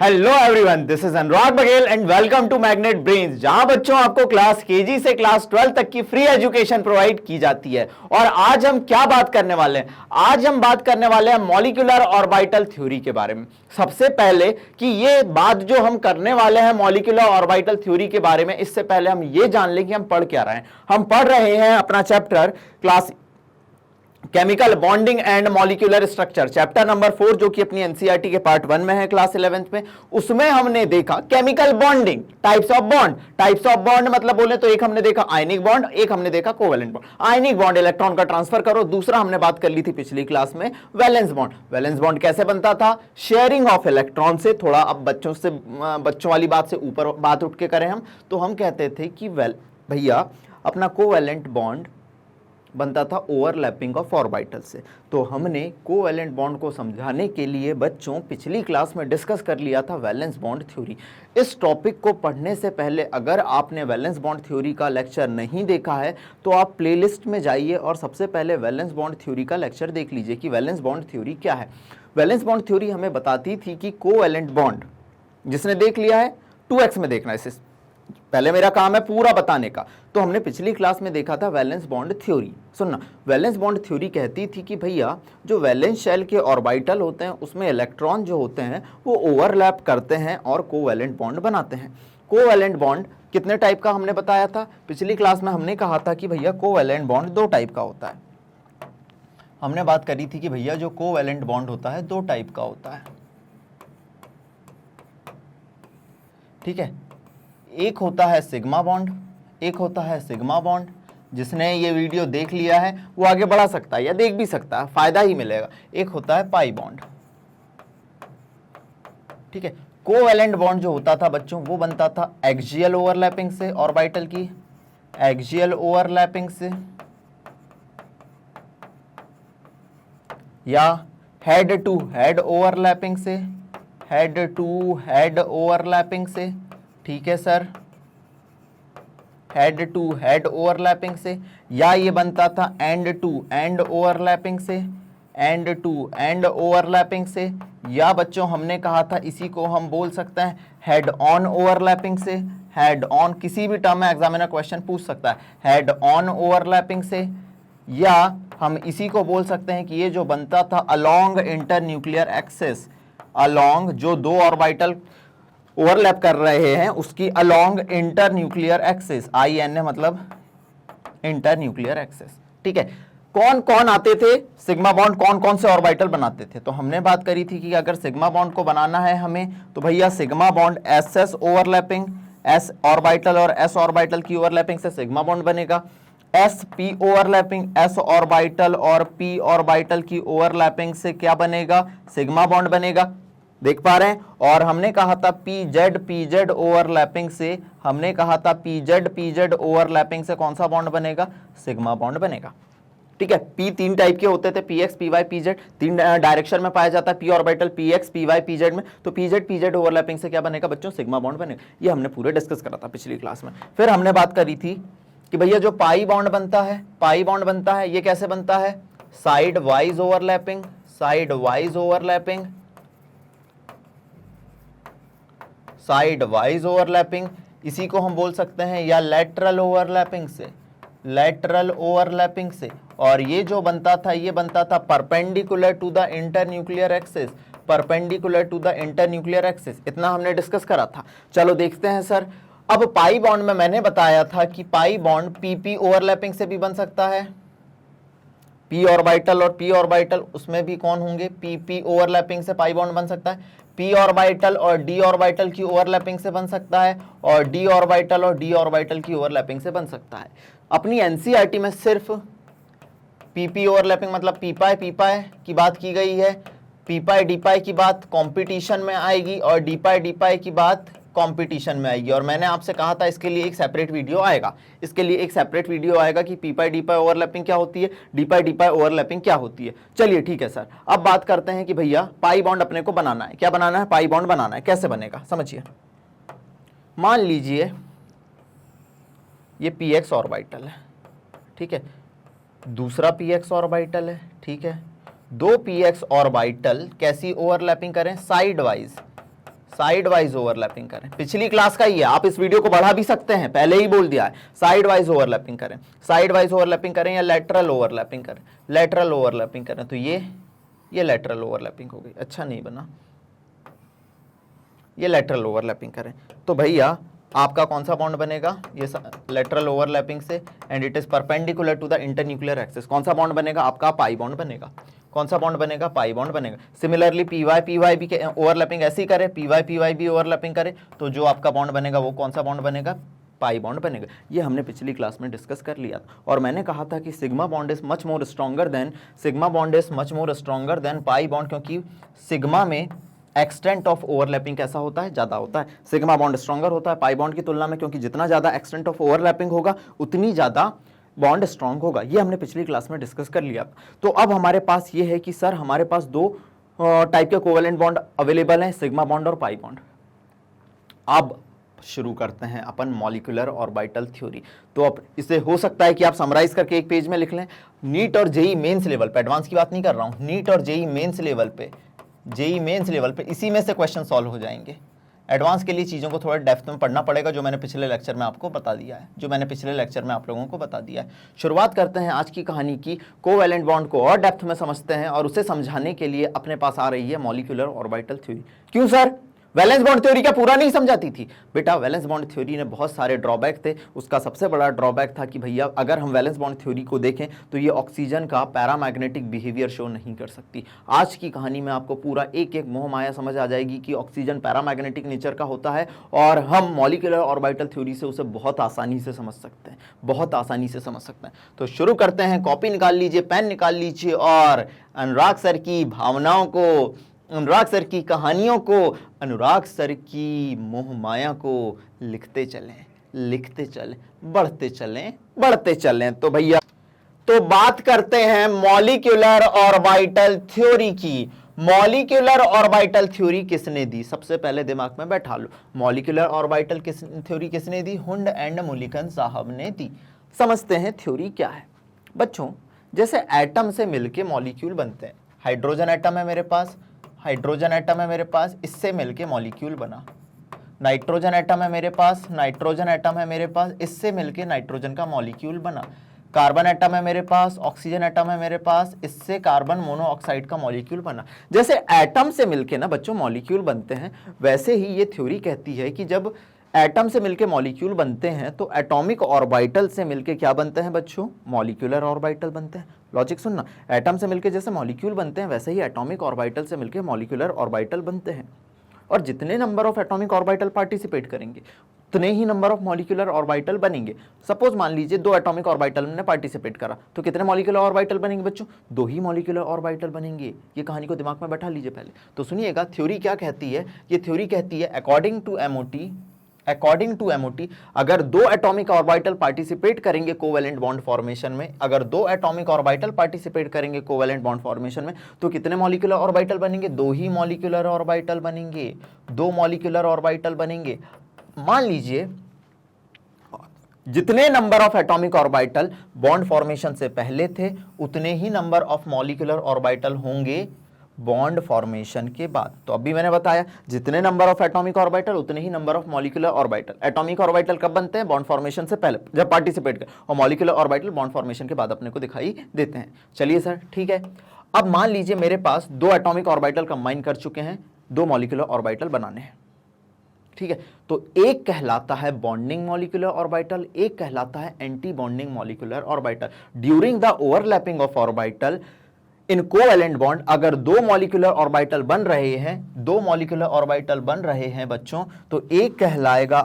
Hello everyone, this is Anurag Baghel and welcome to Magnet Brains, जहां बच्चों आपको क्लास केजी से क्लास 12 तक की फ्री एजुकेशन प्रोवाइड की जाती है। और आज हम क्या बात करने वाले हैं? आज हम बात करने वाले हैं मॉलिक्यूलर ऑर्बिटल थ्योरी के बारे में। सबसे पहले कि ये बात जो हम करने वाले हैं मॉलिक्यूलर ऑर्बिटल थ्योरी के बारे में, इससे पहले हम ये जान लें कि हम पढ़ क्या रहे हैं। हम पढ़ रहे हैं अपना chapter class chemical bonding and molecular structure, chapter number 4, जो कि अपनी एनसीईआरटी के पार्ट 1 में है, क्लास 11th में। उसमें हमने देखा chemical bonding, types of bond. Types of bond मतलब बोले तो एक हमने देखा आयनिक बॉन्ड, एक हमने देखा covalent bond. Ionic bond electron का ट्रांसफर करो, दूसरा हमने बात कर ली थी पिछली क्लास में वैलेंस बॉन्ड। वैलेंस बॉन्ड कैसे बनता था? शेयरिंग ऑफ इलेक्ट्रॉन से। थोड़ा अब बच्चों वाली बात से ऊपर बात उठ के करें हम, तो हम कहते थे कि भैया अपना कोवेलेंट बॉन्ड बनता था ओवरलैपिंग ऑफ ऑर्बिटल से। तो हमने कोवेलेंट बॉन्ड को समझाने के लिए बच्चों पिछली क्लास में डिस्कस कर लिया था वैलेंस बॉन्ड थ्योरी। इस टॉपिक को पढ़ने से पहले अगर आपने वैलेंस बॉन्ड थ्योरी का लेक्चर नहीं देखा है तो आप प्लेलिस्ट में जाइए और सबसे पहले वैलेंस बॉन्ड थ्योरी का लेक्चर देख लीजिए कि वैलेंस बॉन्ड थ्योरी क्या है। वैलेंस बॉन्ड थ्योरी हमें बताती थी कि कोवेलेंट बॉन्ड, जिसने देख लिया है 2x में देखना है, पहले मेरा काम है पूरा बताने का। तो हमने पिछली क्लास में देखा था वैलेंस बॉन्ड थ्योरी। सुनना, वैलेंस बॉन्ड थ्योरी कहती थी कि भैया जो वैलेंस शेल के ऑर्बिटल होते हैं उसमें इलेक्ट्रॉन जो होते हैं वो ओवरलैप करते हैं और कोवैलेंट बॉन्ड बनाते हैं। कोवैलेंट बॉन्ड कितने टाइप का हमने बताया था? पिछली क्लास में हमने कहा था कि भैया कोवैलेंट बॉन्ड 2 टाइप का होता है। हमने बात करी थी कि भैया जो कोवैलेंट बॉन्ड होता है 2 टाइप का होता है, ठीक है। एक होता है सिग्मा बॉन्ड, एक होता है सिग्मा बॉन्ड। जिसने ये वीडियो देख लिया है वो आगे बढ़ा सकता है या देख भी सकता है, फायदा ही मिलेगा। एक होता है पाई बॉन्ड, ठीक है। कोवैलेंट बॉन्ड जो होता था बच्चों वो बनता था एक्सियल ओवरलैपिंग से, ऑर्बिटल की एक्सियल ओवरलैपिंग से, या हेड टू हेड ओवरलैपिंग से, हेड टू हेड ओवरलैपिंग से, ठीक है sir, head to head overlapping से। या ये बनता था एंड टू एंड ओवरलैपिंग से, एंड टू एंड ओवरलैपिंग से। या बच्चों हमने कहा था इसी को हम बोल सकते हैं हेड ऑन ओवरलैपिंग से। हेड ऑन किसी भी टर्म में एग्जामिनर क्वेश्चन पूछ सकता है, हेड ऑन ओवरलैपिंग से। या हम इसी को बोल सकते हैं कि ये जो बनता था along inter nuclear axis, along जो 2 ऑर्बिटल ओवरलैप कर रहे हैं उसकी along inter nuclear axis, INA मतलब इंटर न्यूक्लियर एक्सिस, ठीक है। कौन कौन आते थे सिग्मा बॉन्ड, कौन कौन से ऑर्बिटल बनाते थे? तो हमने बात करी थी कि अगर सिग्मा बॉन्ड को बनाना है हमें तो भैया sigma bond SS overlapping, S orbital और S ऑर्बिटल की ओवरलैपिंग से सिग्मा बॉन्ड बनेगा। SP ओवरलैपिंग, S ऑर्बिटल और P ऑर्बिटल की ओवरलैपिंग से क्या बनेगा? सिग्मा बॉन्ड बनेगा। देख पा रहे हैं? और हमने कहा था PZ ओवरलैपिंग से, हमने कहा था PZ ओवरलैपिंग से कौन सा बॉन्ड बनेगा? सिग्मा बॉन्ड बनेगा, ठीक है। P 3 टाइप के होते थे, PX PY PZ, 3 डायरेक्शन में पाया जाता है P orbital PX PY PZ में। तो PZ ओवरलैपिंग से क्या बनेगा बच्चों? सिग्मा बॉन्ड बनेगा। ये हमने पूरे डिस्कस करा था पिछली क्लास में। फिर हमने बात करी थी कि भैया जो पाई बॉन्ड बनता है, पाई बॉन्ड बनता है, ये कैसे बनता है? Side wise overlapping, side wise overlapping, side wise overlapping, इसी को हम बोल सकते हैं या लेटरल ओवरलैपिंग से, लेटरल ओवरलैपिंग से। और ये जो बनता था ये बनता था perpendicular to the inter nuclear axis, perpendicular to the inter nuclear axis. इतना हमने डिस्कस करा था। चलो देखते हैं सर। अब पाई बॉन्ड में मैंने बताया था कि पाई बॉन्ड PP ओवरलैपिंग से भी बन सकता है, P ऑर्बिटल और P ऑर्बिटल, उसमें भी कौन होंगे? PP ओवरलैपिंग से पाई बॉन्ड बन सकता है। P ऑर्बिटल और D ऑर्बिटल की ओवरलैपिंग से बन सकता है, और D ऑर्बिटल और D ऑर्बिटल की ओवरलैपिंग से बन सकता है। अपनी एनसीईआरटी में सिर्फ PP ओवरलैपिंग मतलब P पाई की बात की गई है, P पाई D पाई की बात कंपटीशन में आएगी, और D पाई की बात कंपटीशन में आएगी। और मैंने आपसे कहा था इसके लिए एक सेपरेट वीडियो आएगा, इसके लिए एक सेपरेट वीडियो आएगा कि P पाई D पाई ओवरलैपिंग क्या होती है, D पाई ओवरलैपिंग क्या होती है। चलिए ठीक है सर, अब बात करते हैं कि भैया पाई बॉन्ड अपने को बनाना है। क्या बनाना है? पाई बॉन्ड बनाना है। कैसे बनेगा समझिए। मान लीजिए ये PX ऑर्बिटल है, ठीक है, दूसरा PX ऑर्बिटल है, ठीक है। 2 PX ऑर्बिटल कैसी ओवरलैपिंग करें? Side wise, side wise overlapping करें। पिछली क्लास का ही है, आप इस वीडियो को बढ़ा भी सकते हैं, पहले ही बोल दिया है। साइड वाइज ओवरलैपिंग करें, साइड वाइज ओवरलैपिंग करें या लेटरल ओवरलैपिंग करें, लेटरल ओवरलैपिंग करें। तो ये लेटरल ओवरलैपिंग हो गई, अच्छा नहीं बना, ये लेटरल ओवरलैपिंग करें। तो भैया आपका कौन सा बॉन्ड बनेगा, ये लेटरल ओवरलैपिंग से, and it is perpendicular to the internuclear axis. कौन सा बॉन्ड बनेगा आपका, पाई बॉन्ड बनेगा। कौन सा बॉन्ड बनेगा, पाई बॉन्ड बनेगा। सिमिलरली पी वाई भी ओवरलैपिंग ऐसी करे, पी वाई भी ओवरलैपिंग करे, तो जो आपका बॉन्ड बनेगा वो कौन सा बॉन्ड बनेगा, पाई बॉन्ड बनेगा। ये हमने पिछली क्लास में डिस्कस कर लिया था, और मैंने कहा था कि sigma bond is much more stronger than pi bond, क्योंकि सिग्मा में एक्सटेंट ऑफ ओवरलैपिंग कैसा होता है, ज्यादा होता है। सिग्मा बॉन्ड स्ट्रॉन्गर होता है पाई बॉन्ड की तुलना में, क्योंकि जितना ज्यादा एक्सटेंट ऑफ ओवरलैपिंग होगा उतनी ज्यादा बॉन्ड स्ट्रॉन्ग होगा। ये हमने पिछली क्लास में डिस्कस कर लिया। तो अब हमारे पास ये है कि सर हमारे पास दो टाइप के कोवेलेंट बॉन्ड अवेलेबल हैं, सिग्मा बॉन्ड और पाई बॉन्ड। अब शुरू करते हैं अपन मॉलिक्यूलर ऑर्बिटल थ्योरी। तो अब इसे हो सकता है कि आप समराइज करके एक पेज में लिख लें। नीट और जेई मेंस लेवल पे, एडवांस की बात नहीं कर रहा हूं, नीट और जेई मेंस लेवल पे, इसी में से क्वेश्चन सॉल्व हो जाएंगे। एडवांस के लिए चीज़ों को थोड़ा डेप्थ में पढ़ना पड़ेगा, जो मैंने पिछले लेक्चर में आपको बता दिया है, आप लोगों को बता दिया है। शुरुआत करते हैं आज की कहानी की, कोवैलेंट बॉन्ड को और डेप्थ में समझते हैं, और उसे समझाने के लिए अपने पास आ रही है मॉलिक्यूलर ऑर्बिटल थ्योरी। क्यों सर, वैलेंस बॉन्ड थ्योरी क्या पूरा नहीं समझाती थी? बेटा वैलेंस बॉन्ड थ्योरी ने बहुत सारे ड्रॉबैक थे। उसका सबसे बड़ा ड्रॉबैक था कि भैया अगर हम वैलेंस बॉन्ड थ्योरी को देखें तो ये ऑक्सीजन का पैरामैग्नेटिक बिहेवियर शो नहीं कर सकती। आज की कहानी में आपको पूरा एक एक मोह माया समझ आ जाएगी कि ऑक्सीजन पैरामैग्नेटिक नेचर का होता है, और हम मॉलिक्यूलर ऑर्बिटल थ्योरी से उसे बहुत आसानी से समझ सकते हैं, तो शुरू करते हैं। कॉपी निकाल लीजिए, पेन निकाल लीजिए, और अनुराग सर की भावनाओं को, अनुराग सर की कहानियों को, अनुराग सर की मोह माया को लिखते चलें, बढ़ते चलें। तो भैया तो बात करते हैं मॉलिक्यूलर ऑर्बिटल थ्योरी की। मॉलिक्यूलर ऑर्बिटल थ्योरी किसने दी, सबसे पहले दिमाग में बैठा लो। मॉलिक्यूलर ऑर्बिटल थ्योरी किसने दी, हुंड एंड मुलिकन साहब ने दी। समझते हैं थ्योरी क्या है। बच्चों जैसे एटम से मिलके मॉलिक्यूल बनते हैं, हाइड्रोजन एटम है मेरे पास, इससे मिलके मॉलिक्यूल बना। नाइट्रोजन एटम है मेरे पास, इससे मिलके नाइट्रोजन का मॉलिक्यूल बना। कार्बन एटम है मेरे पास, ऑक्सीजन एटम है मेरे पास, इससे कार्बन मोनोऑक्साइड का मॉलिक्यूल बना। जैसे एटम से मिलके ना बच्चों मॉलिक्यूल बनते हैं, वैसे ही ये थ्योरी कहती है कि जब एटम से मिलके मॉलिक्यूल बनते हैं तो एटॉमिक ऑर्बिटल से मिलके क्या बनते हैं बच्चों, मॉलिक्यूलर ऑर्बिटल बनते हैं। लॉजिक सुनना, एटम से मिलके जैसे मॉलिक्यूल बनते हैं वैसे ही एटॉमिक ऑर्बिटल से मिलके मॉलिक्यूलर ऑर्बिटल बनते हैं। और जितने number of atomic orbital participate करेंगे उतने ही नंबर ऑफ मॉलिक्यूलर ऑर्बिटल बनेंगे। सपोज मान लीजिए 2 एटॉमिक ऑर्बिटल ने पार्टिसिपेट करा, तो कितने मॉलिक्यूलर ऑर्बिटल बनेंगे बच्चों, 2 ही मॉलिक्यूलर ऑर्बिटल बनेंगे। ये कहानी को दिमाग में बैठा लीजिए पहले। तो सुनिएगा थ्योरी क्या कहती है। ये थ्योरी कहती है अकॉर्डिंग टू एमओटी अगर 2 एटॉमिक ऑर्बिटल पार्टिसिपेट करेंगे कोवैलेंट बॉन्ड फॉर्मेशन में, तो कितने मॉलिक्यूलर ऑर्बिटल बनेंगे, 2 ही मॉलिक्यूलर ऑर्बिटल बनेंगे, 2 मॉलिक्यूलर ऑर्बिटल बनेंगे। मान लीजिए जितने number of atomic orbital bond formation से पहले थे उतने ही नंबर ऑफ मॉलिक्यूलर ऑर्बिटल होंगे बॉन्ड फॉर्मेशन के बाद। तो अभी मैंने बताया जितने नंबर ऑफ एटॉमिक ऑर्बिटल उतने ही number of molecular orbital. Atomic orbital कब बनते हैं, बॉन्ड फॉर्मेशन से पहले जब पार्टिसिपेट करें, और मॉलिक्यूलर ऑर्बिटल बॉन्ड फॉर्मेशन के बाद अपने को दिखाई देते हैं। चलिए सर ठीक है। अब मान लीजिए मेरे पास 2 एटॉमिक ऑर्बिटल कंबाइन कर चुके हैं, 2 मॉलिक्यूलर ऑर्बिटल बनाने हैं, ठीक है। तो एक कहलाता है बॉन्डिंग मॉलिक्यूलर ऑर्बिटल, एक कहलाता है anti bonding molecular orbital. During the overlapping of orbital in covalent bond अगर 2 मॉलिक्यूलर ऑर्बिटल बन रहे हैं, बच्चों, तो एक कहलाएगा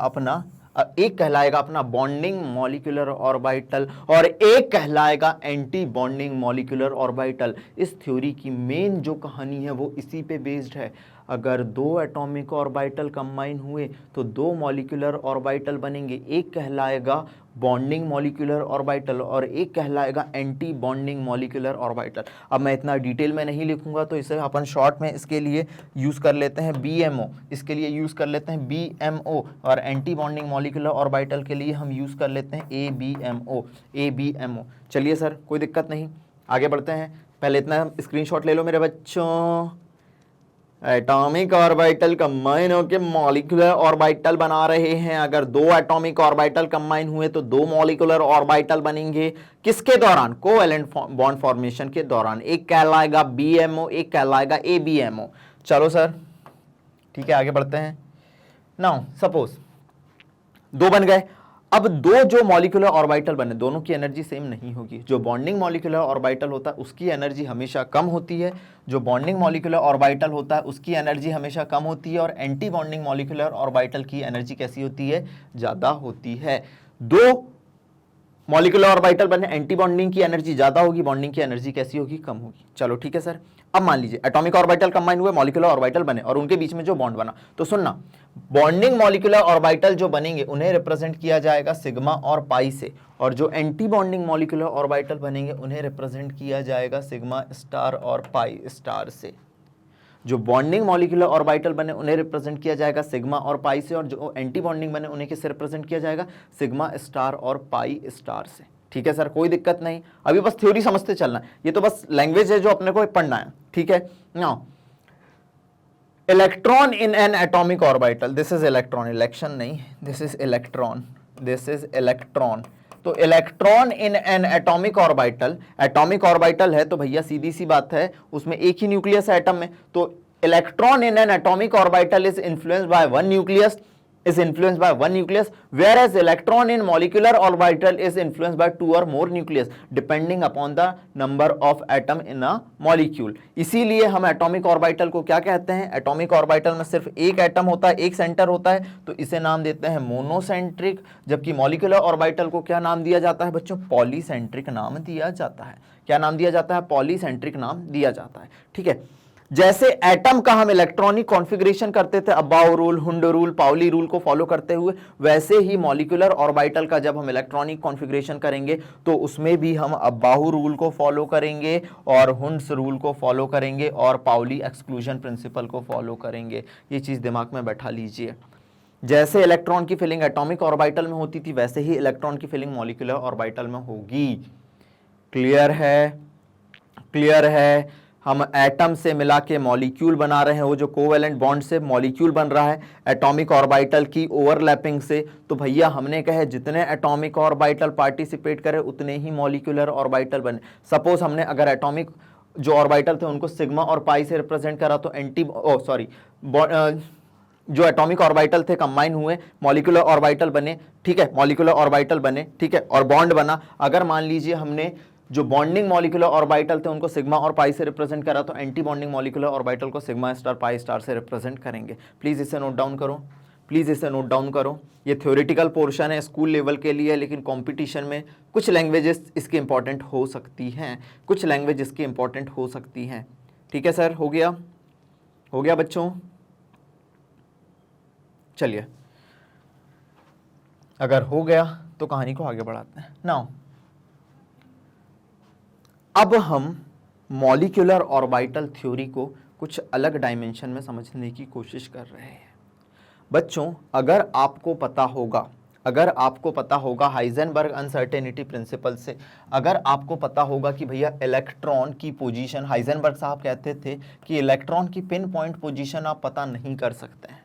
अपना बॉन्डिंग मॉलिक्यूलर ऑर्बिटल और एक कहलाएगा एंटी बॉन्डिंग मॉलिक्यूलर ऑर्बिटल। इस थ्योरी की मेन जो कहानी है वो इसी पे बेस्ड है। अगर 2 एटॉमिक ऑर्बिटल कंबाइन हुए तो 2 मॉलिक्यूलर ऑर्बिटल बनेंगे, एक कहलाएगा बॉन्डिंग मॉलिक्यूलर ऑर्बिटल और एक कहलाएगा एंटी बॉन्डिंग मॉलिक्यूलर ऑर्बिटल। अब मैं इतना डिटेल में नहीं लिखूंगा, तो इसे अपन शॉर्ट में इसके लिए यूज कर लेते हैं BMO, और एंटी बॉन्डिंग मॉलिक्यूलर ऑर्बिटल के लिए हम यूज कर लेते हैं ABMO। चलिए सर कोई दिक्कत नहीं, आगे बढ़ते हैं। पहले इतना स्क्रीनशॉट ले लो मेरे बच्चों। एटॉमिक ऑर्बिटल कंबाइन होकर मॉलिक्यूलर ऑर्बिटल बना रहे हैं। अगर दो एटॉमिक ऑर्बिटल कंबाइन हुए तो दो मॉलिक्यूलर ऑर्बिटल बनेंगे। किसके दौरान? कोवैलेंट बॉन्ड फॉर्मेशन के दौरान। एक कहलाएगा बीएमओ, एक कहलाएगा एबीएमओ। चलो सर ठीक है, आगे बढ़ते हैं। नाउ सपोज दो बन गए। अब दो जो मॉलिक्यूलर ऑर्बिटल बने, दोनों की एनर्जी सेम नहीं होगी। जो बॉन्डिंग मॉलिक्यूलर ऑर्बिटल होता है उसकी एनर्जी हमेशा कम होती है, जो बॉन्डिंग मॉलिक्यूलर ऑर्बिटल होता है उसकी एनर्जी हमेशा कम होती है, और एंटी बॉन्डिंग मॉलिक्यूलर ऑर्बिटल की एनर्जी कैसी होती है? ज्यादा होती है। दो मॉलिक्यूलर ऑर्बिटल बने, एंटी बॉन्डिंग की एनर्जी ज्यादा होगी, बॉन्डिंग की एनर्जी कैसी होगी? कम होगी। चलो ठीक है सर। अब मान लीजिए एटॉमिक ऑर्बिटल कंबाइन हुए, मॉलिक्यूलर ऑर्बिटल बने और उनके बीच में जो बॉन्ड बना, तो सुनना, बॉन्डिंग मॉलिक्यूलर ऑर्बिटल जो बनेंगे उन्हें रिप्रेजेंट किया जाएगा सिग्मा और पाई से, और जो एंटी बॉन्डिंग मॉलिक्यूलर ऑर्बिटल बनेंगे उन्हें रिप्रेजेंट किया जाएगा सिग्मा स्टार और पाई स्टार से। जो बॉन्डिंग मॉलिक्यूलर ऑर्बिटल बने उन्हें रिप्रेजेंट किया जाएगा सिग्मा और पाई से, और जो एंटी बॉन्डिंग बने उन्हें किससे रिप्रेजेंट किया जाएगा? सिग्मा स्टार और पाई स्टार से। ठीक है सर, कोई दिक्कत नहीं। अभी बस थ्योरी समझते चलना है, ये तो बस लैंग्वेज है जो अपने को पढ़ना है। ठीक है। Now electron in an atomic orbital, this is electron, election नहीं, this is electron, this is electron. तो electron in an atomic orbital, atomic orbital है तो भैया सीधी सी बात है उसमें एक ही न्यूक्लियस है एटम में, तो electron in an atomic orbital is influenced by one nucleus, is influenced by one nucleus, whereas electron in molecular orbital is influenced by two or more nucleus depending upon the number of atom in a molecule। इसीलिए हम atomic orbital को क्या कहते हैं? Atomic orbital में सिर्फ एक atom होता है, एक सेंटर होता है, तो इसे नाम देते हैं मोनोसेंट्रिक। जबकि मॉलिक्यूलर ऑर्बिटल को क्या नाम दिया जाता है बच्चों? पॉलीसेंट्रिक नाम दिया जाता है। क्या नाम दिया जाता है? पॉलीसेंट्रिक नाम दिया जाता है। ठीक है। जैसे एटम का हम इलेक्ट्रॉनिक कॉन्फ़िगरेशन करते थे Aufbau rule, Hund rule, Pauli rule को फॉलो करते हुए, वैसे ही मॉलिक्यूलर ऑर्बिटल का जब हम इलेक्ट्रॉनिक कॉन्फ़िगरेशन करेंगे तो उसमें भी हम अबाउ रूल को फॉलो करेंगे और हुंड्स रूल को फॉलो करेंगे और पाउली एक्सक्लूजन प्रिंसिपल को फॉलो करेंगे। ये चीज दिमाग में बैठा लीजिए। जैसे इलेक्ट्रॉन की फिलिंग एटॉमिक ऑर्बिटल में होती थी वैसे ही इलेक्ट्रॉन की फिलिंग मॉलिक्यूलर ऑर्बिटल में होगी। क्लियर है? क्लियर है? हम एटम से मिला के मॉलिक्यूल बना रहे हैं, वो जो कोवैलेंट बॉन्ड से मॉलिक्यूल बन रहा है एटॉमिक ऑर्बिटल की ओवरलैपिंग से। तो भैया हमने कहे जितने एटॉमिक ऑर्बिटल पार्टिसिपेट करे उतने ही मॉलिक्यूलर ऑर्बिटल बने। सपोज हमने अगर एटॉमिक जो ऑर्बिटल थे उनको सिग्मा और पाई से रिप्रेजेंट करा तो जो एटॉमिक ऑर्बिटल थे कंबाइन हुए, मॉलिक्यूलर ऑर्बिटल बने। ठीक है, मॉलिक्यूलर ऑर्बिटल बने, ठीक है, और बॉन्ड बना। अगर मान लीजिए हमने जो बॉन्डिंग मॉलिक्यूलर ऑर्बिटल थे उनको सिग्मा और पाई से रिप्रेजेंट करा तो एंटी बॉन्डिंग मॉलिक्यूलर ऑर्बिटल को सिग्मा स्टार पाई स्टार से रिप्रेजेंट करेंगे। प्लीज इसे नोट डाउन करो, प्लीज इसे नोट डाउन करो। ये थ्योरेटिकल पोर्शन है, स्कूल लेवल के लिए, लेकिन कंपटीशन में कुछ लैंग्वेजेस इसके इंपॉर्टेंट हो सकती हैं, कुछ लैंग्वेज इसकी इंपॉर्टेंट हो सकती हैं। ठीक है सर, हो गया? हो गया बच्चों? चलिए, अगर हो गया तो कहानी को आगे बढ़ाते हैं। नाउ अब हम मॉलिक्यूलर ऑर्बिटल थ्योरी को कुछ अलग डायमेंशन में समझने की कोशिश कर रहे हैं। बच्चों अगर आपको पता होगा हाइजेनबर्ग अनसर्टेनिटी प्रिंसिपल से, अगर आपको पता होगा कि भैया इलेक्ट्रॉन की पोजीशन, हाइजेनबर्ग साहब कहते थे कि इलेक्ट्रॉन की पिन पॉइंट पोजीशन आप पता नहीं कर सकते हैं,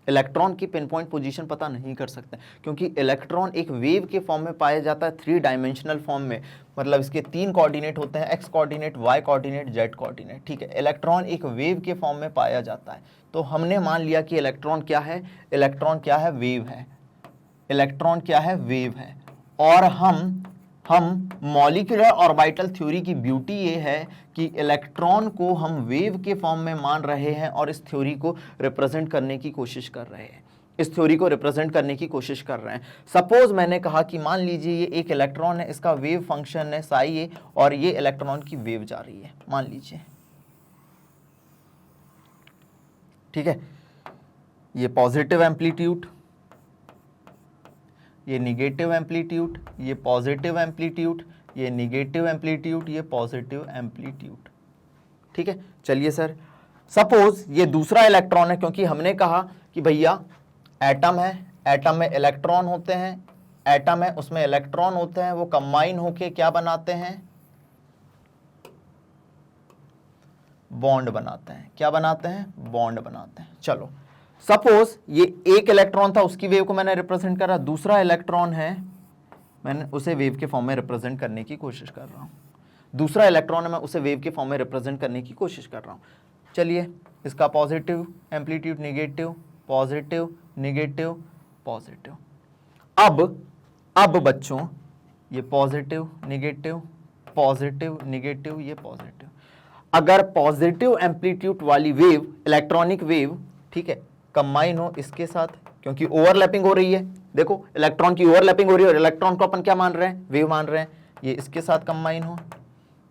इलेक्ट्रॉन की पिन पॉइंट पोजीशन पता नहीं कर सकते क्योंकि इलेक्ट्रॉन एक वेव के फॉर्म में पाया जाता है, 3 डायमेंशनल फॉर्म में। मतलब इसके 3 कोऑर्डिनेट होते हैं, X coordinate, Y coordinate, Z coordinate. ठीक है, इलेक्ट्रॉन एक वेव के फॉर्म में पाया जाता है। तो हमने मान लिया कि इलेक्ट्रॉन क्या है? इलेक्ट्रॉन क्या है? वेव है। इलेक्ट्रॉन क्या है? वेव है। और हम मॉलिक्यूलर ऑर्बिटल थ्योरी की ब्यूटी ये है कि इलेक्ट्रॉन को हम वेव के फॉर्म में मान रहे हैं और इस थ्योरी को रिप्रेजेंट करने की कोशिश कर रहे हैं, इस थ्योरी को रिप्रेजेंट करने की कोशिश कर रहे हैं। सपोज मैंने कहा कि मान लीजिए ये एक इलेक्ट्रॉन है, इसका वेव फंक्शन है साई ए, और ये इलेक्ट्रॉन की वेव जा रही है, मान लीजिए। ठीक है, ये पॉजिटिव एम्पलीट्यूड, ये निगेटिव एम्पलीट्यूड, ये पॉजिटिव एम्पलीट्यूड, ये निगेटिव एम्पलीट्यूड, ये पॉजिटिव एम्पलीट्यूड। ठीक है, चलिए सर, सपोज ये दूसरा इलेक्ट्रॉन है, क्योंकि हमने कहा कि भैया एटम है, एटम में इलेक्ट्रॉन होते हैं, एटम है उसमें इलेक्ट्रॉन होते हैं, वो कंबाइन होके क्या बनाते हैं? बॉन्ड बनाते हैं। क्या बनाते हैं? बॉन्ड बनाते हैं। चलो सपोज ये एक इलेक्ट्रॉन था, उसकी वेव को मैंने रिप्रेजेंट करा, दूसरा इलेक्ट्रॉन है, मैंने उसे वेव के फॉर्म में रिप्रेजेंट करने की कोशिश कर रहा हूं। दूसरा इलेक्ट्रॉन है, मैं उसे वेव के फॉर्म में रिप्रेजेंट करने की कोशिश कर रहा हूं। चलिए इसका positive amplitude, negative, positive, negative, positive. अब बच्चों ये पॉजिटिव निगेटिव, पॉजिटिव निगेटिव, ये पॉजिटिव। अगर पॉजिटिव एम्पलीट्यूड वाली वेव, इलेक्ट्रॉनिक वेव, ठीक है, कंबाइन हो इसके साथ, क्योंकि ओवरलैपिंग हो रही है, देखो इलेक्ट्रॉन की ओवरलैपिंग हो रही है, और इलेक्ट्रॉन को अपन क्या मान रहे हैं? वेव मान रहे हैं। ये इसके साथ कंबाइन हो,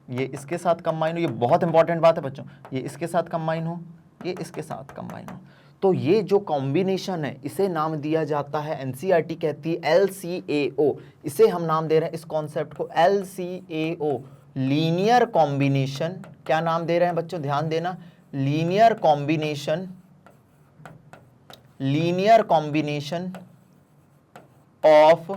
ये इसके साथ कंबाइन हो, ये बहुत इंपॉर्टेंट बात है बच्चों, ये इसके साथ कंबाइन हो, ये इसके साथ कंबाइन हो, तो ये जो कॉम्बिनेशन है इसे नाम दिया जाता है, एनसीईआरटी कहती है LCAO। इसे हम नाम दे रहे हैं इस कॉन्सेप्ट को LCAO, लीनियर कॉम्बिनेशन। क्या नाम दे रहे हैं बच्चों? ध्यान देना, linear combination, linear combination of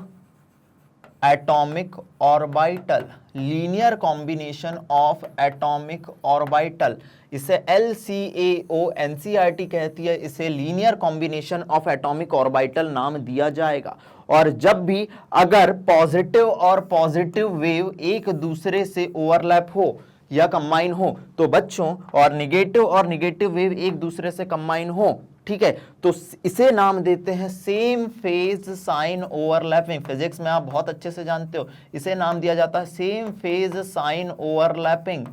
atomic orbital, linear combination of atomic orbital. इसे LCAO एनसीईआरटी कहती है, इसे linear combination of atomic orbital नाम दिया जाएगा। और जब भी अगर पॉजिटिव और पॉजिटिव वेव एक दूसरे से ओवरलैप हो या कंबाइन हो तो बच्चों, और निगेटिव वेव एक दूसरे से कंबाइन हो, ठीक है, तो इसे नाम देते हैं same phase sign overlapping. Physics में आप बहुत अच्छे से जानते हो, इसे नाम दिया जाता है सेम फेज साइन ओवरलैपिंग,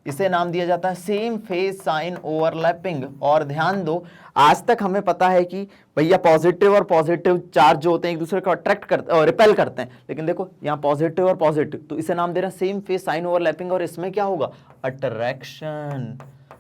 इसे नाम दिया जाता है सेम फेज साइन ओवरलैपिंग। और ध्यान दो, आज तक हमें पता है कि भैया पॉजिटिव और पॉजिटिव चार्ज जो होते हैं एक दूसरे को अट्रैक्ट करते हैं और रिपेल करते हैं, लेकिन देखो यहाँ पॉजिटिव और पॉजिटिव, तो इसे नाम दे रहे हैं सेम फेज साइन ओवरलैपिंग। और इसमें क्या होगा? अट्रैक्शन,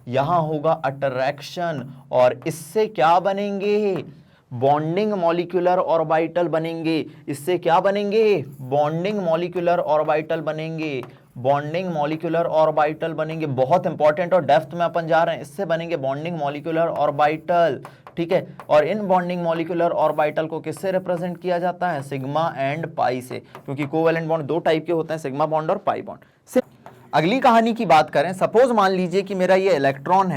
यहां होगा अट्रैक्शन, और इससे क्या बनेंगे? बॉन्डिंग मॉलिक्यूलर ऑर्बिटल बनेंगे। इससे क्या बनेंगे? बॉन्डिंग मॉलिक्यूलर ऑर्बिटल बनेंगे, बॉन्डिंग मॉलिक्यूलर ऑर्बिटल बनेंगे। बहुत इंपॉर्टेंट और डेप्थ में अपन जा रहे हैं, इससे बनेंगे बॉन्डिंग मॉलिक्यूलर ऑर्बिटल, ठीक है। और इन बॉन्डिंग मॉलिक्यूलर ऑर्बिटल को किससे रिप्रेजेंट किया जाता है? सिग्मा एंड पाई से, क्योंकि कोवेलेंट बॉन्ड दो टाइप के होते हैं, सिग्मा बॉन्ड और पाई बॉन्ड। अगली कहानी की बात करें, सपोज मान लीजिए कि मेरा ये इलेक्ट्रॉन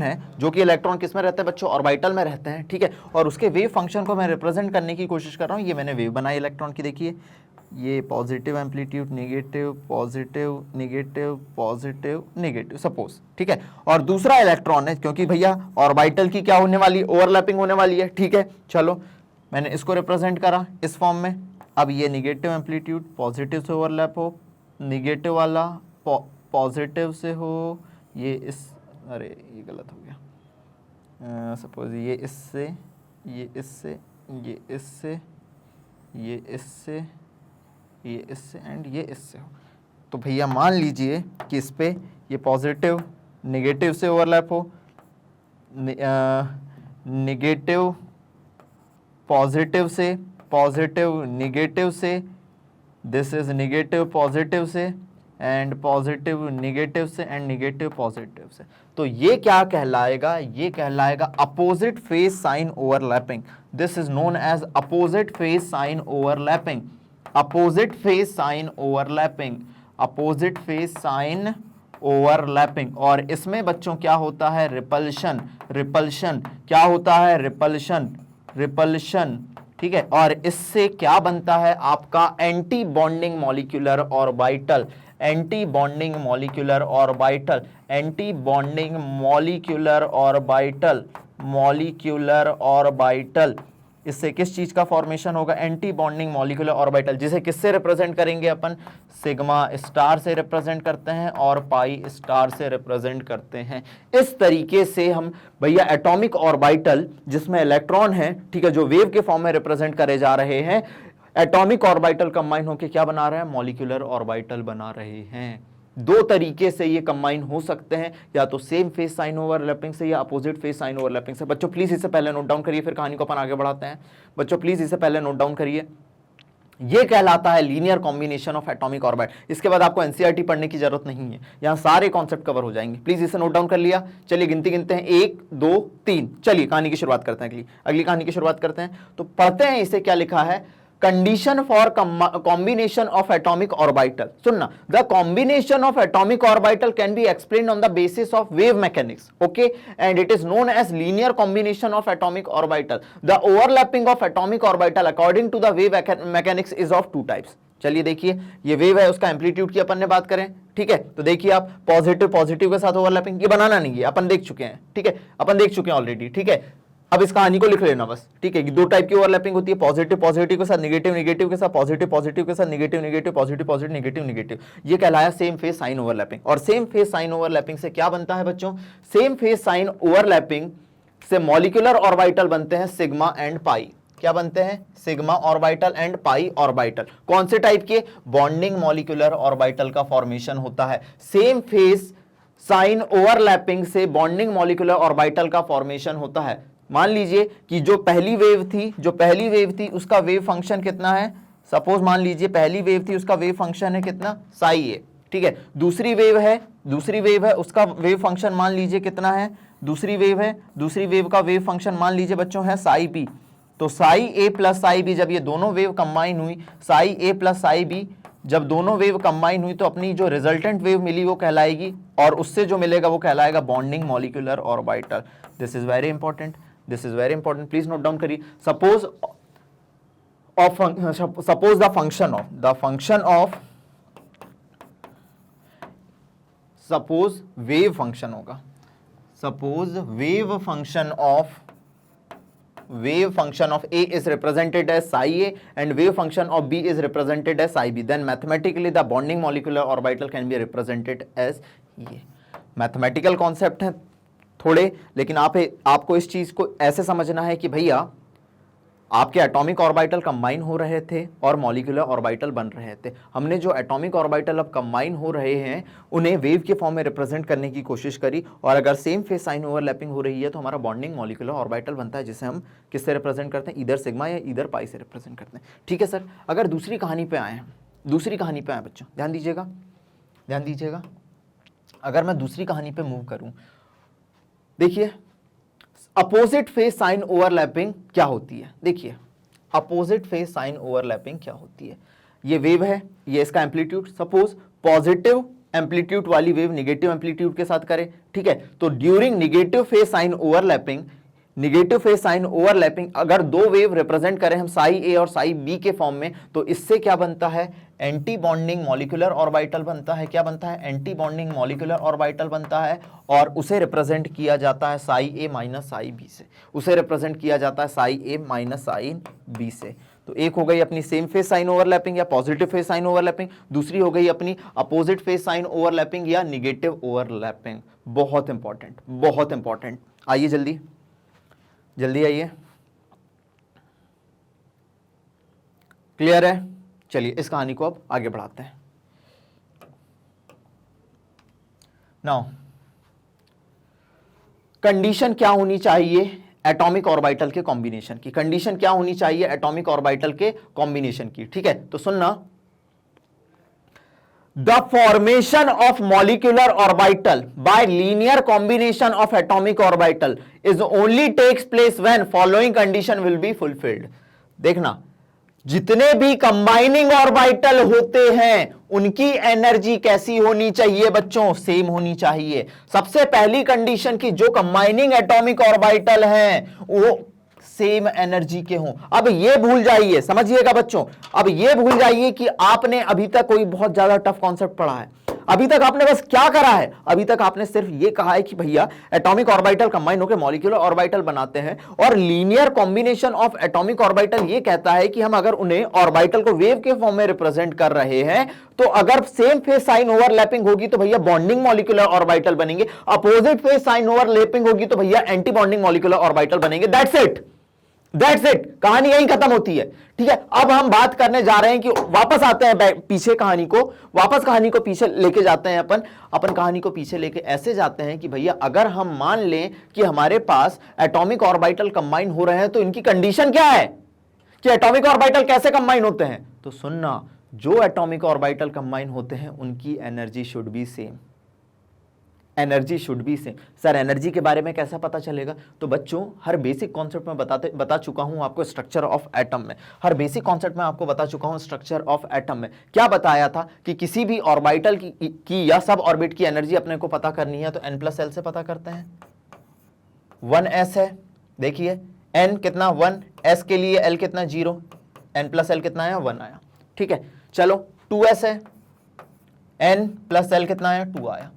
है जो कि इलेक्ट्रॉन किस में रहते हैं बच्चों? ऑर्बिटल में रहते हैं, ठीक है। और उसके वेव फंक्शन को मैं रिप्रेजेंट करने की कोशिश कर रहा हूं। ये मैंने वेव बनाई इलेक्ट्रॉन की, देखिए ये positive amplitude, negative, positive, negative, positive, negative, suppose, ठीक है। और दूसरा इलेक्ट्रॉन है, क्योंकि भैया ऑर्बिटल की क्या होने वाली? ओवरलैपिंग होने वाली है, ठीक है। चलो मैंने इसको रिप्रेजेंट करा इस फॉर्म में। अब ये निगेटिव एम्पलीट्यूड पॉजिटिव से ओवरलैप हो, निगेटिव वाला पॉजिटिव से हो, ये इस, अरे ये गलत हो गया, सपोज ये इससे, ये इससे, ये इससे, ये इससे, ये इससे एंड ये इससे हो, तो भैया मान लीजिए कि इस पे ये पॉजिटिव निगेटिव से ओवरलैप हो, निगेटिव पॉजिटिव से, पॉजिटिव निगेटिव से, दिस इज निगेटिव पॉजिटिव से एंड पॉजिटिव निगेटिव से एंड निगेटिव पॉजिटिव से। तो ये क्या कहलाएगा? ये कहलाएगा opposite phase sign overlapping. This is known as opposite phase sign overlapping, opposite phase sign overlapping, opposite phase sign overlapping. और इसमें बच्चों क्या होता है? रिपल्शन, रिपल्शन क्या होता है? रिपल्शन, रिपल्शन, ठीक है। और इससे क्या बनता है आपका? Anti bonding molecular orbital, anti bonding molecular orbital, anti bonding molecular orbital, molecular orbital. इससे किस चीज का फॉर्मेशन होगा? एंटी बॉन्डिंग मॉलिक्यूलर ऑर्बिटल, जिसे किससे रिप्रेजेंट करेंगे अपन? सिग्मा स्टार से रिप्रेजेंट करते हैं और पाई स्टार से रिप्रेजेंट करते हैं। इस तरीके से हम भैया एटॉमिक ऑर्बिटल जिसमें इलेक्ट्रॉन है, ठीक है, जो वेव के फॉर्म में रिप्रेजेंट करे जा रहे हैं, एटॉमिक ऑर्बिटल कंबाइन होकर क्या बना रहे हैं? मॉलिक्यूलर ऑर्बिटल बना रहे हैं। दो तरीके से ये कंबाइन हो सकते हैं, या तो सेम फेज साइन ओवरलैपिंग से या अपोजिट फेज साइन ओवरलैपिंग से। बच्चों प्लीज इसे पहले नोट डाउन करिए, फिर कहानी को अपन आगे बढ़ाते हैं। बच्चों प्लीज इसे पहले नोट डाउन करिए। ये कहलाता है linear combination of atomic orbital. इसके बाद आपको एनसीईआरटी पढ़ने की जरूरत नहीं है, यहां सारे कॉन्सेप्ट कवर हो जाएंगे। प्लीज इसे नोट डाउन कर लिया। चलिए गिनती गिनते हैं, 1 2 3। चलिए कहानी की शुरुआत करते हैं, अगली कहानी की शुरुआत करते हैं। तो पढ़ते हैं इसे क्या लिखा है। Condition for combination of atomic orbital, सुनना, the combination of atomic orbital can be explained on the basis of wave mechanics, okay, and it is known as linear combination of atomic orbital. The overlapping of atomic orbital according to the wave mechanics is of two types. चलिए देखिए, ये wave है, उसका amplitude की अपन ने बात करें, ठीक है, तो देखिए आप पॉजिटिव के साथ ओवरलैपिंग, ये बनाना नहीं है, अपन देख चुके हैं, ठीक है, अपन देख चुके हैं ऑलरेडी, ठीक है. अब इस कहानी को लिख लेना बस, ठीक है, कि दो टाइप की ओवरलैपिंग होती है, पॉजिटिव के साथ नेगेटिव के साथ, पॉजिटिव के साथ नेगेटिव, पॉजिटिव नेगेटिव, ये कहलाया सेम फेज साइन ओवरलैपिंग. और सेम फेज साइन ओवरलैपिंग से क्या बनता है बच्चों? सेम फेज साइन ओवरलैपिंग से मॉलिक्यूलर ऑर्बिटल बनते हैं सिग्मा एंड पाई. क्या बनते हैं? Sigma orbital and pi orbital. कौन से टाइप के? बॉन्डिंग मॉलिक्यूलर ऑर्बिटल का फॉर्मेशन होता है. सेम फेज साइन ओवरलैपिंग से बॉन्डिंग मॉलिक्यूलर ऑर्बिटल का फॉर्मेशन होता है. मान लीजिए कि जो पहली वेव थी उसका वेव फंक्शन कितना है? सपोज मान लीजिए पहली वेव थी, उसका वेव फंक्शन है कितना? साई ए, ठीक है. दूसरी वेव है, उसका वेव फंक्शन मान लीजिए कितना है? दूसरी वेव का वेव फंक्शन मान लीजिए बच्चों है साई बी. तो साई ए प्लस साई बी, जब ये दोनों वेव कंबाइन हुई, साई ए प्लस साई बी जब दोनों वेव कंबाइन हुई, तो अपनी जो रिजल्टेंट वेव मिली वो कहलाएगी, और उससे जो मिलेगा वो कहलाएगा bonding molecular orbital. This is very important, please note down करिए. Suppose the function of suppose wave function होगा, suppose wave function of A is represented as psi A and wave function of B is represented as psi B, then mathematically the bonding molecular orbital can be represented as ये. Mathematical concept है थोड़े, लेकिन आपको इस चीज को ऐसे समझना है कि भैया आपके एटॉमिक ऑर्बिटल कंबाइन हो रहे थे और मॉलिक्यूलर ऑर्बिटल बन रहे थे. हमने जो एटॉमिक ऑर्बिटल अब कंबाइन हो रहे हैं उन्हें वेव के फॉर्म में रिप्रेजेंट करने की कोशिश करी, और अगर सेम फेज साइन ओवरलैपिंग हो रही है तो हमारा बॉन्डिंग मॉलिक्यूलर ऑर्बिटल बनता है, जिसे हम किससे रिप्रेजेंट करते हैं? इधर सिग्मा या इधर पाई से रिप्रेजेंट करते हैं. ठीक है सर. अगर दूसरी कहानी पे आए बच्चों, ध्यान दीजिएगा, अगर मैं दूसरी कहानी पे मूव करूं, देखिए अपोजिट फेज साइन ओवरलैपिंग क्या होती है? देखिए अपोजिट फेज साइन ओवरलैपिंग क्या होती है? ये वेव है, ये इसका एम्पलीट्यूड, सपोज पॉजिटिव एम्पलीट्यूड वाली वेव निगेटिव एम्पलीट्यूड के साथ करे, ठीक है. तो during negative phase sign overlapping अगर दो वेव रिप्रेजेंट करें हम साई ए और साई बी के फॉर्म में, तो इससे क्या बनता है? एंटी बॉन्डिंग मॉलिक्यूलर ऑर्बिटल बनता है. क्या बनता है? एंटी बॉन्डिंग मॉलिक्यूलर ऑर्बिटल बनता है, और उसे रिप्रेजेंट किया जाता है साई ए माइनस साई बी से. तो एक हो गई अपनी सेम फेज साइन ओवरलैपिंग या पॉजिटिव फेज साइन ओवरलैपिंग, दूसरी हो गई अपनी अपोजिट फेज साइन ओवरलैपिंग या निगेटिव ओवरलैपिंग. बहुत इंपॉर्टेंट. आइए जल्दी आइए. क्लियर है? चलिए इस कहानी को अब आगे बढ़ाते हैं. नाउ कंडीशन क्या होनी चाहिए एटॉमिक ऑर्बिटल के कॉम्बिनेशन की? कंडीशन क्या होनी चाहिए एटॉमिक ऑर्बिटल के कॉम्बिनेशन की? ठीक है, तो सुनना. The formation of molecular orbital by linear combination of atomic orbital is only takes place when following condition will be fulfilled. देखना, जितने भी कंबाइनिंग ऑर्बिटल होते हैं उनकी एनर्जी कैसी होनी चाहिए बच्चों? सेम होनी चाहिए. सबसे पहली कंडीशन की जो कंबाइनिंग एटॉमिक ऑर्बिटल हैं वो सेम एनर्जी के हों. अब ये भूल जाइए, समझिएगा बच्चों, अब ये भूल जाइए कि आपने अभी तक कोई बहुत ज्यादा टफ कॉन्सेप्ट पढ़ा है. अभी तक आपने बस क्या करा है? अभी तक आपने सिर्फ ये कहा है कि भैया एटॉमिक ऑर्बिटल कंबाइन होकर मॉलिक्यूलर ऑर्बिटल बनाते हैं, और linear combination of atomic orbital ये कहता है कि हम अगर उन्हें ऑर्बिटल को वेव के फॉर्म में रिप्रेजेंट कर रहे हैं तो अगर सेम फेज साइन ओवरलैपिंग होगी तो भैया बॉन्डिंग मॉलिक्यूलर ऑर्बिटल बनेंगे, अपोजिट फेज साइन ओवरलैपिंग होगी तो भैया एंटी बॉन्डिंग मॉलिक्यूलर ऑर्बिटल बनेंगे. That's it. कहानी यहीं खत्म होती है. ठीक है, अब हम बात करने जा रहे हैं कि वापस आते हैं पीछे कहानी को पीछे लेके जाते हैं. अपन कहानी को पीछे लेके ऐसे जाते हैं कि भैया अगर हम मान लें कि हमारे पास एटॉमिक ऑर्बिटल कंबाइन हो रहे हैं तो इनकी कंडीशन क्या है कि एटॉमिक ऑर्बिटल कैसे कंबाइन होते हैं? तो सुनना, जो एटॉमिक ऑर्बिटल कंबाइन होते हैं उनकी energy should be same. Energy should be same. Sir energy के बारे में कैसा पता चलेगा? तो बच्चों हर बेसिक कॉन्सेप्ट में बता चुका हूं आपको स्ट्रक्चर ऑफ एटम में, हर बेसिक कॉन्सेप्ट में आपको बता चुका हूं स्ट्रक्चर ऑफ एटम में। क्या बताया था कि किसी भी ऑर्बिटल की या सब ऑर्बिट की एनर्जी अपने को पता करनी है तो n+l से पता करते हैं। 1s है, देखिए n कितना 1, s के लिए l कितना 0, n+l कितना आया 1 आया। ठीक है, चलो 2s है, n+l कितना आया 2 आया।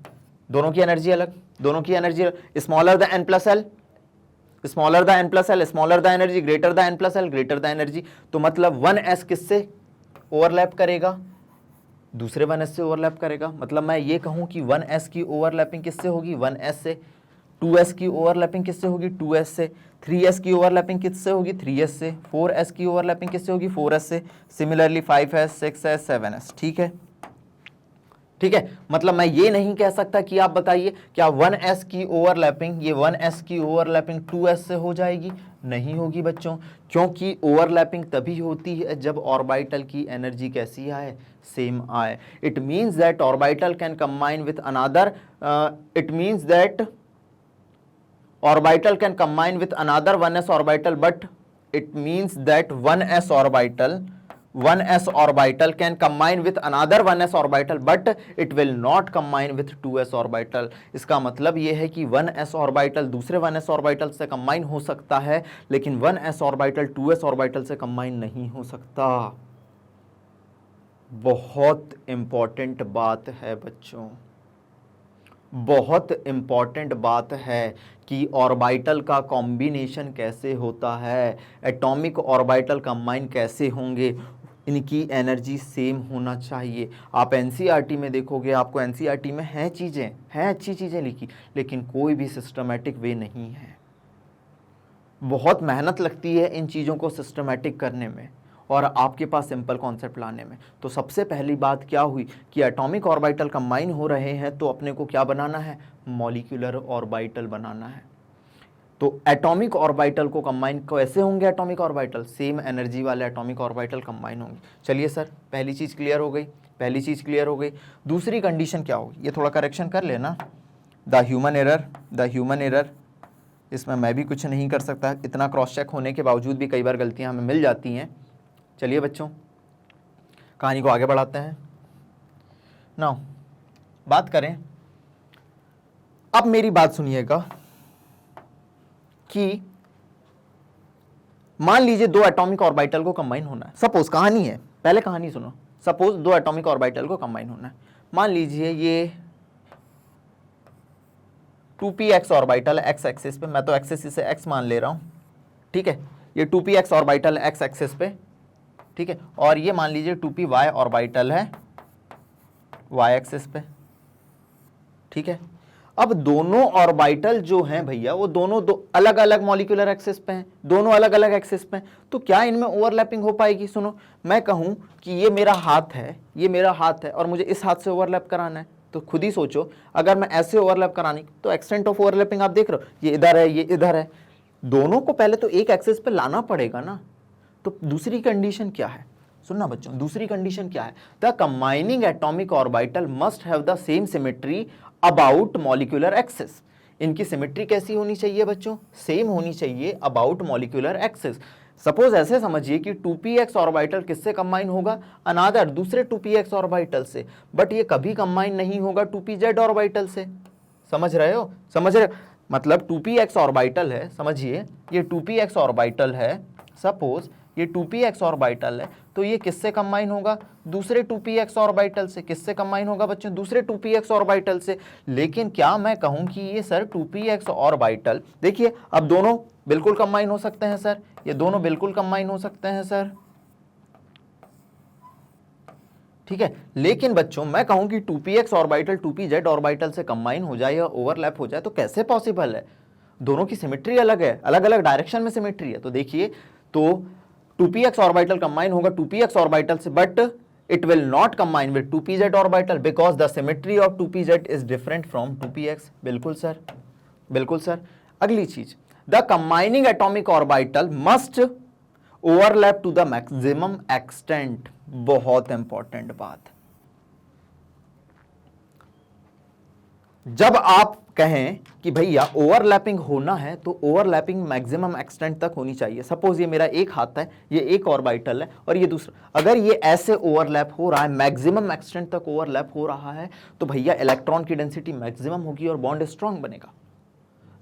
दोनों की एनर्जी अलग, दोनों की energy smaller the n+l, smaller the n+l, smaller the energy, greater the n+l, greater the energy. तो मतलब 1s किससे ओवरलैप करेगा? दूसरे 1s से ओवरलैप करेगा। मतलब मैं ये कहूं कि 1s की ओवरलैपिंग किससे होगी? 1s से। 2s की ओवरलैपिंग किससे होगी? 2s से। 3s की ओवरलैपिंग किससे होगी? 3s से। 4s की ओवरलैपिंग किससे होगी? 4s से। Similarly 5s, 6s, 7s। ठीक है, ठीक है। मतलब मैं ये नहीं कह सकता कि आप बताइए क्या 1s की ओवरलैपिंग, ये 1s की ओवरलैपिंग 2s से हो जाएगी? नहीं होगी बच्चों, क्योंकि ओवरलैपिंग तभी होती है जब ऑर्बिटल की एनर्जी कैसी आए? सेम आए। It means that orbital can combine with another, it means that orbital can combine with another 1s orbital, but it means that 1s orbital can combine with another 1s orbital, but it will not combine with 2s orbital। इसका मतलब यह है कि 1s orbital दूसरे 1s orbital से combine हो सकता है, लेकिन 1s orbital 2s orbital से combine नहीं हो सकता। बहुत इंपॉर्टेंट बात है बच्चों, बहुत इंपॉर्टेंट बात है कि ऑर्बिटल का कॉम्बिनेशन कैसे होता है, एटॉमिक ऑर्बिटल कंबाइन कैसे होंगे, इनकी एनर्जी सेम होना चाहिए। आप एनसीईआरटी में देखोगे, आपको एनसीईआरटी में हैं चीज़ें, हैं अच्छी चीज़ें लिखी, लेकिन कोई भी सिस्टमैटिक वे नहीं है। बहुत मेहनत लगती है इन चीज़ों को सिस्टमैटिक करने में और आपके पास सिंपल कॉन्सेप्ट लाने में। तो सबसे पहली बात क्या हुई कि एटॉमिक ऑर्बिटल कंबाइन हो रहे हैं तो अपने को क्या बनाना है? मॉलिक्यूलर ऑर्बिटल बनाना है। तो एटॉमिक ऑर्बिटल को कंबाइन कैसे होंगे? एटॉमिक ऑर्बिटल सेम एनर्जी वाले एटॉमिक ऑर्बिटल कंबाइन होंगे। चलिए सर, पहली चीज़ क्लियर हो गई, पहली चीज़ क्लियर हो गई। दूसरी कंडीशन क्या होगी? ये थोड़ा करेक्शन कर लेना। द ह्यूमन एरर, इसमें मैं भी कुछ नहीं कर सकता, इतना क्रॉस चेक होने के बावजूद भी कई बार गलतियाँ हमें मिल जाती हैं। चलिए बच्चों, कहानी को आगे बढ़ाते हैं। नाउ बात करें, अब मेरी बात सुनिएगा कि मान लीजिए दो एटॉमिक ऑर्बिटल को कंबाइन होना है। सपोज, कहानी है, पहले कहानी सुनो। सपोज दो एटॉमिक ऑर्बिटल को कंबाइन होना है। मान लीजिए ये 2px ऑर्बिटल है एक्स एक्सिस पे, मैं तो एक्सिस से एक्स मान ले रहा हूं। ठीक है, ये 2px ऑर्बिटल है एक्स एक्सिस पे, ठीक है, और ये मान लीजिए 2py ऑर्बिटल है वाई एक्सिस पे। ठीक है, अब दोनों ऑर्बिटल जो हैं भैया वो दोनों दो अलग अलग मॉलिक्यूलर एक्सिस पे हैं, दोनों अलग अलग एक्सिस पे हैं, तो क्या इनमें ओवरलैपिंग हो पाएगी? सुनो, मैं कहूं कि ये मेरा हाथ है, ये मेरा हाथ है और मुझे इस हाथ से ओवरलैप कराना है, तो खुद ही सोचो, अगर मैं ऐसे ओवरलैप करानी तो एक्सटेंट ऑफ ओवरलैपिंग आप देख रहे हो, ये इधर है, ये इधर है, दोनों को पहले तो एक एक्सिस पे लाना पड़ेगा ना। तो दूसरी कंडीशन क्या है? सुनना बच्चों, दूसरी कंडीशन क्या है? The combining atomic orbital must have the same symmetry about molecular axis. इनकी सिमेट्री कैसी होनी चाहिए बच्चों? सेम होनी चाहिए अबाउट मॉलिक्यूलर एक्सिस। सपोज ऐसे समझिए कि 2px ऑर्बिटल किससे कंबाइन होगा? अनादर दूसरे 2px ऑर्बिटल से, बट ये कभी कंबाइन नहीं होगा 2pz ऑर्बिटल से। समझ रहे हो? समझ रहे हो? मतलब 2px ऑर्बिटल है, समझिए ये 2px ऑर्बिटल है, सपोज ये 2px ऑर्बिटल है, तो ये किससे कंबाइन होगा? दूसरे 2px ऑर्बिटल से। किससे कंबाइन होगा बच्चों? दूसरे 2px ऑर्बिटल से। लेकिन क्या मैं कहूं कि ये सर 2px ऑर्बिटल, देखिए अब दोनों बिल्कुल कंबाइन हो सकते हैं सर, ये दोनों बिल्कुल कंबाइन हो सकते हैं सर, ठीक है। लेकिन बच्चों मैं कहूं कि 2px ऑर्बिटल 2pz ऑर्बिटल से कंबाइन हो जाए या ओवरलैप हो जाए तो कैसे पॉसिबल है? दोनों की सिमेट्री अलग है, अलग अलग डायरेक्शन में सिमेट्री है। तो देखिए, तो 2px ऑर्बिटल कंबाइन होगा 2px ऑर्बिटल से, but it will not combine with 2pz orbital because the symmetry of 2pz is different from 2px। बिल्कुल सर, बिल्कुल सर। अगली चीज, the combining atomic orbital must overlap to the maximum extent। बहुत important बात, जब आप कहें कि भैया ओवरलैपिंग होना है तो ओवरलैपिंग मैक्सिमम एक्सटेंट तक होनी चाहिए। सपोज ये मेरा एक हाथ है, ये एक ऑर्बिटल है और ये दूसरा, अगर ये ऐसे ओवरलैप हो रहा है, मैक्सिमम एक्सटेंट तक ओवरलैप हो रहा है, तो भैया इलेक्ट्रॉन की डेंसिटी मैक्सिमम होगी और बॉन्ड स्ट्रांग बनेगा।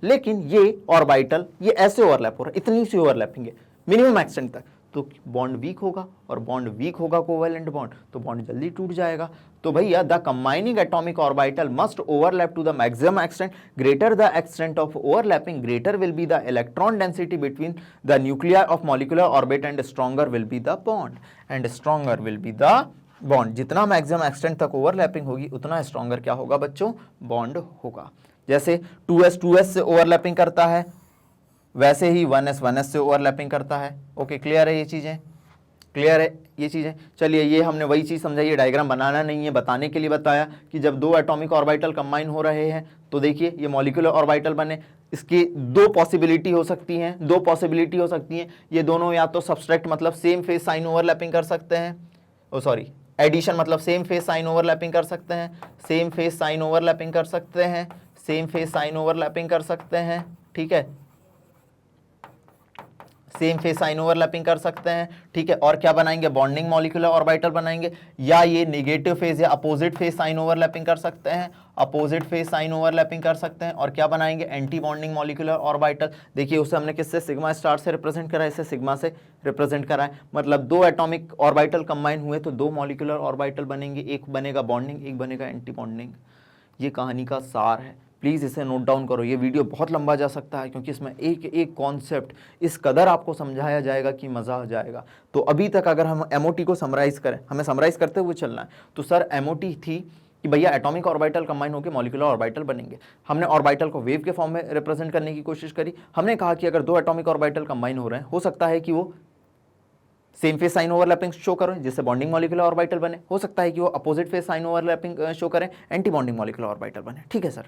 लेकिन ये ऑर्बिटल ये ऐसे ओवरलैप हो रहा है, इतनी सी ओवरलैपिंग है मिनिमम एक्सटेंट तक, तो बॉन्ड वीक होगा, और बॉन्ड वीक होगा कोवैलेंट बॉन्ड, तो बॉन्ड जल्दी टूट जाएगा। तो भैया the combining atomic orbital must overlap to the maximum extent, greater the extent of overlapping greater will be the electron density between the nuclear of molecular orbit and stronger will be the bond, and stronger will be the bond. जितना maximum extent तक overlapping होगी उतना stronger क्या होगा बच्चों, bond होगा। जैसे 2s से ओवरलैपिंग करता है, वैसे ही 1s से ओवरलैपिंग करता है। ओके, क्लियर है ये चीजें, क्लियर है ये चीजें। चलिए, ये हमने वही चीज समझाई, ये डायग्राम बनाना नहीं है, बताने के लिए बताया कि जब दो एटॉमिक ऑर्बिटल कंबाइन हो रहे हैं तो देखिए ये मॉलिक्यूलर ऑर्बिटल बने। इसकी दो पॉसिबिलिटी हो सकती हैं, दो पॉसिबिलिटी हो सकती हैं। ये दोनों या तो सब्सट्रैक्ट मतलब सेम फेज साइन ओवरलैपिंग कर सकते हैं, ओ सॉरी एडिशन मतलब सेम फेज साइन ओवरलैपिंग कर सकते हैं, सेम फेज साइन ओवरलैपिंग कर सकते हैं, सेम फेज साइन ओवरलैपिंग कर सकते हैं, ठीक है, सेम फेज साइन ओवरलैपिंग कर सकते हैं, ठीक है। और क्या बनाएंगे, बॉन्डिंग मॉलिक्यूलर ऑर्बिटल बनाएंगे, या ये नेगेटिव फेज या अपोजिट फेज साइन ओवरलैपिंग कर सकते हैं, अपोजिट फेज साइन ओवरलैपिंग कर सकते हैं। और क्या बनाएंगे, एंटी बॉन्डिंग मॉलिक्यूलर ऑर्बिटल। देखिए उसे हमने किससे, सिग्मा स्टार से रिप्रेजेंट करा है, इसे सिग्मा से रिप्रेजेंट करा है। मतलब दो एटॉमिक ऑर्बिटल कंबाइन हुए तो दो मॉलिक्यूलर ऑर्बिटल बनेंगे, एक बनेगा बॉन्डिंग, एक बनेगा एंटी बॉन्डिंग। ये कहानी का सार है, प्लीज़ इसे नोट डाउन करो। ये वीडियो बहुत लंबा जा सकता है क्योंकि इसमें एक एक कॉन्सेप्ट इस कदर आपको समझाया जाएगा कि मज़ा आ जाएगा। तो अभी तक अगर हम एमओटी को समराइज करें, हमें समराइज करते हुए चलना है, तो सर एमओटी थी कि भैया एटॉमिक ऑर्बिटल कंबाइन होकर मॉलिक्यूलर ऑर्बिटल बनेंगे। हमने ऑर्बिटल को वेव के फॉर्म में रिप्रेजेंट करने की कोशिश करी। हमने कहा कि अगर दो एटॉमिक ऑर्बिटल कंबाइन हो रहे हैं, हो सकता है कि वो same phase sign overlapping show करें जिससे बॉन्डिंग मॉलिक्यूलर ऑर्बिटल बने, हो सकता है कि वो opposite phase sign overlapping show करें, एंटी बॉन्डिंग मॉलिक्यूलर ऑर्बिटल बने। ठीक है सर,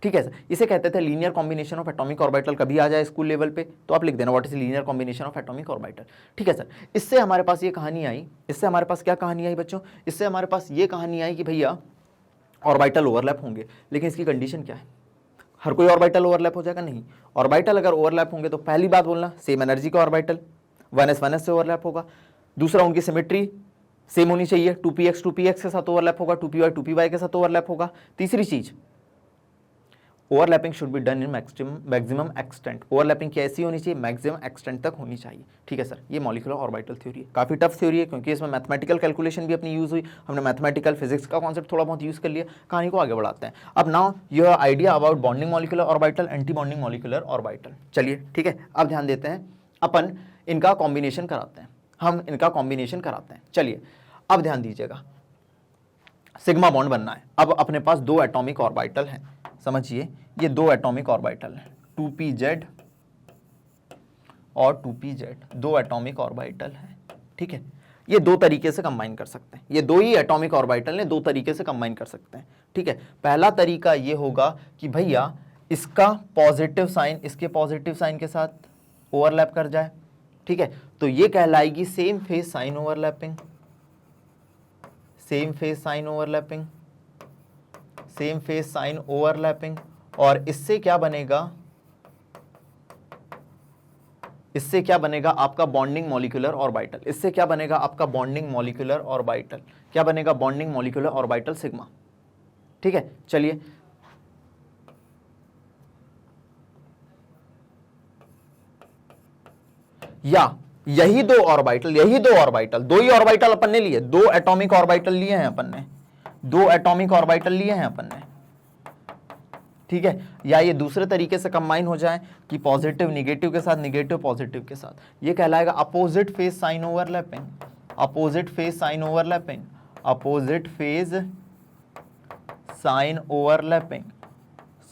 ठीक है सर। इसे कहते थे linear combination of atomic orbital. कभी आ जाए स्कूल लेवल पे तो आप लिख देना what is linear combination of atomic orbital. ठीक है सर। इससे हमारे पास ये कहानी आई, इससे हमारे पास क्या कहानी आई बच्चों, इससे हमारे पास ये कहानी आई कि भैया ऑर्बिटल ओवरलैप होंगे, लेकिन इसकी कंडीशन क्या है, हर कोई ऑर्बिटल ओवरलैप हो जाएगा नहीं। ऑर्बिटल अगर ओवरलैप होंगे तो पहली बात बोलना सेम एनर्जी का ऑर्बिटल 1s से ओवरलैप होगा। दूसरा उनकी सिमेट्री सेम होनी चाहिए, 2px के साथ ओवरलैप होगा, 2py के साथ ओवरलैप होगा। तीसरी चीज overlapping should be done in maximum extent. Overlapping कैसी होनी चाहिए, मैक्सिमम एक्सटेंट तक होनी चाहिए। ठीक है सर। ये मॉलिक्यूलर ऑर्बिटल थ्योरी है, काफी टफ थ्योरी है क्योंकि इसमें मैथमेटिकल कैलकुलेशन भी अपनी यूज हुई। हमने मैथमेटिकल फिजिक्स का कॉन्सेप्ट थोड़ा बहुत यूज कर लिया। कहानी को आगे बढ़ाते हैं। अब now your idea about bonding molecular orbital, anti bonding molecular orbital. चलिए ठीक है, अब ध्यान देते हैं, अपन इनका कॉम्बिनेशन कराते हैं, हम इनका कॉम्बिनेशन कराते हैं। चलिए अब ध्यान दीजिएगा, सिग्मा बॉन्ड बनना है। अब अपने पास दो एटॉमिक ऑर्बिटल हैं, समझिए ये दो एटॉमिक ऑर्बिटल हैं, 2pz और 2pz, दो एटॉमिक ऑर्बिटल हैं। ठीक है, ये दो तरीके से कंबाइन कर सकते हैं, ये दो ही एटॉमिक ऑर्बिटल ने दो तरीके से कंबाइन कर सकते हैं। ठीक है, पहला तरीका ये होगा कि भैया इसका पॉजिटिव साइन इसके पॉजिटिव साइन के साथ ओवरलैप कर जाए। ठीक है, तो ये कहलाएगी same phase sign overlapping, same phase sign overlapping, same phase sign overlapping. और इससे क्या बनेगा, इससे क्या बनेगा आपका बॉन्डिंग मॉलिक्यूलर ऑर्बिटल। इससे क्या बनेगा आपका बॉन्डिंग मॉलिक्यूलर ऑर्बिटल, क्या बनेगा बॉन्डिंग मॉलिक्यूलर ऑर्बिटल सिग्मा। ठीक है, चलिए या यही दो ऑर्बिटल, दो ही ऑर्बिटल अपन ने लिए, दो एटॉमिक ऑर्बिटल लिए हैं अपन ने, दो एटॉमिक ऑर्बिटल लिए हैं अपन ने। ठीक है, या ये दूसरे तरीके से कंबाइन हो जाए कि पॉजिटिव निगेटिव के साथ, निगेटिव पॉजिटिव के साथ, ये कहलाएगा opposite phase sign overlapping, opposite phase sign overlapping, opposite phase sign overlapping,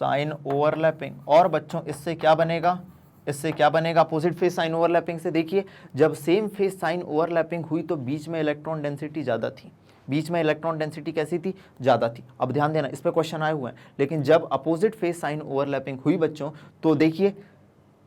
sign overlapping. और बच्चों इससे क्या बनेगा, इससे क्या बनेगा अपोजिट फेज साइन ओवरलैपिंग से, देखिए जब सेम फेज साइन ओवरलैपिंग हुई तो बीच में इलेक्ट्रॉन डेंसिटी ज्यादा थी, बीच में इलेक्ट्रॉन डेंसिटी कैसी थी, ज्यादा थी। अब ध्यान देना, इस पे क्वेश्चन आए हुए हैं। लेकिन जब अपोजिट फेज साइन ओवरलैपिंग हुई बच्चों, तो देखिए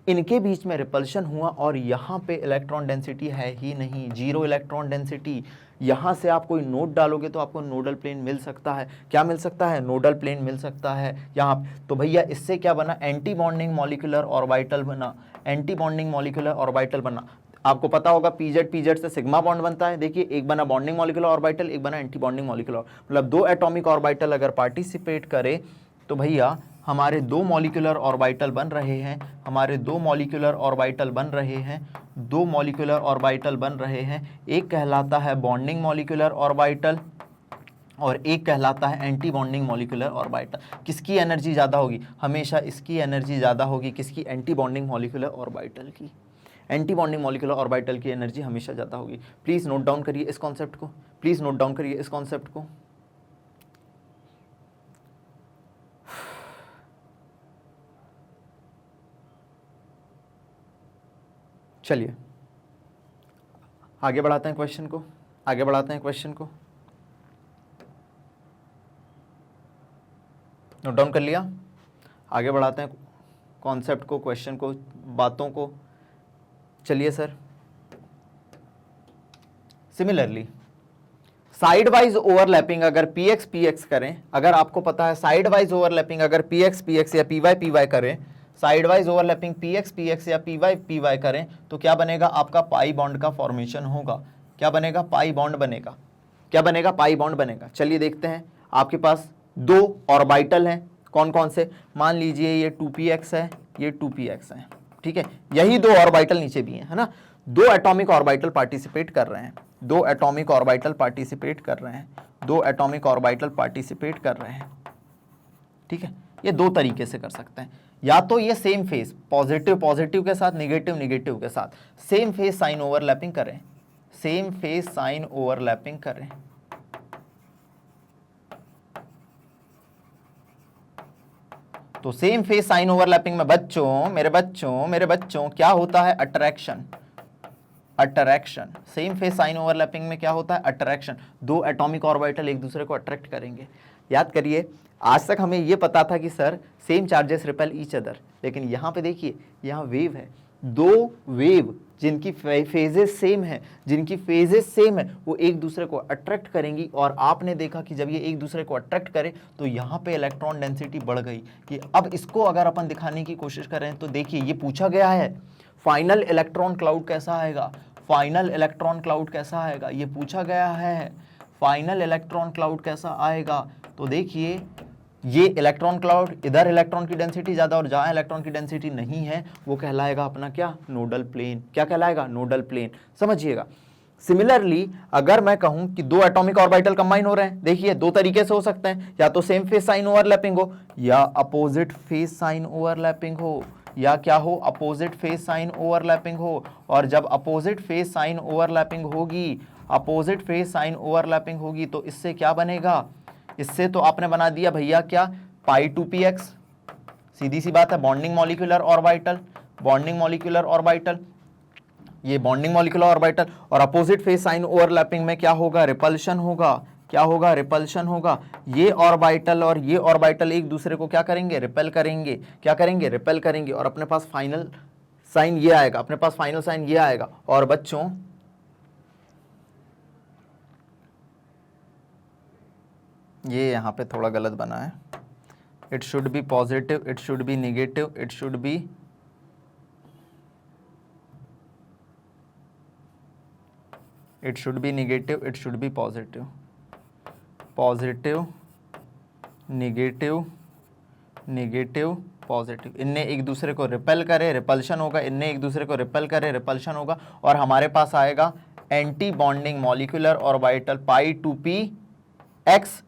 इनके बीच में रिपल्शन हुआ और यहाँ पे इलेक्ट्रॉन डेंसिटी है ही नहीं, जीरो इलेक्ट्रॉन डेंसिटी। यहाँ से आप कोई नोड डालोगे तो आपको नोडल प्लेन मिल सकता है। क्या मिल सकता है? नोडल प्लेन मिल सकता है यहाँ। तो भैया इससे क्या बना? एंटी बॉन्डिंग मॉलिक्यूलर ऑर्बिटल बना, एंटी बॉन्डिंग मॉलिक्यूलर ऑर्बिटल बना। आपको पता होगा पीजेड पीजेड से सिग्मा बॉन्ड बनता है। देखिए एक बना बॉन्डिंग मॉलिक्यूलर ऑर्बिटल, एक बना एंटी बॉन्डिंग मॉलिक्यूलर, मतलब दो एटॉमिक ऑर्बिटल अगर पार्टिसिपेट करे तो भैया हमारे दो मॉलिक्यूलर ऑर्बिटल बन रहे हैं, हमारे दो मॉलिक्यूलर ऑर्बिटल बन रहे हैं, दो मॉलिक्यूलर ऑर्बिटल बन रहे हैं। एक कहलाता है बॉन्डिंग मॉलिक्यूलर ऑर्बिटल और एक कहलाता है एंटी बॉन्डिंग मॉलिक्यूलर ऑर्बिटल। किसकी एनर्जी ज़्यादा होगी? हमेशा इसकी एनर्जी ज़्यादा होगी। किसकी? एंटी बॉन्डिंग मॉलिक्यूलर ऑर्बिटल की। एंटी बॉन्डिंग मॉलिक्यूलर ऑर्बिटल की एनर्जी हमेशा ज़्यादा होगी। प्लीज़ नोट डाउन करिए इस कॉन्सेप्ट को, प्लीज़ नोट डाउन करिए इस कॉन्सेप्ट को। चलिए आगे बढ़ाते हैं क्वेश्चन को, आगे बढ़ाते हैं क्वेश्चन को। नोट डाउन कर लिया? आगे बढ़ाते हैं कॉन्सेप्ट को, क्वेश्चन को, बातों को। चलिए sir, similarly side wise overlapping अगर पीएक्स पीएक्स करें, अगर आपको पता है साइड वाइज ओवरलैपिंग अगर पीएक्स पीएक्स या पीवाई पीवाई करें, side wise overlapping px px या पीवाई पीवाई करें तो क्या बनेगा? आपका पाई बॉन्ड का फॉर्मेशन होगा। क्या बनेगा? पाई बॉन्ड बनेगा। क्या बनेगा? पाई बॉन्ड बनेगा। चलिए देखते हैं। आपके पास दो ऑर्बिटल हैं, कौन कौन से? मान लीजिए ये 2px है, ये 2px है, ठीक है। यही दो ऑर्बिटल नीचे भी हैं, है ना। दो एटॉमिक ऑर्बिटल पार्टिसिपेट कर रहे हैं, दो एटॉमिक ऑर्बिटल पार्टिसिपेट कर रहे हैं, दो एटॉमिक ऑर्बिटल पार्टिसिपेट कर रहे हैं, ठीक है। ये दो तरीके से कर सकते हैं, या तो ये सेम फेज पॉजिटिव पॉजिटिव के साथ, निगेटिव निगेटिव के साथ सेम फेज साइन ओवरलैपिंग करें, सेम फेज साइन ओवरलैपिंग करें। तो सेम फेज साइन ओवरलैपिंग में बच्चों, मेरे बच्चों क्या होता है? Attraction. Attraction same phase sign overlapping में क्या होता है? अट्रैक्शन। दो एटॉमिक ऑर्बिटल एक दूसरे को अट्रैक्ट करेंगे। याद करिए, आज तक हमें यह पता था कि sir same charges repel each other, लेकिन यहां पे देखिए, यहां वेव है, दो वेव जिनकी फेजेस सेम है, जिनकी फेजेस सेम है, वो एक दूसरे को अट्रैक्ट करेंगी। और आपने देखा कि जब ये एक दूसरे को अट्रैक्ट करे तो यहाँ पे इलेक्ट्रॉन डेंसिटी बढ़ गई। कि अब इसको अगर अपन दिखाने की कोशिश करें तो देखिए, ये पूछा गया है फाइनल इलेक्ट्रॉन क्लाउड कैसा आएगा, फाइनल इलेक्ट्रॉन क्लाउड कैसा आएगा, ये पूछा गया है। फाइनल इलेक्ट्रॉन क्लाउड कैसा आएगा? तो देखिए, ये इलेक्ट्रॉन क्लाउड, इधर इलेक्ट्रॉन की डेंसिटी ज़्यादा और जहाँ इलेक्ट्रॉन की डेंसिटी नहीं है वो कहलाएगा अपना क्या? Nodal plane. क्या कहलाएगा? Nodal plane. समझिएगा। सिमिलरली अगर मैं कहूं कि दो एटॉमिक ऑर्बिटल कंबाइन हो रहे हैं, देखिए दो तरीके से हो सकते हैं, या तो सेम फेज साइन ओवरलैपिंग हो या अपोजिट फेज साइन ओवरलैपिंग हो, या क्या हो? अपोजिट फेज साइन ओवरलैपिंग हो। और जब अपोजिट फेज साइन ओवरलैपिंग होगी, अपोजिट फेज साइन ओवरलैपिंग होगी तो इससे क्या बनेगा? इससे तो आपने बना दिया भैया क्या? Pi 2px। सीधी सी बात है, bonding molecular orbital, bonding molecular orbital, ये बॉन्डिंग मॉलिक्यूलर ऑर्बिटल। और अपोजिट फेज साइन ओवरलैपिंग में क्या होगा? रिपल्शन होगा। क्या होगा? रिपल्शन होगा। ये ऑर्बिटल और ये ऑर्बिटल एक दूसरे को क्या करेंगे? रिपेल करेंगे। क्या करेंगे? रिपेल करेंगे। और अपने पास फाइनल साइन ये आएगा, अपने पास फाइनल साइन ये आएगा। और बच्चों ये यहाँ पे थोड़ा गलत बना है, it should be positive, it should be negative, it should be negative, it should be positive, positive negative, negative positive. इनने एक दूसरे को रिपेल करे, रिपल्शन होगा, इनने एक दूसरे को रिपेल करे, रिपल्शन होगा। और हमारे पास आएगा एंटी बॉन्डिंग मॉलिक्यूलर ऑर्बिटल पाई 2px,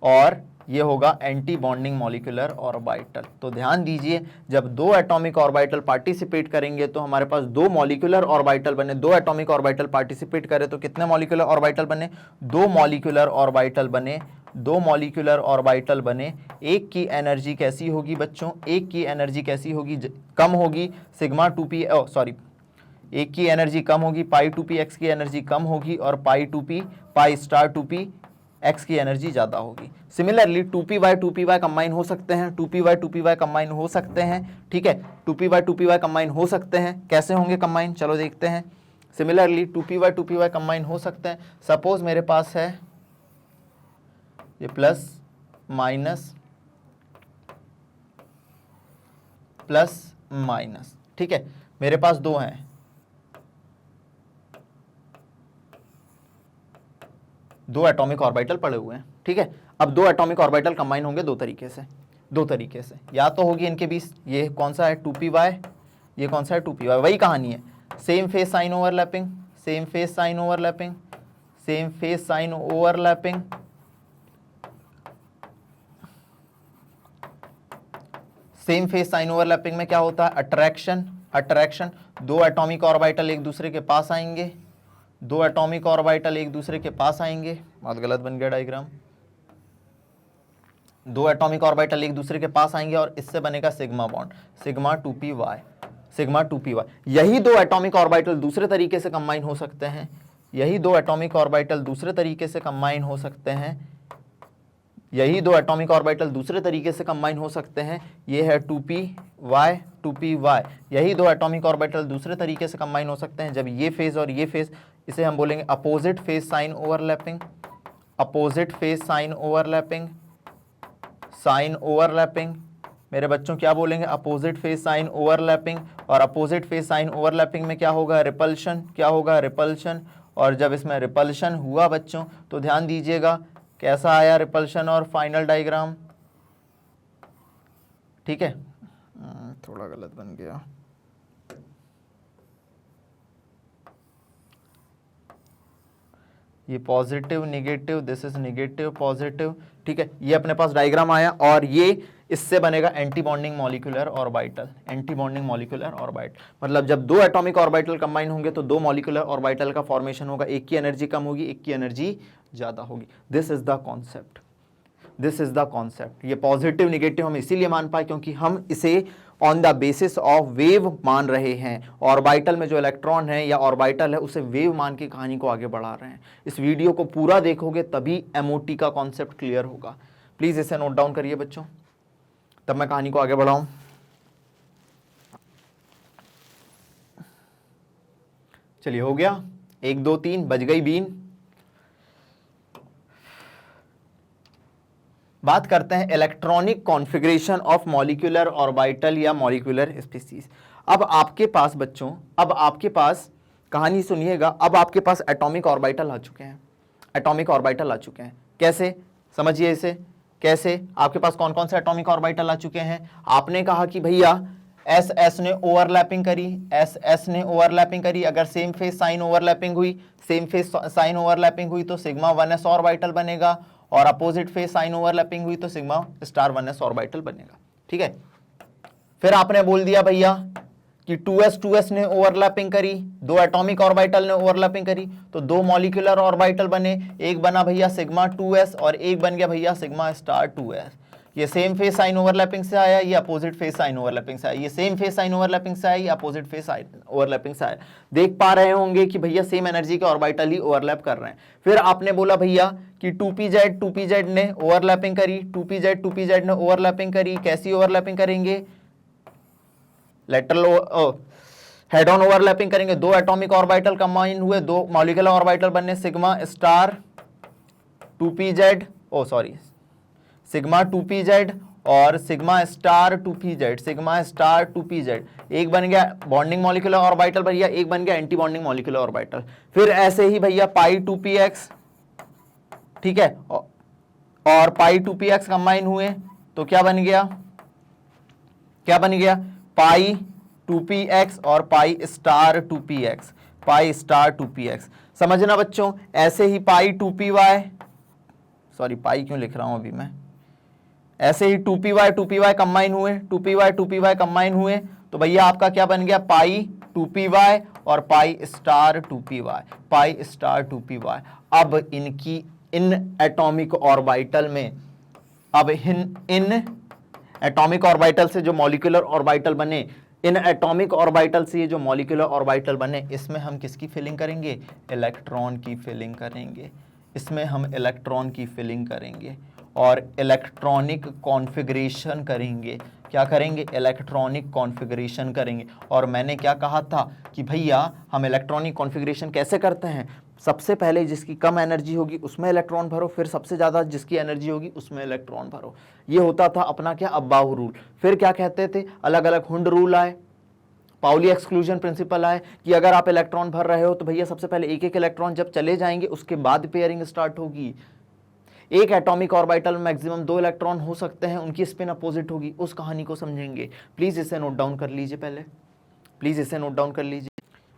और ये होगा एंटी बॉन्डिंग मॉलिक्यूलर ऑर्बिटल। तो ध्यान दीजिए, जब दो एटॉमिक ऑर्बिटल पार्टिसिपेट करेंगे तो हमारे पास दो मॉलिक्यूलर ऑर्बिटल बने। दो एटॉमिक ऑर्बिटल पार्टिसिपेट करे तो कितने मॉलिक्यूलर ऑर्बिटल बने? दो मॉलिक्यूलर ऑर्बिटल बने, दो मॉलिक्यूलर ऑर्बिटल बने। एक की एनर्जी कैसी होगी बच्चों? एक की एनर्जी कैसी होगी? कम होगी। सिग्मा 2p, एक की एनर्जी कम होगी, पाई 2px की एनर्जी कम होगी, और पाई स्टार 2p x की एनर्जी ज़्यादा होगी। सिमिलरली 2p/2py कंबाइन हो सकते हैं, 2p/2py कंबाइन हो सकते हैं, ठीक है, 2p/2py कंबाइन हो सकते हैं। कैसे होंगे कंबाइन, चलो देखते हैं। सिमिलरली 2p/2py कंबाइन हो सकते हैं। सपोज मेरे पास है ये प्लस माइनस प्लस माइनस, ठीक है, मेरे पास दो हैं, दो एटॉमिक ऑर्बिटल पड़े हुए हैं, ठीक है। अब दो एटॉमिक ऑर्बिटल कंबाइन होंगे दो तरीके से, या तो होगी इनके बीच, ये कौन सा है 2py, ये कौन सा है 2py, वही कहानी है, same phase sign overlapping, same phase sign overlapping, same phase sign overlapping, same phase sign overlapping में क्या होता है, अट्रैक्शन, दो एटॉमिक ऑर्बिटल एक दूसरे के पास आएंगे, दो एटॉमिक ऑर्बिटल एक दूसरे के पास आएंगे, बहुत गलत बन गया डायग्राम, दो एटॉमिक ऑर्बिटल एक दूसरे के पास आएंगे और इससे बनेगा सिग्मा बॉन्ड, सिग्मा 2py। यही दो एटॉमिक ऑर्बिटल दूसरे तरीके से कंबाइन हो सकते हैं, यही दो एटॉमिक ऑर्बिटल दूसरे तरीके से कंबाइन हो सकते हैं, यही दो एटॉमिक ऑर्बिटल दूसरे तरीके से कंबाइन हो सकते हैं। ये है 2py, यही दो एटॉमिक ऑर्बिटल दूसरे तरीके से कंबाइन हो सकते हैं जब ये फेज और ये फेज, इसे हम बोलेंगे opposite phase sign overlapping, opposite phase sign overlapping, मेरे बच्चों क्या बोलेंगे, अपोजिट फेज साइन ओवरलैपिंग। और अपोजिट फेज साइन ओवरलैपिंग में क्या होगा, रिपल्शन, क्या होगा, रिपल्शन। और जब इसमें रिपल्शन हुआ बच्चों तो ध्यान दीजिएगा कैसा आया रिपल्शन और फाइनल डायग्राम, ठीक है, थोड़ा गलत बन गया, ये positive negative, this is negative positive, ठीक है, ये अपने पास डायग्राम आया और ये इससे बनेगा anti bonding molecular orbital, anti bonding molecular orbital. मतलब जब दो एटॉमिक ऑर्बिटल कंबाइन होंगे तो दो मॉलिक्यूलर ऑर्बिटल का फॉर्मेशन होगा, एक की एनर्जी कम होगी, एक की एनर्जी ज्यादा होगी। This is the concept, this is the concept. ये पॉजिटिव निगेटिव हम इसीलिए मान पाए क्योंकि हम इसे on the basis of wave मान रहे हैं। ऑर्बिटल में जो इलेक्ट्रॉन है या ऑर्बिटल है उसे वेव मान के कहानी को आगे बढ़ा रहे हैं। इस वीडियो को पूरा देखोगे तभी एमओटी का कॉन्सेप्ट क्लियर होगा। प्लीज इसे नोट डाउन करिए बच्चों, तब मैं कहानी को आगे बढ़ाऊं। चलिए हो गया, 1 2 3 बज गई बीन। बात करते हैं electronic configuration of molecular orbital या मॉलिक्यूलर स्पीसीज। अब आपके पास बच्चों, अब आपके पास कहानी सुनिएगा, अब आपके पास एटॉमिक ऑर्बिटल आ चुके हैं, एटॉमिक ऑर्बिटल आ चुके हैं। कैसे, समझिए इसे, कैसे आपके पास कौन कौन से एटॉमिक ऑर्बिटल आ चुके हैं। आपने कहा कि भैया एस एस ने ओवरलैपिंग करी, एस एस ने ओवरलैपिंग करी, अगर सेम फेज साइन ओवरलैपिंग हुई, सेम फेज साइन ओवरलैपिंग हुई तो सिग्मा 1s ऑर्बिटल बनेगा, और अपोजिट फेज साइन ओवरलैपिंग हुई तो सिग्मा स्टार 1s ऑर्बिटल बनेगा, ठीक है। फिर आपने बोल दिया भैया कि 2s ने ओवरलैपिंग करी, दो एटॉमिक ऑर्बिटल ने ओवरलैपिंग करी तो दो मॉलिक्यूलर ऑर्बिटल बने, एक बना भैया सिग्मा 2s और एक बन गया भैया सिग्मा स्टार 2s। ये सेम फेज साइन ओवरलैपिंग से आया, ये अपोजिट फेज साइन ओवरलैपिंग से आया, ये सेम फेज साइन ओवरलैपिंग से आया, ये अपोजिट फेज साइन ओवरलैपिंग से आया। देख पा रहे होंगे कि भैया सेम एनर्जी के ऑर्बिटल ही ओवरलैप कर रहे हैं। फिर आपने बोला भैया कि 2pz ने ओवरलैपिंग करी, 2pz ने ओवरलैपिंग करी, कैसी ओवरलैपिंग करेंगे, लेटरल हेड ऑन ओवरलैपिंग करेंगे, दो एटॉमिक ऑर्बिटल कंबाइन हुए, दो मॉलिक्यूलर ऑर्बिटल बनने, sigma star 2pz, sigma 2pz और sigma star 2pz, sigma star 2pz, एक बन गया बॉन्डिंग मॉलिक्यूलर ऑर्बिटल भैया, एक बन गया एंटी बॉन्डिंग मॉलिक्यूलर ऑर्बिटल। फिर ऐसे ही भैया पाई 2px, ठीक है, और पाई 2px कंबाइन हुए तो क्या बन गया, क्या बन गया, पाई 2px और पाई स्टार 2px, पाई स्टार 2px। समझना बच्चों, ऐसे ही पाई 2py, सॉरी पाई क्यों लिख रहा हूं अभी मैं, ऐसे ही 2py कंबाइन हुए, 2py कंबाइन हुए तो भैया आपका क्या बन गया, पाई 2py और पाई स्टार 2py, पाई स्टार 2py। अब इनकी इन एटॉमिक ऑर्बिटल में, अब इन एटॉमिक ऑर्बिटल से जो मॉलिक्यूलर ऑर्बिटल बने, इन एटॉमिक ऑर्बिटल से ये जो मॉलिक्यूलर ऑर्बिटल बने, इसमें हम किसकी फिलिंग करेंगे, इलेक्ट्रॉन की फिलिंग करेंगे, इसमें हम इलेक्ट्रॉन की फिलिंग करेंगे और इलेक्ट्रॉनिक कॉन्फ़िगरेशन करेंगे। क्या करेंगे? इलेक्ट्रॉनिक कॉन्फ़िगरेशन करेंगे। और मैंने क्या कहा था कि भैया हम इलेक्ट्रॉनिक कॉन्फ़िगरेशन कैसे करते हैं? सबसे पहले जिसकी कम एनर्जी होगी उसमें इलेक्ट्रॉन भरो, फिर सबसे ज़्यादा जिसकी एनर्जी होगी उसमें इलेक्ट्रॉन भरो। ये होता था अपना क्या, अब्बाऊ रूल। फिर क्या कहते थे, अलग अलग हुंड रूल आए, पाउली एक्सक्लूजन प्रिंसिपल आए कि अगर आप इलेक्ट्रॉन भर रहे हो तो भैया सबसे पहले एक एक इलेक्ट्रॉन जब चले जाएंगे उसके बाद पेयरिंग स्टार्ट होगी। एक एटॉमिक ऑर्बिटल में मैक्सिमम 2 इलेक्ट्रॉन हो सकते हैं, उनकी स्पिन अपोजिट होगी। उस कहानी को समझेंगे। प्लीज इसे नोट डाउन कर लीजिए, पहले प्लीज इसे नोट डाउन कर लीजिए।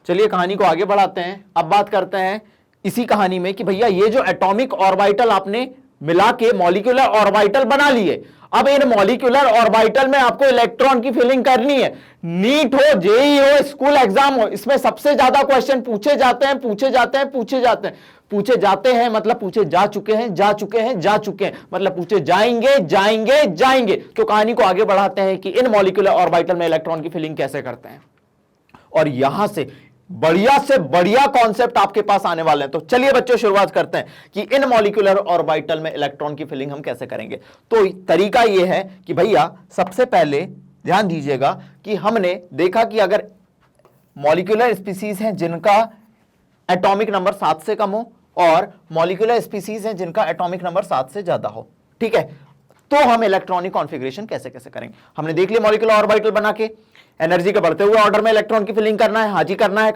चलिए कहानी को आगे बढ़ाते हैं। अब बात करते हैं इसी कहानी में कि भैया ये जो एटॉमिक ऑर्बिटल आपने मिला के मॉलिक्यूलर ऑर्बिटल बना लिए, अब इन मॉलिक्यूलर ऑर्बिटल में आपको इलेक्ट्रॉन की फिलिंग करनी है। नीट हो, जेईई हो, स्कूल एग्जाम हो, इसमें सबसे ज्यादा क्वेश्चन पूछे जाते हैं, पूछे जाते हैं, पूछे जाते हैं। पूछे जाते हैं मतलब पूछे जा चुके हैं, जा चुके हैं, जा चुके हैं, मतलब पूछे जाएंगे, जाएंगे, जाएंगे। तो कहानी को आगे बढ़ाते हैं कि इन मॉलिक्यूलर ऑर्बिटल में इलेक्ट्रॉन की फिलिंग कैसे करते हैं, और यहां से बढ़िया कॉन्सेप्ट आपके पास आने वाले हैं। तो चलिए बच्चों शुरुआत करते हैं कि इन मॉलिक्यूलर ऑर्बिटल में इलेक्ट्रॉन की फिलिंग हम कैसे करेंगे। तो तरीका यह है कि भैया सबसे पहले ध्यान दीजिएगा कि हमने देखा कि अगर मॉलिक्यूलर स्पीसीज हैं जिनका एटॉमिक नंबर 7 से कम हो और मॉलिक्यूलर स्पीसीज हैं जिनका एटॉमिक नंबर 7 से ज्यादा हो, ठीक है, तो हम इलेक्ट्रॉनिक कॉन्फ़िगरेशन कैसे कैसे करेंगे। हमने देख लिया मॉलिक्यूलर ऑर्बिटल बना के एनर्जी के बढ़ते हुए ऑर्डर में इलेक्ट्रॉन की फिलिंग करना है। हाजी करना है।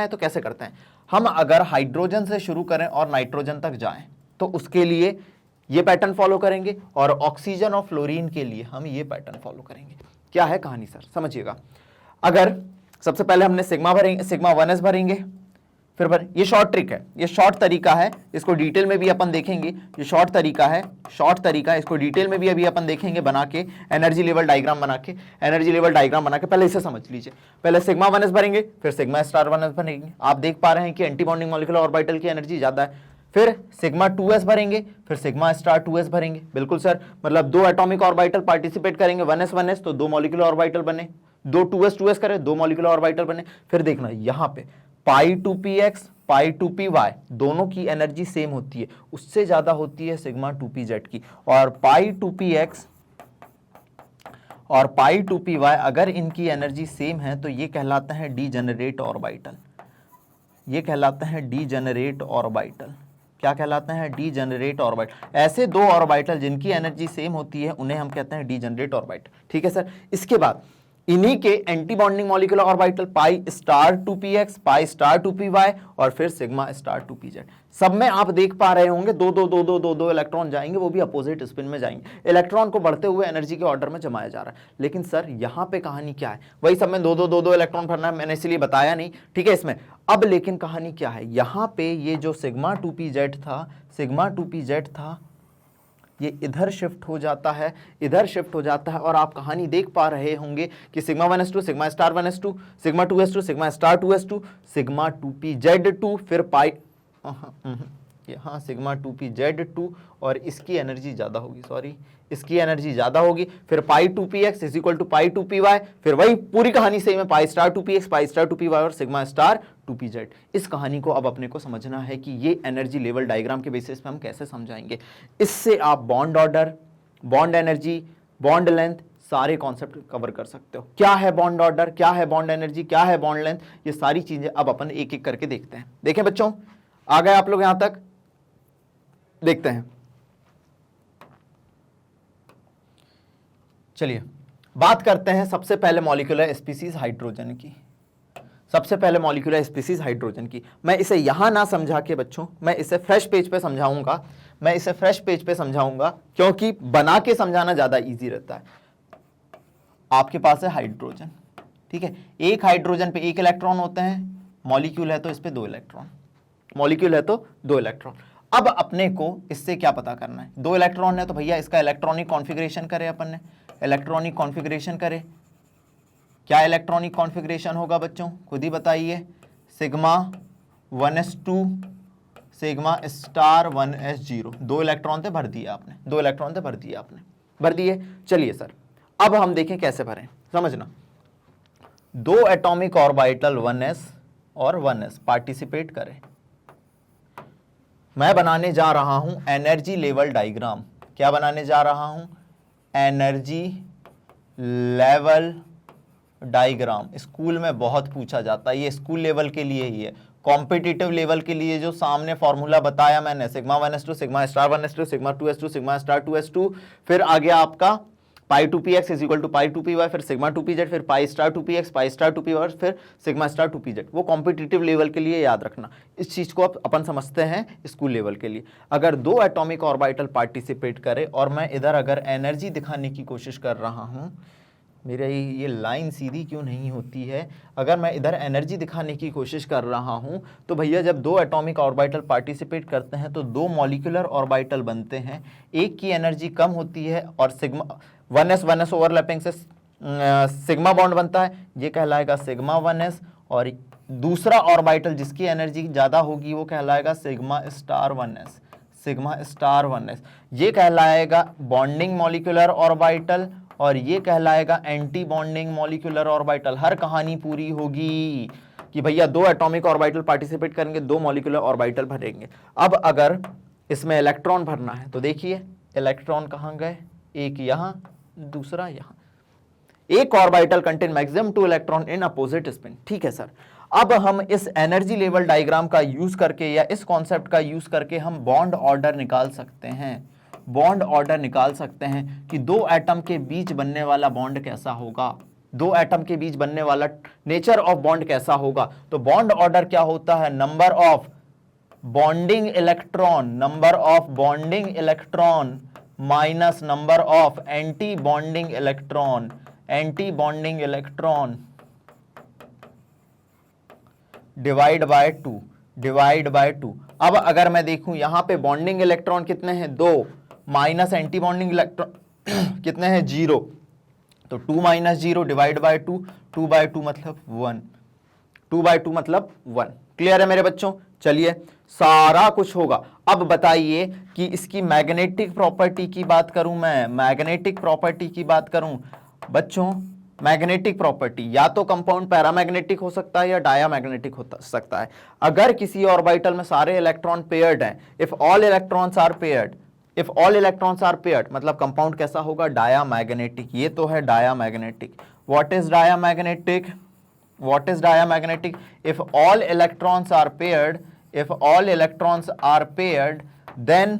तो कैसे करते हैं हम? अगर हाइड्रोजन से शुरू करें और नाइट्रोजन तक जाएं तो उसके लिए ये पैटर्न फॉलो करेंगे, और ऑक्सीजन और फ्लोरीन के लिए हम ये पैटर्न फॉलो करेंगे। क्या है कहानी सर? समझिएगा। अगर सबसे पहले हमने सिग्मा भरेंगे, सिग्मा 1s भरेंगे, फिर ये शॉर्ट ट्रिक है, ये शॉर्ट तरीका है, इसको डिटेल में भी अपन देखेंगे। ये शॉर्ट तरीका है, इसको डिटेल में भी अभी अपन देखेंगे बना के, एनर्जी लेवल डायग्राम बना के। पहले इसे समझ लीजिए। पहले सिग्मा 1s भरेंगे, फिर सिग्मा स्टार 1s भरेंगे। आप देख पा रहे हैं कि एंटी बॉन्डिंग मॉलिक्यूलर ऑर्बिटल की एनर्जी ज्यादा है। फिर सिग्मा 2s भरेंगे, फिर सिग्मा स्टार 2s भरेंगे। बिल्कुल सर, मतलब 2 एटॉमिक ऑर्बिटल पार्टिसिपेट करेंगे, 1s तो 2 मॉलिक्यूलर ऑर्बिटल बने, 2 2s करें, 2 मॉलिक्यूलर ऑर्बिटल बने। फिर देखना यहां पे पाई 2px, पाई 2py दोनों की एनर्जी सेम होती है, उससे ज्यादा होती है सिग्मा 2pz की। और पाई 2px और पाई 2py अगर इनकी एनर्जी सेम है तो ये कहलाता है डीजेनरेट ऑर्बिटल। ये कहलाता है डीजेनरेट ऑर्बिटल। क्या कहलाता है? Degenerate orbital. ऐसे 2 ऑर्बिटल जिनकी एनर्जी सेम होती है उन्हें हम कहते हैं डीजेनरेट ऑर्बिटल। ठीक है सर। इसके बाद इन्हीं के एंटी बॉन्डिंग मॉलिक्यूलर ऑर्बिटल पाई स्टार 2px, पाई स्टार 2py और फिर सिग्मा स्टार 2pz। सब में आप देख पा रहे होंगे 2 इलेक्ट्रॉन जाएंगे, वो भी अपोजिट स्पिन में जाएंगे। इलेक्ट्रॉन को बढ़ते हुए एनर्जी के ऑर्डर में जमाया जा रहा है। लेकिन सर यहाँ पे कहानी क्या है? वही सब में 2 इलेक्ट्रॉन भरना है, मैंने इसलिए बताया नहीं, ठीक है इसमें। अब लेकिन कहानी क्या है? यहाँ पे ये जो सिग्मा 2pz था, ये इधर शिफ्ट हो जाता है, और आप कहानी देख पा रहे होंगे कि sigma 1s2, sigma star 1s2, sigma 2s2, sigma star 2s2, sigma 2pz2, फिर पाई यहाँ सिग्मा 2pz2, और इसकी एनर्जी ज्यादा होगी, इसकी एनर्जी ज्यादा होगी। फिर pi 2px is equal to pi 2py, फिर वही पूरी कहानी सेम है, पाई स्टार 2px, पाई स्टार 2py और सिग्मा स्टार 2pz। इस कहानी को अब अपने को समझना है कि ये एनर्जी लेवल डायग्राम के बेसिस पे हम कैसे समझाएंगे। इससे आप bond order, bond energy, bond length सारे कॉन्सेप्ट कवर कर सकते हो। क्या है बॉन्ड ऑर्डर, क्या है बॉन्ड एनर्जी, क्या है बॉन्ड लेंथ, ये सारी चीजें अब अपन एक एक करके देखते हैं। देखें बच्चों, आ गए आप लोग यहां तक? देखते हैं। चलिए बात करते हैं सबसे पहले मॉलिक्यूलर स्पीसीज हाइड्रोजन की। सबसे पहले मॉलिक्यूलर स्पीसीज हाइड्रोजन की। मैं इसे यहां ना समझा के बच्चों, मैं इसे फ्रेश पेज पे समझाऊंगा, क्योंकि बना के समझाना ज्यादा इजी रहता है। आपके पास है हाइड्रोजन, ठीक है, एक हाइड्रोजन पे 1 इलेक्ट्रॉन होते हैं, मॉलिक्यूल है तो इस पे 2 इलेक्ट्रॉन। अब अपने को इससे क्या पता करना है? 2 इलेक्ट्रॉन है तो भैया इसका इलेक्ट्रॉनिक कॉन्फ़िगरेशन करें अपन ने, इलेक्ट्रॉनिक कॉन्फ़िगरेशन करें। क्या इलेक्ट्रॉनिक कॉन्फ़िगरेशन होगा बच्चों, खुद ही बताइए। Sigma 1s2, sigma star 1s0, 2 electron थे, भर दिए आपने, भर दिए। चलिए सर, अब हम देखें कैसे भरें, समझना। 2 एटॉमिक ऑर्बिटल 1s और 1s पार्टिसिपेट करें, मैं बनाने जा रहा हूं एनर्जी लेवल डायग्राम। क्या बनाने जा रहा हूं? Energy level diagram. स्कूल में बहुत पूछा जाता है, ये स्कूल लेवल के लिए ही है। कॉम्पिटिटिव लेवल के लिए जो सामने फॉर्मूला बताया मैंने, sigma 1s2 sigma star 1s2 sigma 2s2 sigma star 2s2, फिर आ गया आपका pi 2px is equal to pi 2py, फिर सिग्मा 2pz, फिर पाई स्टार 2px पाई स्टार 2py, फिर सिग्मा स्टार 2pz। वो कॉम्पिटिटिव लेवल के लिए याद रखना। इस चीज को अपन समझते हैं स्कूल लेवल के लिए। अगर दो एटॉमिक ऑर्बिटल पार्टिसिपेट करे और मैं इधर अगर एनर्जी दिखाने की कोशिश कर रहा हूं, मेरे ये लाइन सीधी क्यों नहीं होती है? अगर मैं इधर एनर्जी दिखाने की कोशिश कर रहा हूं तो भैया जब दो एटॉमिक ऑर्बिटल पार्टिसिपेट करते हैं तो दो मॉलिक्यूलर ऑर्बिटल बनते हैं। एक की एनर्जी कम होती है और सिग्मा 1s ओवरलैपिंग से सिग्मा बॉन्ड बनता है, ये कहलाएगा सिग्मा 1s, और दूसरा ऑर्बिटल जिसकी एनर्जी ज़्यादा होगी वो कहलाएगा sigma star 1s, sigma star 1s। ये कहलाएगा बॉन्डिंग मॉलिक्यूलर ऑर्बिटल और ये कहलाएगा एंटी बॉन्डिंग मॉलिक्यूलर ऑर्बिटल। हर कहानी पूरी होगी कि भैया दो एटॉमिक ऑर्बिटल पार्टिसिपेट करेंगे, दो मॉलिक्यूलर ऑर्बिटल भरेंगे। अब अगर इसमें इलेक्ट्रॉन भरना है तो देखिए इलेक्ट्रॉन कहाँ गए, एक यहाँ दूसरा यहाँ। एक orbital contain maximum 2 electron in opposite spin. ठीक है सर, अब हम इस एनर्जी लेवल डायग्राम का यूज करके या इस कॉन्सेप्ट का यूज करके हम बॉन्ड ऑर्डर निकाल सकते हैं। बॉन्ड ऑर्डर निकाल सकते हैं कि दो एटम के बीच बनने वाला बॉन्ड कैसा होगा, दो एटम के बीच बनने वाला नेचर ऑफ बॉन्ड कैसा होगा। तो बॉन्ड ऑर्डर क्या होता है? Number of bonding electron, number of bonding electron minus number of anti bonding electron, anti bonding electron divide by 2, divide by 2। अब अगर मैं देखूं यहां पे बॉन्डिंग इलेक्ट्रॉन कितने हैं? 2, माइनस एंटी बॉन्डिंग इलेक्ट्रॉन कितने हैं? 0। तो 2 माइनस 0 डिवाइड बाय 2, 2 बाय 2 मतलब 1, 2 बाय 2 मतलब 1। क्लियर है मेरे बच्चों? चलिए सारा कुछ होगा। अब बताइए कि इसकी मैग्नेटिक प्रॉपर्टी की बात करूं, मैं मैग्नेटिक प्रॉपर्टी की बात करूं बच्चों, मैग्नेटिक प्रॉपर्टी या तो कंपाउंड पैरामैग्नेटिक हो सकता है या डायामैग्नेटिक हो सकता है। अगर किसी ऑर्बिटल में सारे इलेक्ट्रॉन पेयर्ड हैं, if all electrons are paired, if all electrons are paired मतलब कंपाउंड कैसा होगा? डायामैग्नेटिक। ये तो है diamagnetic. What is diamagnetic? What is diamagnetic? If all electrons are paired, if all electrons are paired, then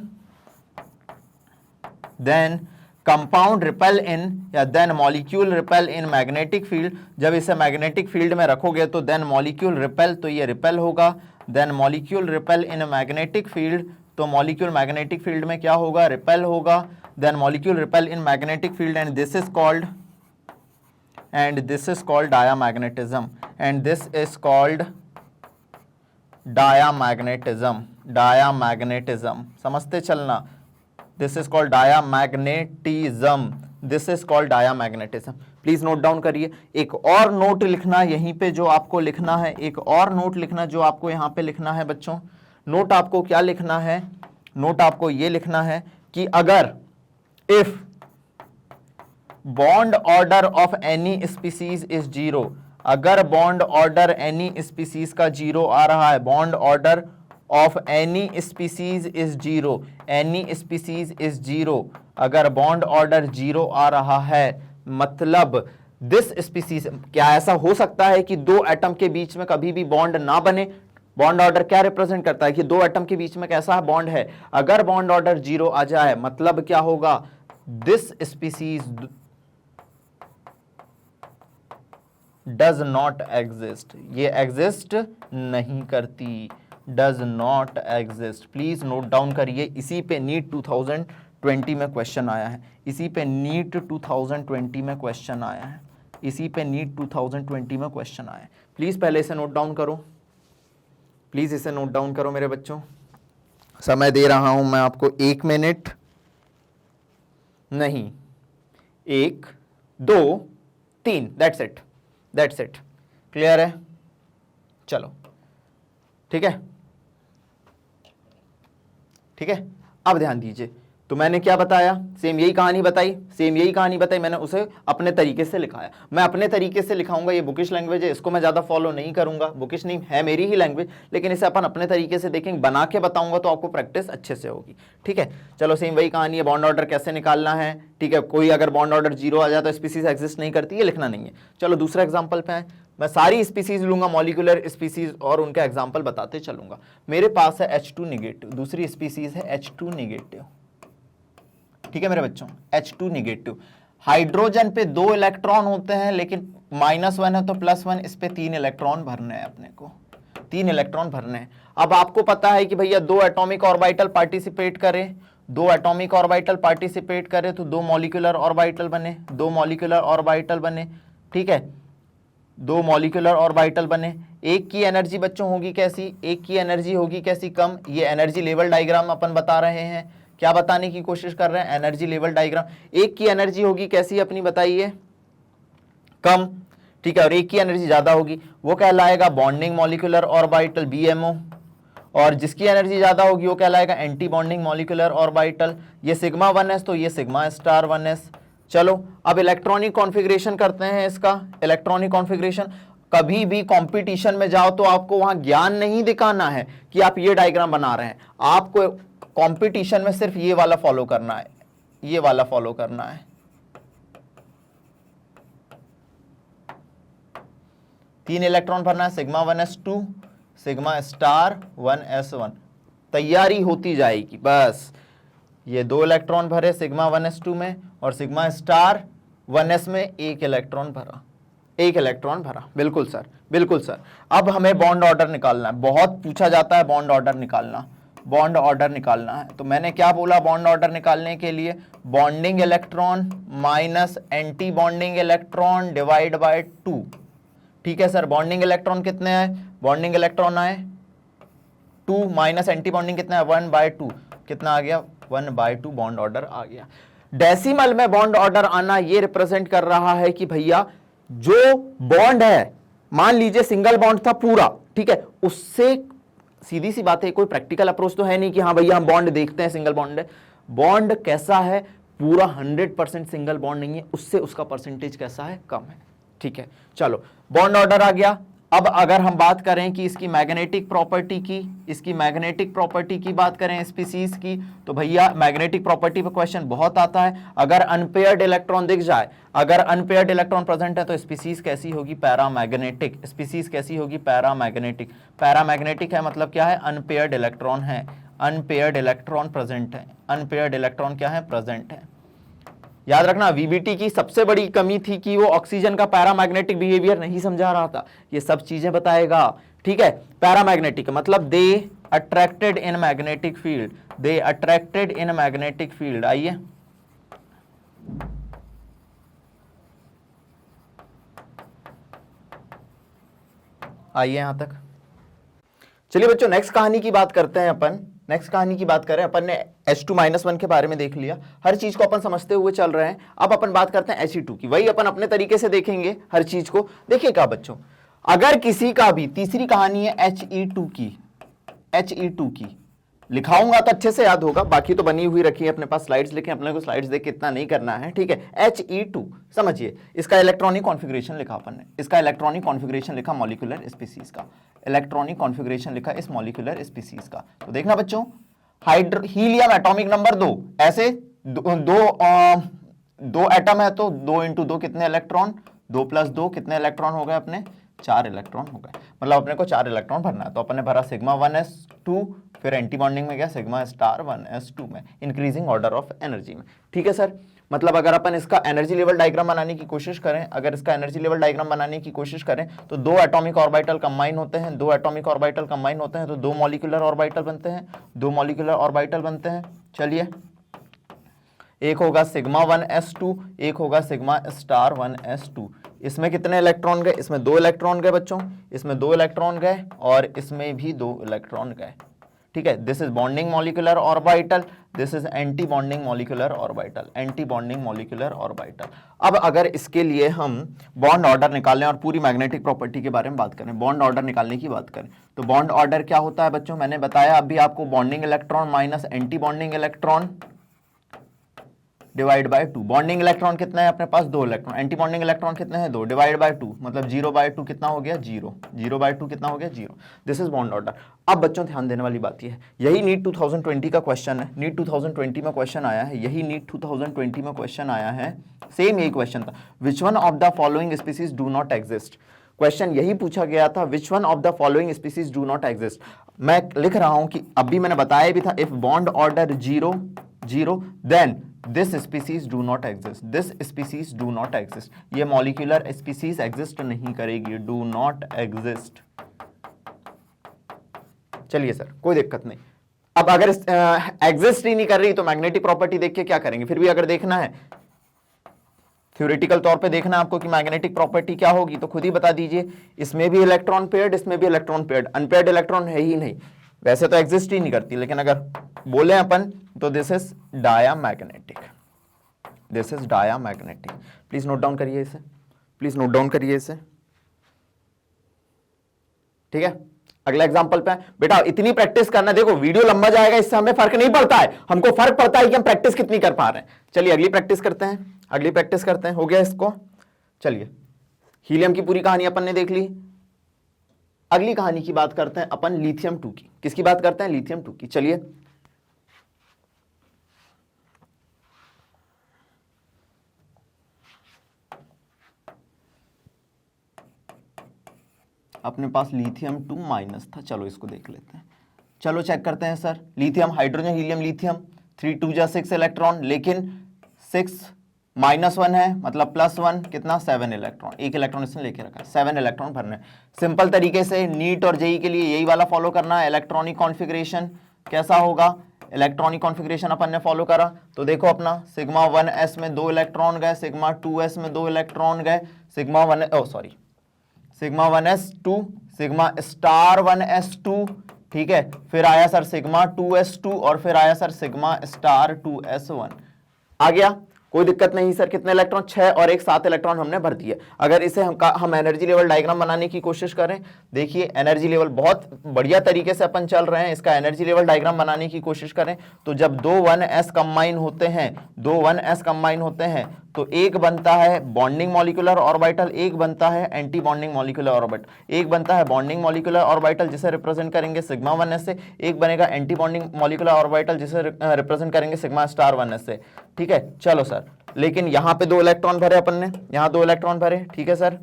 compound repel in या then molecule repel in magnetic field। जब इसे magnetic field में रखोगे तो then molecule repel, तो ये repel होगा। then molecule repel in a magnetic field, तो molecule magnetic field में क्या होगा? repel होगा। then molecule repel in magnetic field and this is called diamagnetism, and this is called diamagnetism, diamagnetism। समझते चलना, this is called diamagnetism, this is called diamagnetism। Please note down करिए। एक और note लिखना यहीं पे जो आपको लिखना है, एक और नोट लिखना जो आपको यहाँ पे लिखना है बच्चों। नोट आपको क्या लिखना है? नोट आपको ये लिखना है कि अगर if bond order of any species is 0, अगर बॉन्ड ऑर्डर एनी स्पीसीज का 0 आ रहा है, bond order of any species is 0, any species is 0, अगर बॉन्ड ऑर्डर 0 आ रहा है मतलब दिस स्पीसीज। क्या ऐसा हो सकता है कि दो एटम के बीच में कभी भी बॉन्ड ना बने? बॉन्ड ऑर्डर क्या रिप्रेजेंट करता है कि दो एटम के बीच में कैसा बॉन्ड है? अगर बॉन्ड ऑर्डर 0 आ जाए मतलब क्या होगा? This species does not exist, ये एग्जिस्ट नहीं करती, does not exist. Please note down करिए। इसी पे नीट 2020 में क्वेश्चन आया है, इसी पे नीट 2020 में क्वेश्चन आया है, इसी पे नीट 2020 में क्वेश्चन आया है। प्लीज पहले इसे नोट डाउन करो, प्लीज इसे नोट डाउन करो मेरे बच्चों। समय दे रहा हूं मैं आपको 1 मिनट नहीं, 1 2 3, that's it, that's it. Clear है? चलो ठीक है, ठीक है। अब ध्यान दीजिए, तो मैंने क्या बताया, सेम यही कहानी बताई, मैंने उसे अपने तरीके से लिखाया। मैं अपने तरीके से लिखाऊंगा, ये बुकिश लैंग्वेज है, इसको मैं ज्यादा फॉलो नहीं करूंगा, बुकिश नहीं है, मेरी ही लैंग्वेज, लेकिन इसे अपन अपने तरीके से देखेंगे, बना के बताऊंगा तो आपको प्रैक्टिस अच्छे से होगी। ठीक है, चलो सेम वही कहानी है, बॉन्ड ऑर्डर कैसे निकालना है। ठीक है, कोई अगर बॉन्ड ऑर्डर 0 आ जाए तो स्पीसीज एग्जिस्ट नहीं करती है, लिखना नहीं है। चलो दूसरा एग्जाम्पल पे आए, मैं सारी स्पीसीज लूंगा, मॉलिक्यूलर स्पीसीज, और उनका एग्जाम्पल बताते चलूंगा। मेरे पास है H2 निगेटिव, दूसरी स्पीसीज है H2 निगेटिव। ठीक है मेरे बच्चों, H2 निगेटिव, हाइड्रोजन पे 2 इलेक्ट्रॉन होते हैं, लेकिन -1 है तो +1, इस पे 3 इलेक्ट्रॉन भरने हैं अपने को, 3 इलेक्ट्रॉन भरने हैं। अब आपको पता है कि भैया 2 एटॉमिक ऑर्बिटल पार्टिसिपेट करें, 2 एटॉमिक ऑर्बिटल पार्टिसिपेट करें तो 2 मॉलिक्यूलर ऑर्बिटल बने, 2 मॉलिक्यूलर ऑर्बिटल बने। ठीक है, 2 मॉलिक्यूलर ऑर्बिटल बने। एक की एनर्जी बच्चों होगी कैसी, एक की एनर्जी होगी कैसी, कम। ये एनर्जी लेवल डायग्राम अपन बता रहे हैं, क्या बताने की कोशिश कर रहे हैं, एनर्जी लेवल डायग्राम। एक की एनर्जी होगी कैसी अपनी बताइए, कम। ठीक है, और एक की एनर्जी ज्यादा होगी, वो कहलाएगा बॉन्डिंग मॉलिक्यूलर ऑर्बिटल, BMO। और जिसकी एनर्जी ज्यादा होगी वो कहलाएगा एंटी बॉन्डिंग मॉलिक्यूलर ऑर्बिटल। ये सिग्मा 1s तो ये सिग्मा स्टार 1s। चलो अब इलेक्ट्रॉनिक कॉन्फ़िगरेशन करते हैं इसका। इलेक्ट्रॉनिक कॉन्फ़िगरेशन, कभी भी कंपटीशन में जाओ तो आपको वहां ज्ञान नहीं दिखाना है कि आप ये डायग्राम बना रहे हैं, आपको कंपटीशन में सिर्फ ये वाला फॉलो करना है, ये वाला फॉलो करना है। तीन इलेक्ट्रॉन भरना है, sigma 1s2, sigma star 1s1, तैयारी होती जाएगी। बस ये 2 इलेक्ट्रॉन भरे सिग्मा 1s2 में, और सिग्मा स्टार 1s में 1 इलेक्ट्रॉन भरा, 1 इलेक्ट्रॉन भरा। बिल्कुल सर, बिल्कुल सर। अब हमें बॉन्ड ऑर्डर निकालना है, बहुत पूछा जाता है बॉन्ड ऑर्डर निकालना, बॉन्ड ऑर्डर निकालना है। तो मैंने क्या बोला बॉन्ड ऑर्डर निकालने के लिए, bonding electron minus anti bonding electron divide by 2। ठीक है सर, बॉन्डिंग इलेक्ट्रॉन कितने आए, बॉन्डिंग इलेक्ट्रॉन आए 2, माइनस एंटी बॉन्डिंग कितना है 1/2, कितना आ गया 1/2 बॉन्ड ऑर्डर आ गया। डेसिमल में बॉन्ड ऑर्डर आना ये रिप्रेजेंट कर रहा है कि भैया जो बॉन्ड है, मान लीजिए सिंगल बॉन्ड था पूरा, ठीक है, उससे सीधी सी बात है, कोई प्रैक्टिकल अप्रोच तो है नहीं कि हाँ भैया हम बॉन्ड देखते हैं सिंगल बॉन्ड है। बॉन्ड कैसा है, पूरा 100% सिंगल बॉन्ड नहीं है, उससे उसका परसेंटेज कैसा है, कम है। ठीक है, चलो बॉन्ड ऑर्डर आ गया। अब अगर हम बात करें कि इसकी मैग्नेटिक प्रॉपर्टी की, इसकी मैग्नेटिक प्रॉपर्टी की बात करें स्पीसीज की, तो भैया मैग्नेटिक प्रॉपर्टी पे क्वेश्चन बहुत आता है। अगर अनपेयर्ड इलेक्ट्रॉन दिख जाए, अगर अनपेयर्ड इलेक्ट्रॉन प्रेजेंट है तो स्पीसीज कैसी होगी, पैरामैग्नेटिक। स्पीसीज कैसी होगी, पैरामैग्नेटिक। पैरामैग्नेटिक है मतलब क्या है, अनपेयर्ड इलेक्ट्रॉन है, अनपेयर्ड इलेक्ट्रॉन प्रेजेंट है, अनपेयर्ड इलेक्ट्रॉन क्या है, प्रेजेंट है। याद रखना वीबीटी की सबसे बड़ी कमी थी कि वो ऑक्सीजन का पैरामैग्नेटिक बिहेवियर नहीं समझा रहा था, ये सब चीजें बताएगा। ठीक है, पैरामैग्नेटिक मतलब they attracted in magnetic field, they attracted in magnetic field. आइए आइए यहां तक। चलिए बच्चों नेक्स्ट कहानी की बात करते हैं अपन। नेक्स्ट कहानी की बात करें, अपन ने H2-1 के बारे में देख लिया, हर चीज को अपन समझते हुए चल रहे हैं। अब अपन बात करते हैं He2 की, वही अपन अपने तरीके से देखेंगे हर चीज को। देखिएगा बच्चों, अगर किसी का भी, तीसरी कहानी है He2 की, He2 की लिखाऊंगा तो अच्छे से याद होगा, बाकी तो बनी हुई रखी है अपने पास, स्लाइड्स लिखे, अपने को स्लाइड्स देख के इतना नहीं करना है। ठीक है, He2 समझिए, इसका इलेक्ट्रॉनिक कॉन्फ़िगरेशन लिखा अपन ने, इसका इलेक्ट्रॉनिक कॉन्फ़िगरेशन लिखा मॉलिक्यूलर स्पीसीज का, इलेक्ट्रॉनिक कॉन्फ़िगरेशन लिखा इस मॉलिक्यूलर स्पीसीज का। तो देखना बच्चों, हीलियम एटॉमिक नंबर 2, ऐसे दो एटम है तो 2 × 2 कितने इलेक्ट्रॉन, 2 + 2 कितने इलेक्ट्रॉन हो गए अपने, 4 इलेक्ट्रॉन हो गए, मतलब अपने को 4 इलेक्ट्रॉन भरना है। तो अपने भरा सिग्मा 1s2, फिर एंटी बॉन्डिंग में गया सिग्मा स्टार 1s2 में, इंक्रीजिंग ऑर्डर ऑफ एनर्जी में। ठीक है सर, मतलब अगर अपन इसका एनर्जी लेवल डायग्राम बनाने की कोशिश करें, अगर इसका एनर्जी लेवल डायग्राम बनाने की कोशिश करें तो 2 एटॉमिक ऑर्बिटल कंबाइन होते हैं, 2 एटॉमिक ऑर्बिटल कंबाइन होते हैं तो 2 मॉलिक्यूलर ऑर्बिटल बनते हैं, 2 मॉलिक्यूलर ऑर्बिटल बनते हैं। चलिए, एक होगा सिग्मा 1s2, एक होगा सिग्मा स्टार 1s2। इसमें कितने इलेक्ट्रॉन गए, इसमें 2 इलेक्ट्रॉन गए बच्चों, इसमें 2 इलेक्ट्रॉन गए और इसमें भी 2 इलेक्ट्रॉन गए। ठीक है, this is bonding molecular orbital, this is anti bonding molecular orbital, anti bonding molecular orbital. अब अगर इसके लिए हम बॉन्ड ऑर्डर निकालें और पूरी मैग्नेटिक प्रॉपर्टी के बारे में बात करें, बॉन्ड ऑर्डर निकालने की बात करें, तो बॉन्ड ऑर्डर क्या होता है बच्चों, मैंने बताया अभी आपको, bonding electron minus anti bonding electron divide by 2। Bonding electron कितना है अपने पास? 2 इलेक्ट्रॉन। एंटी बॉन्डिंग इलेक्ट्रॉन कितने हैं? 2 डिवाइड बाय 2 मतलब 0/2 कितना हो गया? 0। 0/2 कितना हो गया? 0। This is bond order. अब बच्चों ध्यान देने वाली बात यह है, यही नीट 2020 का क्वेश्चन है। नीट 2020 में क्वेश्चन आया है, यही नीट 2020 में क्वेश्चन आया है, सेम यही क्वेश्चन था। Which one of the following species do not exist. Question यही पूछा गया था, which one of the following species do not exist. मैं लिख रहा हूं कि अभी मैंने बताया भी था, if bond order 0 0 then this species do not exist, this species do not exist. ये मॉलिक्यूलर स्पीसीज एग्जिस्ट नहीं करेगी, डू नॉट एग्जिस्ट। चलिए सर कोई दिक्कत नहीं। अब अगर एग्जिस्ट ही नहीं कर रही तो मैग्नेटिक प्रॉपर्टी देख के क्या करेंगे? फिर भी अगर देखना है, थ्योरेटिकल तौर पे देखना है आपको कि मैग्नेटिक प्रॉपर्टी क्या होगी, तो खुद ही बता दीजिए। इसमें भी इलेक्ट्रॉन पेयर्ड, इसमें भी इलेक्ट्रॉन पेयर्ड, अनपेयर्ड इलेक्ट्रॉन है ही नहीं, वैसे तो एग्जिस्ट ही नहीं करती, लेकिन अगर बोले अपन तो this is diamagnetic, this is diamagnetic. Please note down करिए इसे, प्लीज नोट डाउन करिए इसे, ठीक है। अगला एग्जांपल पे बेटा इतनी प्रैक्टिस करना, देखो वीडियो लंबा जाएगा, इससे हमें फर्क नहीं पड़ता है, हमको फर्क पड़ता है कि हम प्रैक्टिस कितनी कर पा रहे हैं। चलिए अगली प्रैक्टिस करते हैं, अगली प्रैक्टिस करते हैं। हो गया इसको, चलिए हीलियम की पूरी कहानी अपन ने देख ली। अगली कहानी की बात करते हैं अपन लिथियम 2 की। किसकी बात करते हैं? लिथियम 2 की। चलिए अपने पास लिथियम 2 माइनस था, चलो इसको देख लेते हैं। चलो चेक करते हैं sir. Lithium, hydrogen, helium, lithium, 3 2 जा 6 इलेक्ट्रॉन, लेकिन 6 -1 है मतलब +1 कितना? 7 इलेक्ट्रॉन। एक इलेक्ट्रॉन इसने लेके रखा है, 7 इलेक्ट्रॉन भरने। सिंपल तरीके से नीट और जेई के लिए यही वाला फॉलो करना है। इलेक्ट्रॉनिक कॉन्फ़िगरेशन कैसा होगा? इलेक्ट्रॉनिक कॉन्फ़िगरेशन अपन ने फॉलो करा तो देखो अपना सिग्मा 1s में 2 इलेक्ट्रॉन गए, सिग्मा 2s में 2 इलेक्ट्रॉन गए, sigma 1s2, sigma star 1s2, ठीक है। फिर आया सर सिग्मा 2s2 और फिर आया सर सिग्मा स्टार 2s1। आ गया, कोई दिक्कत नहीं सर। कितने इलेक्ट्रॉन? 6 और 1 7 इलेक्ट्रॉन हमने भर दिए। अगर इसे हम एनर्जी लेवल डायग्राम बनाने की कोशिश करें, देखिए एनर्जी लेवल बहुत बढ़िया तरीके से अपन चल रहे हैं, इसका एनर्जी लेवल डायग्राम बनाने की कोशिश करें तो जब 2 1s कंबाइन होते हैं, 2 1s कंबाइन होते हैं तो एक बनता है बॉन्डिंग मॉलिक्यूलर ऑर्बिटल, एक बनता है एंटी बॉन्डिंग मॉलिक्यूलर ऑर्बिटल। एक बनता है बॉन्डिंग मॉलिक्यूलर ऑर्बिटल जिसे रिप्रेजेंट करेंगे सिग्मा 1s से, एक बनेगा एंटी बॉन्डिंग मॉलिक्यूलर ऑर्बिटल जिसे रिप्रेजेंट करेंगे सिग्मा स्टार 1s से, ठीक है। चलो सर, लेकिन यहां पे 2 इलेक्ट्रॉन भरे अपन ने, यहां 2 इलेक्ट्रॉन भरे, ठीक है सर,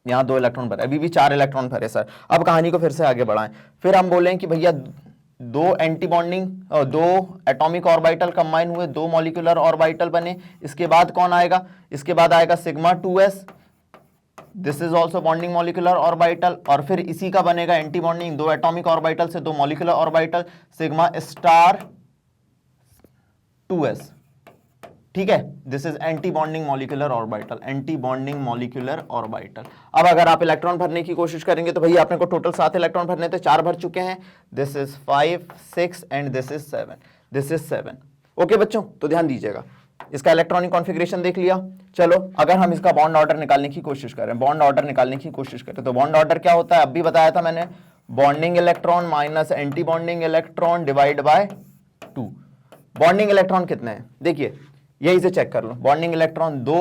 यहां 2 इलेक्ट्रॉन भरे, अभी भी 4 इलेक्ट्रॉन भरे सर। अब कहानी को फिर से आगे बढ़ाएं, फिर हम बोलें कि भैया 2 anti bonding 2 atomic orbital combine हुए, 2 मॉलिक्यूलर ऑर्बिटल बने। इसके बाद कौन आएगा? इसके बाद आएगा sigma 2s, this is also bonding molecular orbital, और फिर इसी का बनेगा एंटी बॉन्डिंग 2 एटॉमिक ऑर्बिटल से 2 molecular orbital, sigma star 2s, ठीक है। This is anti bonding molecular orbital, anti bonding molecular orbital. अब अगर आप इलेक्ट्रॉन भरने की कोशिश करेंगे तो भैया आपने को टोटल 7 इलेक्ट्रॉन भरने थे, 4 भर चुके हैं। This is 5 6 and this is 7, this is 7। Okay बच्चों, तो ध्यान दीजिएगा, इसका इलेक्ट्रॉनिक कॉन्फ़िगरेशन देख लिया। चलो अगर हम इसका बॉन्ड ऑर्डर निकालने की कोशिश करें, बॉन्ड ऑर्डर निकालने की कोशिश करें तो बॉन्ड ऑर्डर क्या होता है? अब भी बताया था मैंने, bonding electron minus anti bonding electron divide by 2। Bonding electron कितने हैं? देखिए यही से चेक कर लो, बॉन्डिंग इलेक्ट्रॉन 2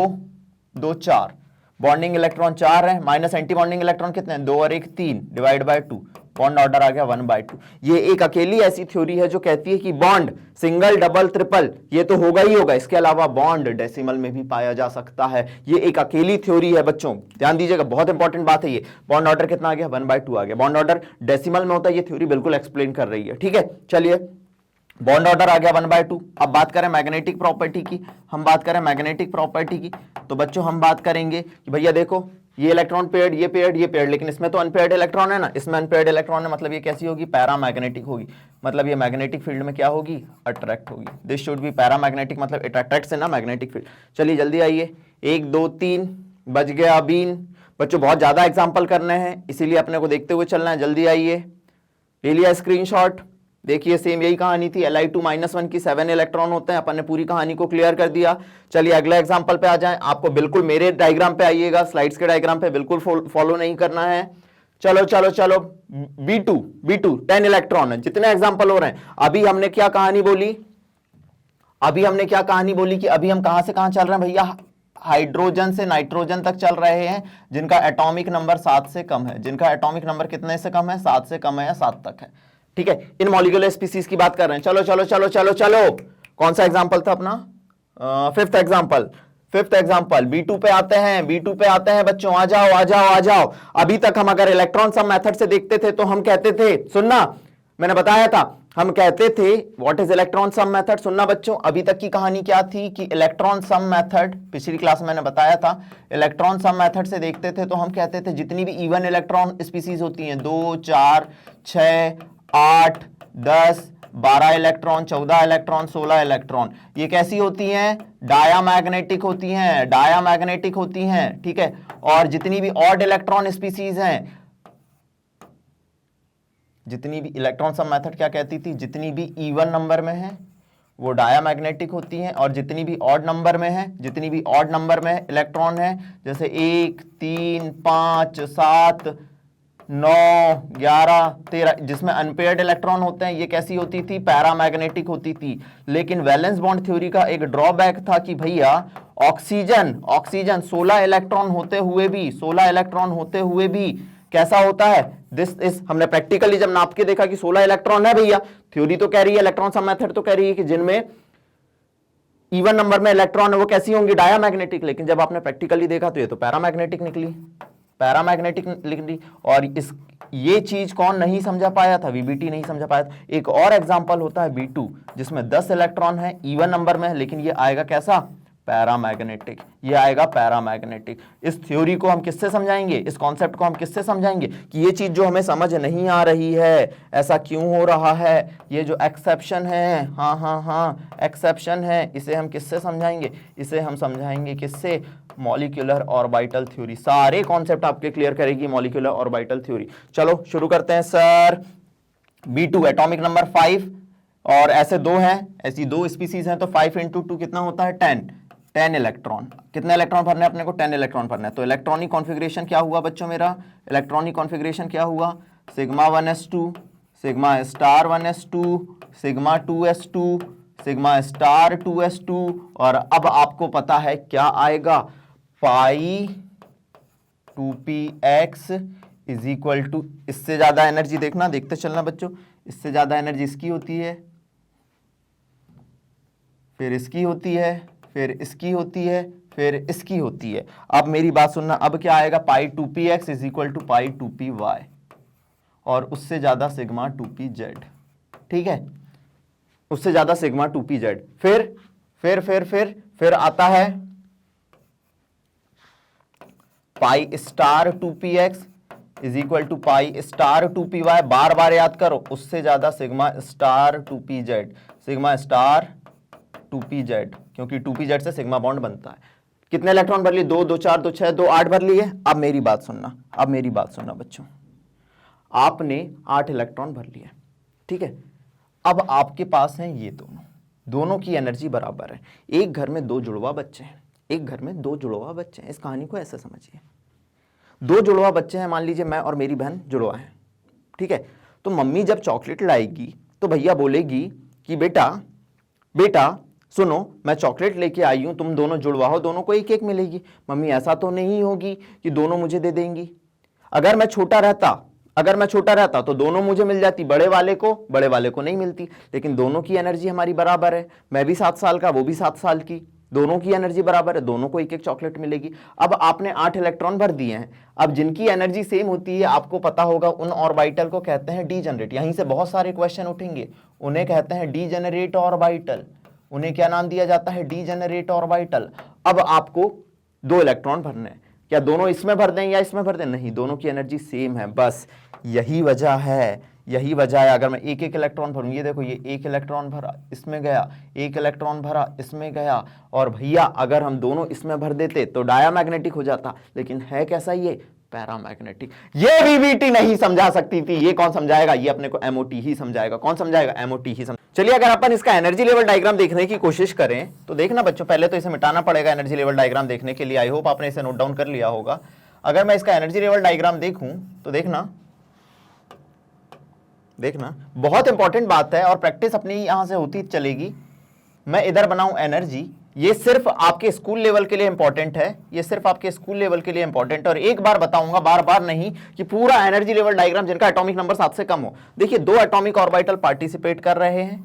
2 4, बॉन्डिंग इलेक्ट्रॉन 4 है, माइनस एंटी बॉन्डिंग इलेक्ट्रॉन कितने हैं? 2 और 1 3 डिवाइड बाय 2, बॉन्ड ऑर्डर आ गया 1/2। ये एक अकेली ऐसी थ्योरी है जो कहती है कि बॉन्ड सिंगल डबल ट्रिपल ये तो होगा ही होगा, इसके अलावा बॉन्ड डेसिमल में भी पाया जा सकता है। ये एक अकेली थ्योरी है बच्चों, ध्यान दीजिएगा, बहुत इंपॉर्टेंट बात है ये। बॉन्ड ऑर्डर कितना आ गया? 1/2 आ गया। बॉन्ड ऑर्डर डेसिमल में होता है, ये थ्योरी बिल्कुल एक्सप्लेन कर रही है, ठीक है। चलिए बॉन्ड ऑर्डर आ गया 1/2। अब बात करें मैग्नेटिक प्रॉपर्टी की, हम बात करें मैग्नेटिक प्रॉपर्टी की तो बच्चों हम बात करेंगे कि भैया देखो ये इलेक्ट्रॉन पेयर्ड, ये पेयर्ड, ये पेयर्ड, लेकिन इसमें तो अनपेयर्ड इलेक्ट्रॉन है ना, इसमें अनपेयर्ड इलेक्ट्रॉन है, मतलब ये कैसी होगी? पैरामैग्नेटिक होगी, मतलब ये मैग्नेटिक फील्ड में क्या होगी? अट्रैक्ट होगी। दिस शुड बी पैरामैग्नेटिक, मतलब it attracts in a magnetic field. चलिए जल्दी आइए, 1 2 3 बच गया बीन। बच्चों बहुत ज्यादा एग्जाम्पल करने हैं, इसीलिए अपने को देखते हुए चलना है। जल्दी आइए, ले लिया स्क्रीनशॉट? देखिए सेम यही कहानी थी, Li2-1 की 7 इलेक्ट्रॉन होते हैं, अपन ने पूरी कहानी को क्लियर कर दिया। चलिए अगले एग्जांपल पे आ जाएं। आपको बिल्कुल मेरे डायग्राम पे आइएगा, स्लाइड्स के डायग्राम पे बिल्कुल फॉलो नहीं करना है। चलो चलो चलो, B2 10 इलेक्ट्रॉन है, जितने एग्जांपल हो रहे हैं। अभी हमने क्या कहानी बोली? अभी हमने क्या कहानी बोली कि अभी हम कहां से कहां चल रहे हैं भैया, हाइड्रोजन से नाइट्रोजन तक चल रहे हैं, जिनका एटॉमिक नंबर 7 से कम है। जिनका एटॉमिक नंबर कितने से कम है, 7 से कम है या 7 तक है। ठीक है, इन मॉलिक्यूलर स्पीसीज की बात कर रहे हैं। चलो चलो चलो चलो चलो, कौन सा एग्जांपल था अपना, फिफ्थ एग्जांपल B2 पे आते हैं, B2 पे आते हैं बच्चों, आ जाओ आ जाओ आ जाओ। अभी तक हम अगर इलेक्ट्रॉन सम मेथड से देखते थे तो हम कहते थे, सुनना मैंने बताया था, हम कहते थे what is electron sum method. सुनना बच्चों, अभी तक की कहानी क्या थी कि इलेक्ट्रॉन सम मेथड, पिछली क्लास में मैंने बताया था, इलेक्ट्रॉन सम मेथड से देखते थे तो हम कहते थे जितनी भी इवन इलेक्ट्रॉन स्पीसीज होती हैं, 2 4 6 8 10 12 इलेक्ट्रॉन, 14 इलेक्ट्रॉन, 16 इलेक्ट्रॉन, ये कैसी होती हैं, डायामैग्नेटिक होती हैं, डायामैग्नेटिक होती हैं। ठीक है, और जितनी भी ऑड इलेक्ट्रॉन स्पीसीज हैं, जितनी भी इलेक्ट्रॉन सम मेथड क्या कहती थी, जितनी भी इवन नंबर में है वो डायामैग्नेटिक होती हैं, और जितनी भी ऑड नंबर में है, जितनी भी ऑड नंबर में इलेक्ट्रॉन है, जैसे 1 3 5 7 9 11 13, जिसमें अनपेयर्ड इलेक्ट्रॉन होते हैं, ये कैसी होती थी, पैरामैग्नेटिक होती थी। लेकिन वैलेंस बॉन्ड थ्योरी का एक ड्रॉबैक था कि भैया ऑक्सीजन 16 इलेक्ट्रॉन होते हुए भी कैसा होता है, दिस इज, हमने प्रैक्टिकली जब नाप के देखा कि 16 इलेक्ट्रॉन है भैया, थ्योरी तो कह रही है, इलेक्ट्रॉन सम मेथड तो कह रही है कि जिनमें इवन नंबर में इलेक्ट्रॉन है वो कैसी होंगी, डायामैग्नेटिक। लेकिन जब आपने प्रैक्टिकली देखा तो ये तो पैरामैग्नेटिक निकली। और इस ये चीज कौन नहीं समझा पाया था, वीबीटी नहीं समझा पाया था। एक और एग्जांपल होता है B2, जिसमें 10 इलेक्ट्रॉन है, इवन नंबर में है, लेकिन ये आएगा कैसा, पैरामैग्नेटिक, ये आएगा पैरामैग्नेटिक। इस थ्योरी को हम किससे समझाएंगे, इस कॉन्सेप्ट को हम किससे समझाएंगे कि ये चीज जो हमें समझ नहीं आ रही है, ऐसा क्यों हो रहा है, ये जो एक्सेप्शन है, हाँ एक्सेप्शन है, इसे हम किससे समझाएंगे, इसे हम समझाएंगे किससे, मॉलिक्यूलर ऑर्बिटल थ्योरी। सारे कॉन्सेप्ट आपके क्लियर करेगी मॉलिक्यूलर ऑर्बिटल थ्योरी। चलो शुरू करते हैं सर। B2 एटॉमिक नंबर 5, और ऐसे दो हैं, ऐसी दो स्पीसीज हैं, तो 5 × 2 कितना होता है, 10 इलेक्ट्रॉन। कितने इलेक्ट्रॉन भरने अपने को, 10 इलेक्ट्रॉन भरने। तो इलेक्ट्रॉनिक कॉन्फ़िगरेशन क्या हुआ बच्चों मेरा, इलेक्ट्रॉनिक कॉन्फ़िगरेशन क्या हुआ, sigma 1s2, sigma star 1s2, sigma 2s2, sigma star 2s2, और अब आपको पता है क्या आएगा, pi 2px is equal to, इससे ज्यादा एनर्जी देखना, देखते चलना बच्चों, इससे ज्यादा एनर्जी इसकी होती है, फिर इसकी होती है, फिर इसकी होती है, फिर इसकी होती है। अब मेरी बात सुनना, अब क्या आएगा, pi 2px is equal to pi 2py, और उससे ज्यादा सिग्मा 2pz। ठीक है, उससे ज्यादा सिग्मा 2pz। फिर आता है pi star 2px is equal to pi star 2py, बार बार याद करो, उससे ज्यादा sigma star 2pz, sigma star 2pz, क्योंकि 2pz से सिग्मा बॉन्ड बनता है। कितने इलेक्ट्रॉन भर लिए, 2 2 4 2 6 2 8 भर लिए। अब मेरी बात सुनना बच्चों, आपने 8 इलेक्ट्रॉन भर लिए, ठीक है। अब आपके पास हैं ये दोनों की एनर्जी बराबर है। एक घर में 2 जुड़वा बच्चे हैं, इस कहानी को ऐसे समझिए, 2 जुड़वा बच्चे हैं, मान लीजिए मैं और मेरी बहन जुड़वा है, ठीक है। तो मम्मी जब चॉकलेट लाएगी तो भैया बोलेगी कि बेटा सुनो, मैं चॉकलेट लेके आई हूं, तुम दोनों जुड़वा हो, दोनों को एक एक मिलेगी। मम्मी ऐसा तो नहीं होगी कि दोनों मुझे दे देंगी। अगर मैं छोटा रहता तो दोनों मुझे मिल जाती, बड़े वाले को नहीं मिलती। लेकिन दोनों की एनर्जी हमारी बराबर है, मैं भी 7 साल का, वो भी 7 साल की, दोनों की एनर्जी बराबर है, दोनों को एक एक चॉकलेट मिलेगी। अब आपने 8 इलेक्ट्रॉन भर दिए हैं। अब जिनकी एनर्जी सेम होती है, आपको पता होगा, उन ऑर्बिटल को कहते हैं डीजेनरेट। यहीं से बहुत सारे क्वेश्चन उठेंगे, उन्हें कहते हैं डीजेनरेट ऑर्बिटल। उन्हें क्या नाम दिया जाता है, डीजेनरेट ऑर्बिटल। अब आपको 2 इलेक्ट्रॉन भरने हैं, क्या दोनों इसमें भर दें या इसमें भर दें, नहीं, दोनों की एनर्जी सेम है। बस यही वजह है। अगर मैं एक एक इलेक्ट्रॉन भरूं, ये देखो, ये 1 इलेक्ट्रॉन भरा, इसमें गया, 1 इलेक्ट्रॉन भरा, इसमें गया, और भैया अगर हम दोनों इसमें भर देते तो डायामैग्नेटिक हो जाता, लेकिन है कैसा, ये पैरामैग्नेटिक। ये वीवीटी नहीं समझा सकती थी, ये कौन समझाएगा, ये अपने को एमओटी ही समझाएगा। कौन समझाएगा, एमओटी ही समझ। चलिए अगर अपन इसका एनर्जी लेवल डायग्राम देखने की कोशिश करें तो देखना बच्चों, पहले तो इसे मिटाना पड़ेगा एनर्जी लेवल डायग्राम देखने के लिए। आई होप आपने इसे नोट डाउन कर लिया होगा। अगर मैं इसका एनर्जी लेवल डायग्राम देखूं तो देखना बहुत इंपॉर्टेंट बात है, और प्रैक्टिस अपनी यहां से होती चलेगी। मैं इधर बनाऊं एनर्जी, ये सिर्फ आपके स्कूल लेवल के लिए इंपॉर्टेंट है, ये सिर्फ आपके स्कूल लेवल के लिए इंपॉर्टेंट है। और एक बार बताऊंगा, बार बार नहीं, कि पूरा एनर्जी लेवल डायग्राम जिनका एटॉमिक नंबर 7 से कम हो। देखिए 2 एटॉमिक ऑर्बिटल पार्टिसिपेट कर रहे हैं,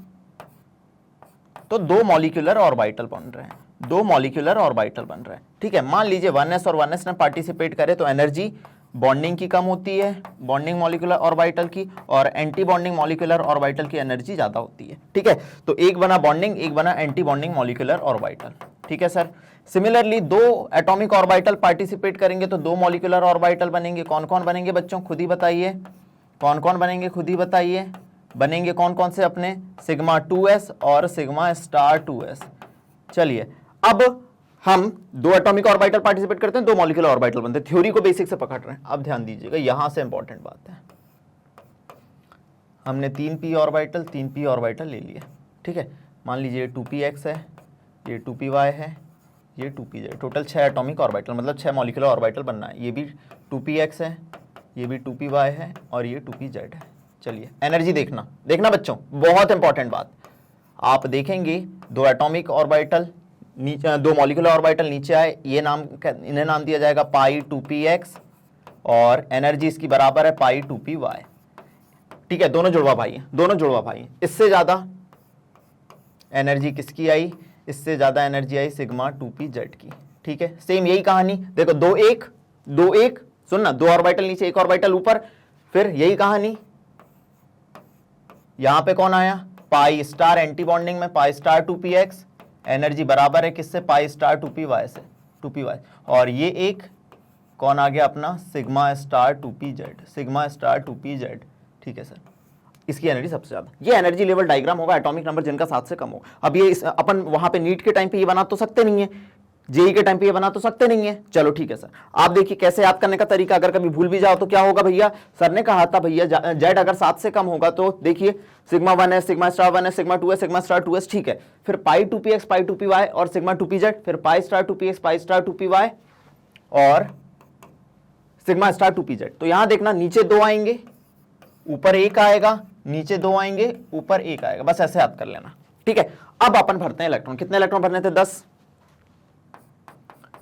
तो 2 मॉलिक्यूलर ऑर्बिटल बन रहे हैं, 2 मॉलिक्यूलर ऑर्बिटल बन रहे हैं। ठीक है, मान लीजिए 1s और 1s ने पार्टिसिपेट करे तो एनर्जी बॉन्डिंग की कम होती है, बॉन्डिंग मॉलिक्यूलर ऑर्बिटल की, और एंटी बॉन्डिंग मॉलिक्यूलर ऑर्बिटल की एनर्जी ज्यादा होती है। ठीक है, तो एक बना बॉन्डिंग, एक बना एंटी बॉन्डिंग मॉलिक्यूलर ऑर्बिटल। ठीक है sir. Similarly 2 atomic orbital participate करेंगे तो 2 मॉलिक्यूलर ऑर्बिटल बनेंगे। कौन कौन बनेंगे बच्चों, खुद ही बताइए, कौन कौन बनेंगे, खुद ही बताइए। बनेंगे कौन कौन से अपने, सिग्मा 2s और सिग्मा स्टार 2s। चलिए अब हम 2 एटॉमिक ऑर्बिटल पार्टिसिपेट करते हैं, 2 मॉलिक्यूलर ऑर्बिटल बनते हैं। थ्योरी को बेसिक से पकड़ रहे हैं। अब ध्यान दीजिएगा, यहां से इंपॉर्टेंट बात है, हमने 3p ऑर्बिटल 3p ऑर्बिटल ले लिए। ठीक है, मान लीजिए 2px है, ये 2py है, ये 2pz, टोटल 6 एटॉमिक ऑर्बिटल, मतलब 6 मॉलिक्यूलर ऑर्बिटल बनना है। ये भी 2px है, ये भी 2py है, और ये 2pz है। चलिए एनर्जी देखना, देखना बच्चों, बहुत इंपॉर्टेंट बात। आप देखेंगे 2 एटॉमिक ऑर्बिटल नीचे, 2 मॉलिक्यूलर ऑर्बिटल नीचे आए, ये नाम, इन्हें नाम दिया जाएगा पाई 2px, और एनर्जी इसकी बराबर है पाई 2py। ठीक है, दोनों जुड़वा भाई हैं, दोनों जुड़वा भाई हैं। इससे ज्यादा एनर्जी किसकी आई, इससे ज्यादा एनर्जी आई सिग्मा 2pz की। ठीक है, सेम यही कहानी देखो, 2 1 2 1, सुनना, 2 ऑर्बिटल नीचे 1 ऑर्बिटल ऊपर, फिर यही कहानी यहां पे कौन आया, पाई स्टार एंटी बॉन्डिंग में पाई स्टार 2px, एनर्जी बराबर है किससे, पाई स्टार 2py से, 2py। और ये एक कौन आ गया अपना, sigma star 2pz, sigma star 2pz। ठीक है सर, इसकी एनर्जी सबसे ज्यादा। ये एनर्जी लेवल डायग्राम होगा एटॉमिक नंबर जिनका 7 से कम हो। अब ये अपन वहां पे नीट के टाइम पे ये बना तो सकते नहीं है, जेई के टाइम पे ये बना तो सकते नहीं है। चलो ठीक है सर, आप देखिए कैसे याद करने का तरीका, अगर कभी भूल भी जाओ तो क्या होगा भैया, सर ने कहा था भैया जेड अगर 7 से कम होगा तो देखिए sigma 1s, sigma star 1s, sigma 2s, sigma star 2s। ठीक है, फिर पाई 2px, पाई 2py और सिग्मा 2pz, फिर पाई स्टार 2px, पाई स्टार 2py और सिग्मा स्टार 2pz। तो यहां देखना, नीचे 2 आएंगे, ऊपर 1 आएगा, नीचे 2 आएंगे, ऊपर 1 आएगा, बस ऐसे याद कर लेना। ठीक है, अब अपन भरते हैं इलेक्ट्रॉन। कितने इलेक्ट्रॉन भरने थे, 10,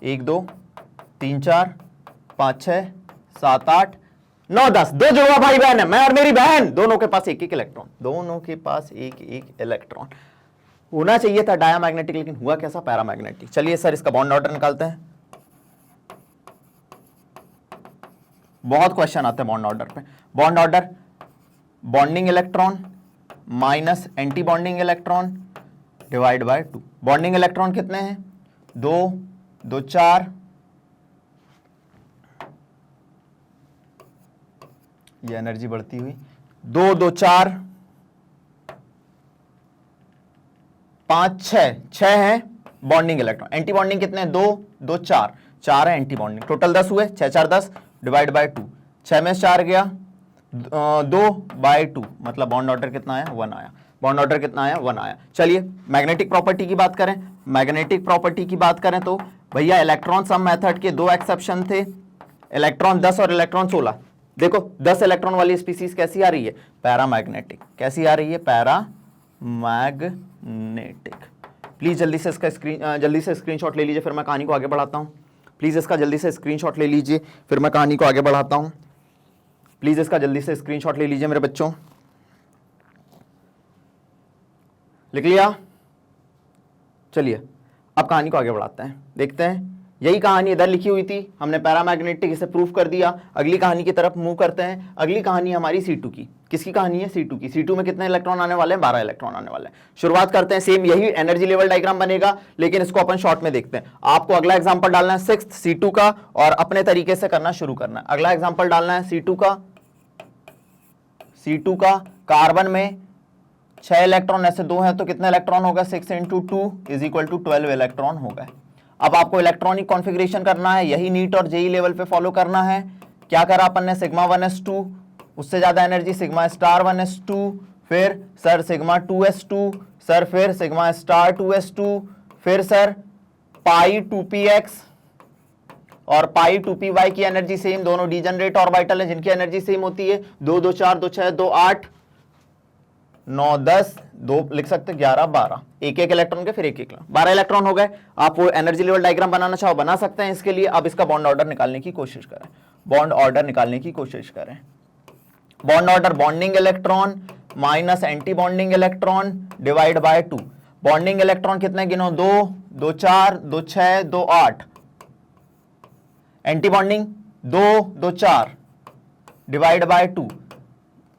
1 2 3 4 5 6 7 8 9 10, 2 जुड़वा भाई बहन है, मैं और मेरी बहन, दोनों के पास 1 1 इलेक्ट्रॉन, दोनों के पास 1 1 इलेक्ट्रॉन। होना चाहिए था डायमैग्नेटिक, लेकिन हुआ कैसा, पैरामैग्नेटिक। चलिए सर इसका बॉन्ड ऑर्डर निकालते हैं, बहुत क्वेश्चन आते हैं बॉन्ड ऑर्डर पे। Bond order, bonding electron minus anti bonding electron divide by 2। Bonding electron कितने हैं, 2 2 4, ये एनर्जी बढ़ती हुई, 2 2 4 5 6, 6 है बॉन्डिंग इलेक्ट्रॉन। एंटी बॉन्डिंग कितने हैं, 2 2 4, 4 है एंटी बॉन्डिंग। टोटल 10 हुए, 6 4 10 डिवाइड बाय 2, 6 में 4 गया, 2 बाय 2, मतलब बॉन्ड ऑर्डर कितना आया, 1 आया। बॉन्ड ऑर्डर कितना आया, 1 आया। चलिए मैग्नेटिक प्रॉपर्टी की बात करें, मैग्नेटिक प्रॉपर्टी की बात करें तो भैया इलेक्ट्रॉन सम मेथड के 2 एक्सेप्शन थे, इलेक्ट्रॉन 10 और इलेक्ट्रॉन 16। देखो 10 इलेक्ट्रॉन वाली स्पीसीज कैसी आ रही है, पैरामैग्नेटिक। कैसी आ रही है, पैरामैग्नेटिक। प्लीज जल्दी से इसका स्क्रीनशॉट ले लीजिए, फिर मैं कहानी को आगे बढ़ाता हूं। प्लीज इसका जल्दी से स्क्रीनशॉट ले लीजिए, फिर मैं कहानी को आगे बढ़ाता हूं। प्लीज इसका जल्दी से स्क्रीनशॉट ले लीजिए मेरे बच्चों, लिख लिया। चलिए अब कहानी को आगे बढ़ाते हैं, देखते हैं। यही कहानी इधर लिखी हुई थी, हमने पैरामैग्नेटिक इसे प्रूफ कर दिया। अगली कहानी की तरफ मूव करते हैं। अगली कहानी हमारी C2 की। किसकी कहानी है, C2 की। C2 में कितने इलेक्ट्रॉन आने वाले हैं, 12 इलेक्ट्रॉन आने वाले हैं। शुरुआत करते हैं, सेम यही एनर्जी लेवल डायग्राम बनेगा, लेकिन इसको अपन शॉर्ट में देखते हैं। आपको अगला एग्जांपल डालना है 6th C2 का, और अपने तरीके से करना शुरू करना है। अगला एग्जांपल डालना है C2 का। कार्बन में 6 इलेक्ट्रॉन, ऐसे 2 हैं तो कितने इलेक्ट्रॉन होगा, 6 × 2 = 12 इलेक्ट्रॉन हो गए। अब आपको इलेक्ट्रॉनिक कॉन्फ़िगरेशन करना है, यही नीट और जेई लेवल पे फॉलो करना है। क्या करा अपन ने, सिग्मा 1s2, उससे ज्यादा एनर्जी सिग्मा स्टार 1s2, फिर सर सिग्मा 2s2, सर फिर सिग्मा स्टार 2s2, फिर सर पाई 2px और पाई 2py की एनर्जी सेम, दोनों डीजनरेट ऑर्बिटल है जिनकी एनर्जी सेम होती है। 2 2 4 2 6 2 8 9 10 2 लिख सकते, 11 12, एक एक इलेक्ट्रॉन के फिर एक एक 12 इलेक्ट्रॉन हो गए। आप वो एनर्जी लेवल डायग्राम बनाना चाहो बना सकते हैं। इसके लिए अब इसका बॉन्ड ऑर्डर निकालने की कोशिश करें, बॉन्ड ऑर्डर निकालने की कोशिश करें। Bond order, bonding electron minus anti bonding electron divide by 2। Bonding electron कितने गिनो, 2 2 4 2 6 2 8, एंटी बॉन्डिंग 2 2 4 डिवाइड बाय 2,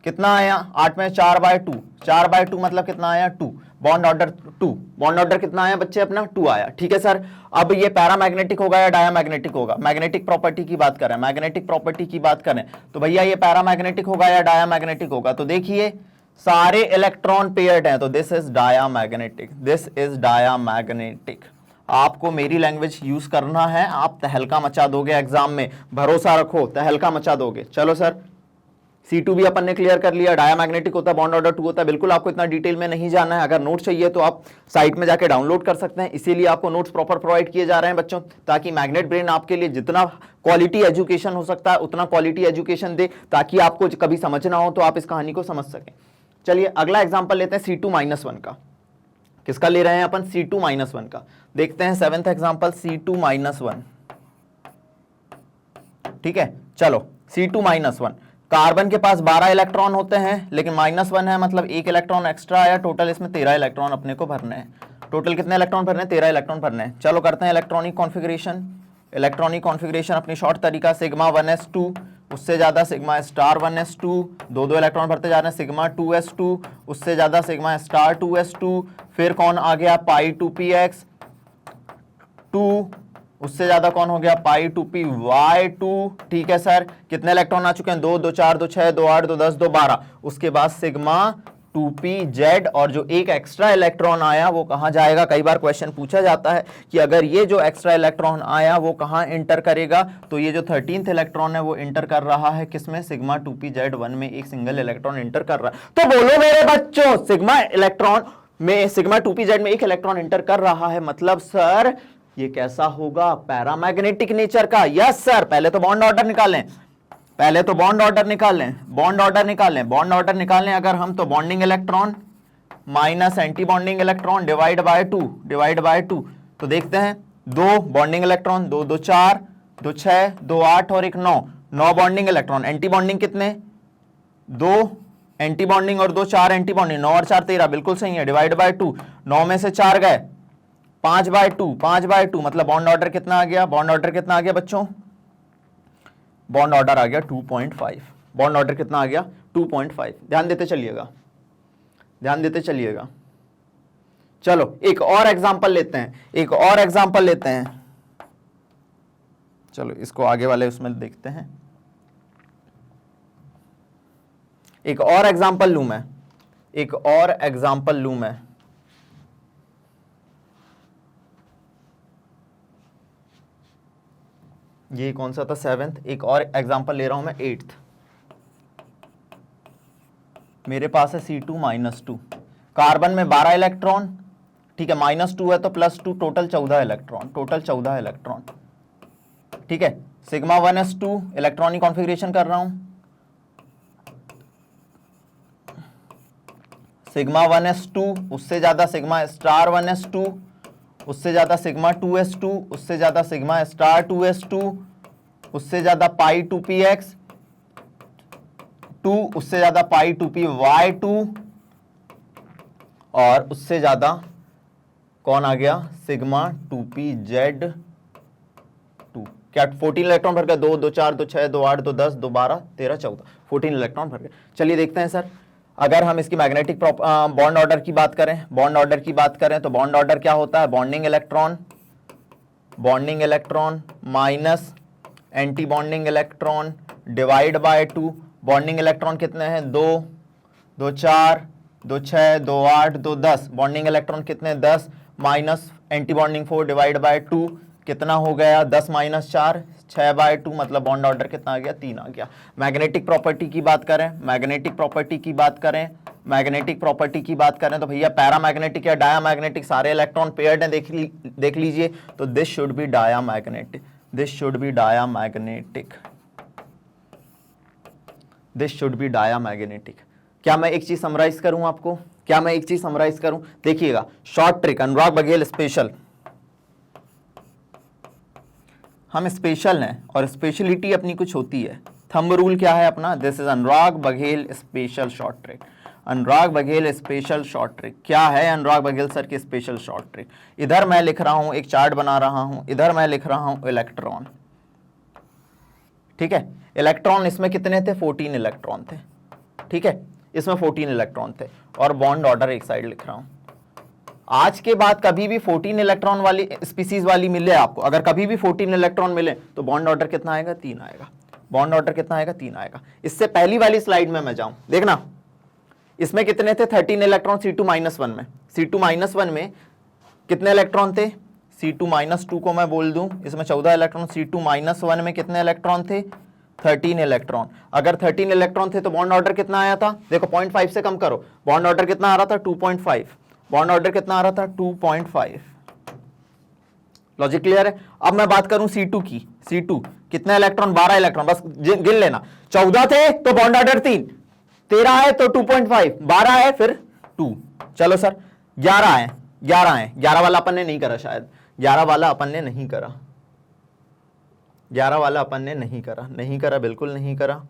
कितना आया 8 में 4 बाय 2, 4 बाय 2 मतलब कितना आया 2। बॉन्ड ऑर्डर 2, बॉन्ड ऑर्डर कितना आया बच्चे अपना 2 आया। ठीक है सर, अब ये पैरामैग्नेटिक होगा या डायामैग्नेटिक होगा, मैग्नेटिक प्रॉपर्टी की बात करें, मैग्नेटिक प्रॉपर्टी की बात करें तो भैया ये पैरामैग्नेटिक होगा या डायामैग्नेटिक होगा। तो देखिए सारे इलेक्ट्रॉन पेयर्ड हैं, तो this is diamagnetic, this is diamagnetic. आपको मेरी लैंग्वेज यूज करना है, आप तहलका मचा दोगे एग्जाम में, भरोसा रखो तहलका मचा दोगे। चलो सर, C2 भी अपन ने क्लियर कर लिया, डायामैग्नेटिक होता है, बॉन्ड ऑर्डर 2 होता है। बिल्कुल आपको इतना डिटेल में नहीं जाना है, अगर नोट चाहिए तो आप साइट में जाके डाउनलोड कर सकते हैं। इसीलिए आपको नोट्स प्रॉपर प्रोवाइड किए जा रहे हैं बच्चों, ताकि मैग्नेट ब्रेन आपके लिए जितना क्वालिटी एजुकेशन हो सकता है उतना क्वालिटी एजुकेशन दे, ताकि आपको कभी समझना हो तो आप इस कहानी को समझ सकें। चलिए अगला एग्जाम्पल लेते हैं C2-1 का। किसका ले रहे हैं अपन, C2-1 का। देखते हैं 7th एग्जाम्पल C2-1। ठीक है, चलो C2-1, कार्बन के पास 12 इलेक्ट्रॉन होते हैं लेकिन -1 है, मतलब एक इलेक्ट्रॉन एक्स्ट्रा आया। टोटल इसमें 13 इलेक्ट्रॉन अपने को भरने हैं। टोटल कितने इलेक्ट्रॉन भरने हैं, 13 इलेक्ट्रॉन भरने हैं। चलो करते हैं इलेक्ट्रॉनिक कॉन्फ़िगरेशन। इलेक्ट्रॉनिक कॉन्फ़िगरेशन अपनी शॉर्ट तरीका सिग्मा 1s2, उससे ज्यादा सिग्मा स्टार 1s2, दो इलेक्ट्रॉन भरते जा रहे हैं, सिग्मा 2s2, उससे ज्यादा सिग्मा स्टार 2s2, फिर कौन आ गया पाई 2px 2, उससे ज्यादा कौन हो गया पाई 2py2। ठीक है सर, कितने इलेक्ट्रॉन आ चुके हैं, 2 2 4 2 6 2 8 2 10 2 12। उसके बाद सिग्मा 2pz, और जो एक एक्स्ट्रा इलेक्ट्रॉन आया वो कहां जाएगा। कई बार क्वेश्चन पूछा जाता है कि अगर ये जो एक्स्ट्रा इलेक्ट्रॉन आया वो कहां इंटर करेगा, तो ये जो 13th इलेक्ट्रॉन है वो इंटर कर रहा है किसमें, सिग्मा 2pz1 में एक सिंगल इलेक्ट्रॉन इंटर कर रहा है। तो बोलो मेरे बच्चों, सिग्मा इलेक्ट्रॉन में सिग्मा 2pz में एक इलेक्ट्रॉन इंटर कर रहा है, मतलब सर ये कैसा होगा, पैरामैग्नेटिक नेचर का। यस सर, पहले तो बॉन्ड ऑर्डर निकालें, पहले तो बॉन्ड ऑर्डर निकालें, बॉन्ड ऑर्डर निकालें, बॉन्ड ऑर्डर निकालें अगर हम, तो bonding electron minus anti bonding electron divide by 2, divide by 2। तो देखते हैं 2 बॉन्डिंग इलेक्ट्रॉन, 2 2 4 2 6 2 8 और एक 9, 9 बॉन्डिंग इलेक्ट्रॉन। एंटी बॉन्डिंग कितने, 2 एंटी बॉन्डिंग और 2 4 एंटी बॉन्डिंग, 9 और 4 13, बिल्कुल सही है, डिवाइड बाय 2। 9 में से 4 गए, 5/2, 5/2 मतलब बॉन्ड ऑर्डर कितना आ गया, बॉन्ड ऑर्डर कितना आ गया बच्चों, बॉन्ड ऑर्डर आ गया 2.5। बॉन्ड ऑर्डर कितना आ गया 2.5। ध्यान देते चलिएगा, ध्यान देते चलिएगा। चलो एक और एग्जांपल लेते हैं, एक और एग्जांपल लेते हैं। चलो इसको आगे वाले उसमें देखते हैं। एक और एग्जांपल लूं मैं, एक और एग्जांपल लूं मैं। ये कौन सा था 7th, एक और एग्जांपल ले रहा हूं मैं 8th। मेरे पास है C2-2, कार्बन में 12 इलेक्ट्रॉन, ठीक है, -2 है तो +2, टोटल 14 इलेक्ट्रॉन, टोटल 14 इलेक्ट्रॉन। ठीक है, सिग्मा 1s2 इलेक्ट्रॉनिक कॉन्फ़िगरेशन कर रहा हूं, सिग्मा 1s2, उससे ज्यादा सिग्मा स्टार 1s2, उससे ज्यादा सिग्मा 2s2, उससे ज्यादा सिग्मा स्टार 2s2, उससे ज्यादा पाई 2px 2, उससे ज्यादा पाई 2py2, और उससे ज्यादा कौन आ गया, सिग्मा 2pz2। क्या 14 इलेक्ट्रॉन भर गए, 2 2 4 2 6 2 8 2 10 2 12 13 14, 14 इलेक्ट्रॉन भर गए। चलिए देखते हैं सर, अगर हम इसकी मैग्नेटिक बॉन्ड ऑर्डर की बात करें, बॉन्ड ऑर्डर की बात करें तो बॉन्ड ऑर्डर क्या होता है, bonding electron, bonding electron minus anti bonding electron divide by 2। Bonding electron कितने हैं, 2 2 4 2 6 2 8 2 10, बॉन्डिंग इलेक्ट्रॉन कितने 10, minus anti bonding 4 divide by 2, कितना हो गया 10 - 4 6/2, मतलब बॉन्ड ऑर्डर कितना आ गया 3 आ गया। मैग्नेटिक प्रॉपर्टी की बात करें, मैग्नेटिक प्रॉपर्टी की बात करें, मैग्नेटिक प्रॉपर्टी की बात करें तो भैया पैरामैग्नेटिक या डायामैग्नेटिक, सारे इलेक्ट्रॉन पेयर्ड हैं, देख लीजिए। तो this should be diamagnetic, this should be diamagnetic, this should be diamagnetic. क्या मैं एक चीज समराइज करूं आपको, क्या मैं एक चीज समराइज करूं? देखिएगा, शॉर्ट ट्रिक, अनुराग बघेल स्पेशल, हम स्पेशल हैं और स्पेशलिटी अपनी कुछ होती है। थंब रूल क्या है अपना? This is Anurag Baghel special short trick. Anurag Baghel special short trick क्या है? अनुराग बघेल सर की स्पेशल शॉर्ट ट्रिक। इधर मैं लिख रहा हूं, एक चार्ट बना रहा हूं, इधर मैं लिख रहा हूं इलेक्ट्रॉन, ठीक है। इलेक्ट्रॉन इसमें कितने थे? 14 इलेक्ट्रॉन थे, ठीक है, इसमें 14 इलेक्ट्रॉन थे, और बॉन्ड ऑर्डर एक साइड लिख रहा हूं। आज के बाद कभी भी 14 इलेक्ट्रॉन वाली स्पीसीज वाली मिले आपको, अगर कभी भी 14 इलेक्ट्रॉन मिले तो बॉन्ड ऑर्डर कितना आएगा? 3 आएगा। बॉन्ड ऑर्डर कितना आएगा? 3 आएगा। इससे पहली वाली स्लाइड में मैं जाऊं, देखना इसमें कितने थे? 13 इलेक्ट्रॉन C2-1 में। C2-1 में कितने इलेक्ट्रॉन थे? C2-2 को मैं बोल दूं, इसमें 14 इलेक्ट्रॉन। C2-1 में कितने इलेक्ट्रॉन थे? 13 इलेक्ट्रॉन। अगर 13 इलेक्ट्रॉन थे तो बॉन्ड ऑर्डर कितना आया था? देखो 0.5 से कम करो, बॉन्ड ऑर्डर कितना आ रहा था? 2.5। बॉन्ड ऑर्डर कितना आ रहा था? 2.5। लॉजिक क्लियर है? अब मैं बात करूं C2 की। C2 कितने इलेक्ट्रॉन? 12 इलेक्ट्रॉन, बस गिन लेना। 14 थे तो बॉन्ड ऑर्डर 3, 13 है तो 2.5, 12 है फिर 2। चलो सर 11 है, 11 है, 11 वाला अपन ने नहीं करा शायद, 11 वाला अपन ने नहीं करा, 11 वाला अपन ने नहीं करा, नहीं करा, बिल्कुल नहीं करा।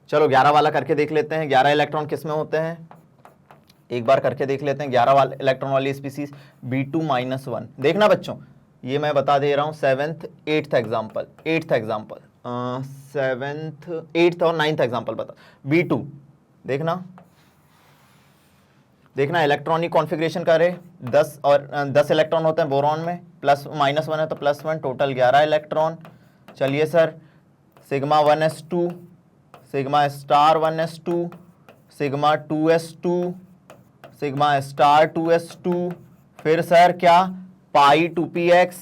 चलो 11 वाला करके देख लेते हैं। 11 इलेक्ट्रॉन किस में होते हैं? एक बार करके देख लेते हैं। 11 वाले इलेक्ट्रॉन वाली स्पीसीज B2-1। देखना बच्चों, ये मैं बता दे रहा हूं 7th 8th example, 8th example, 7th 8th और 9th एग्जाम्पल बता। B2 देखना, देखना इलेक्ट्रॉनिक कॉन्फ़िगरेशन करे, 10 और 10 इलेक्ट्रॉन होते हैं बोरॉन में, +-1 है तो +1, टोटल 11 इलेक्ट्रॉन। चलिए sir, sigma 1s2, sigma star 1s2, sigma 2s2, sigma star 2s2, फिर सर क्या? Pi 2px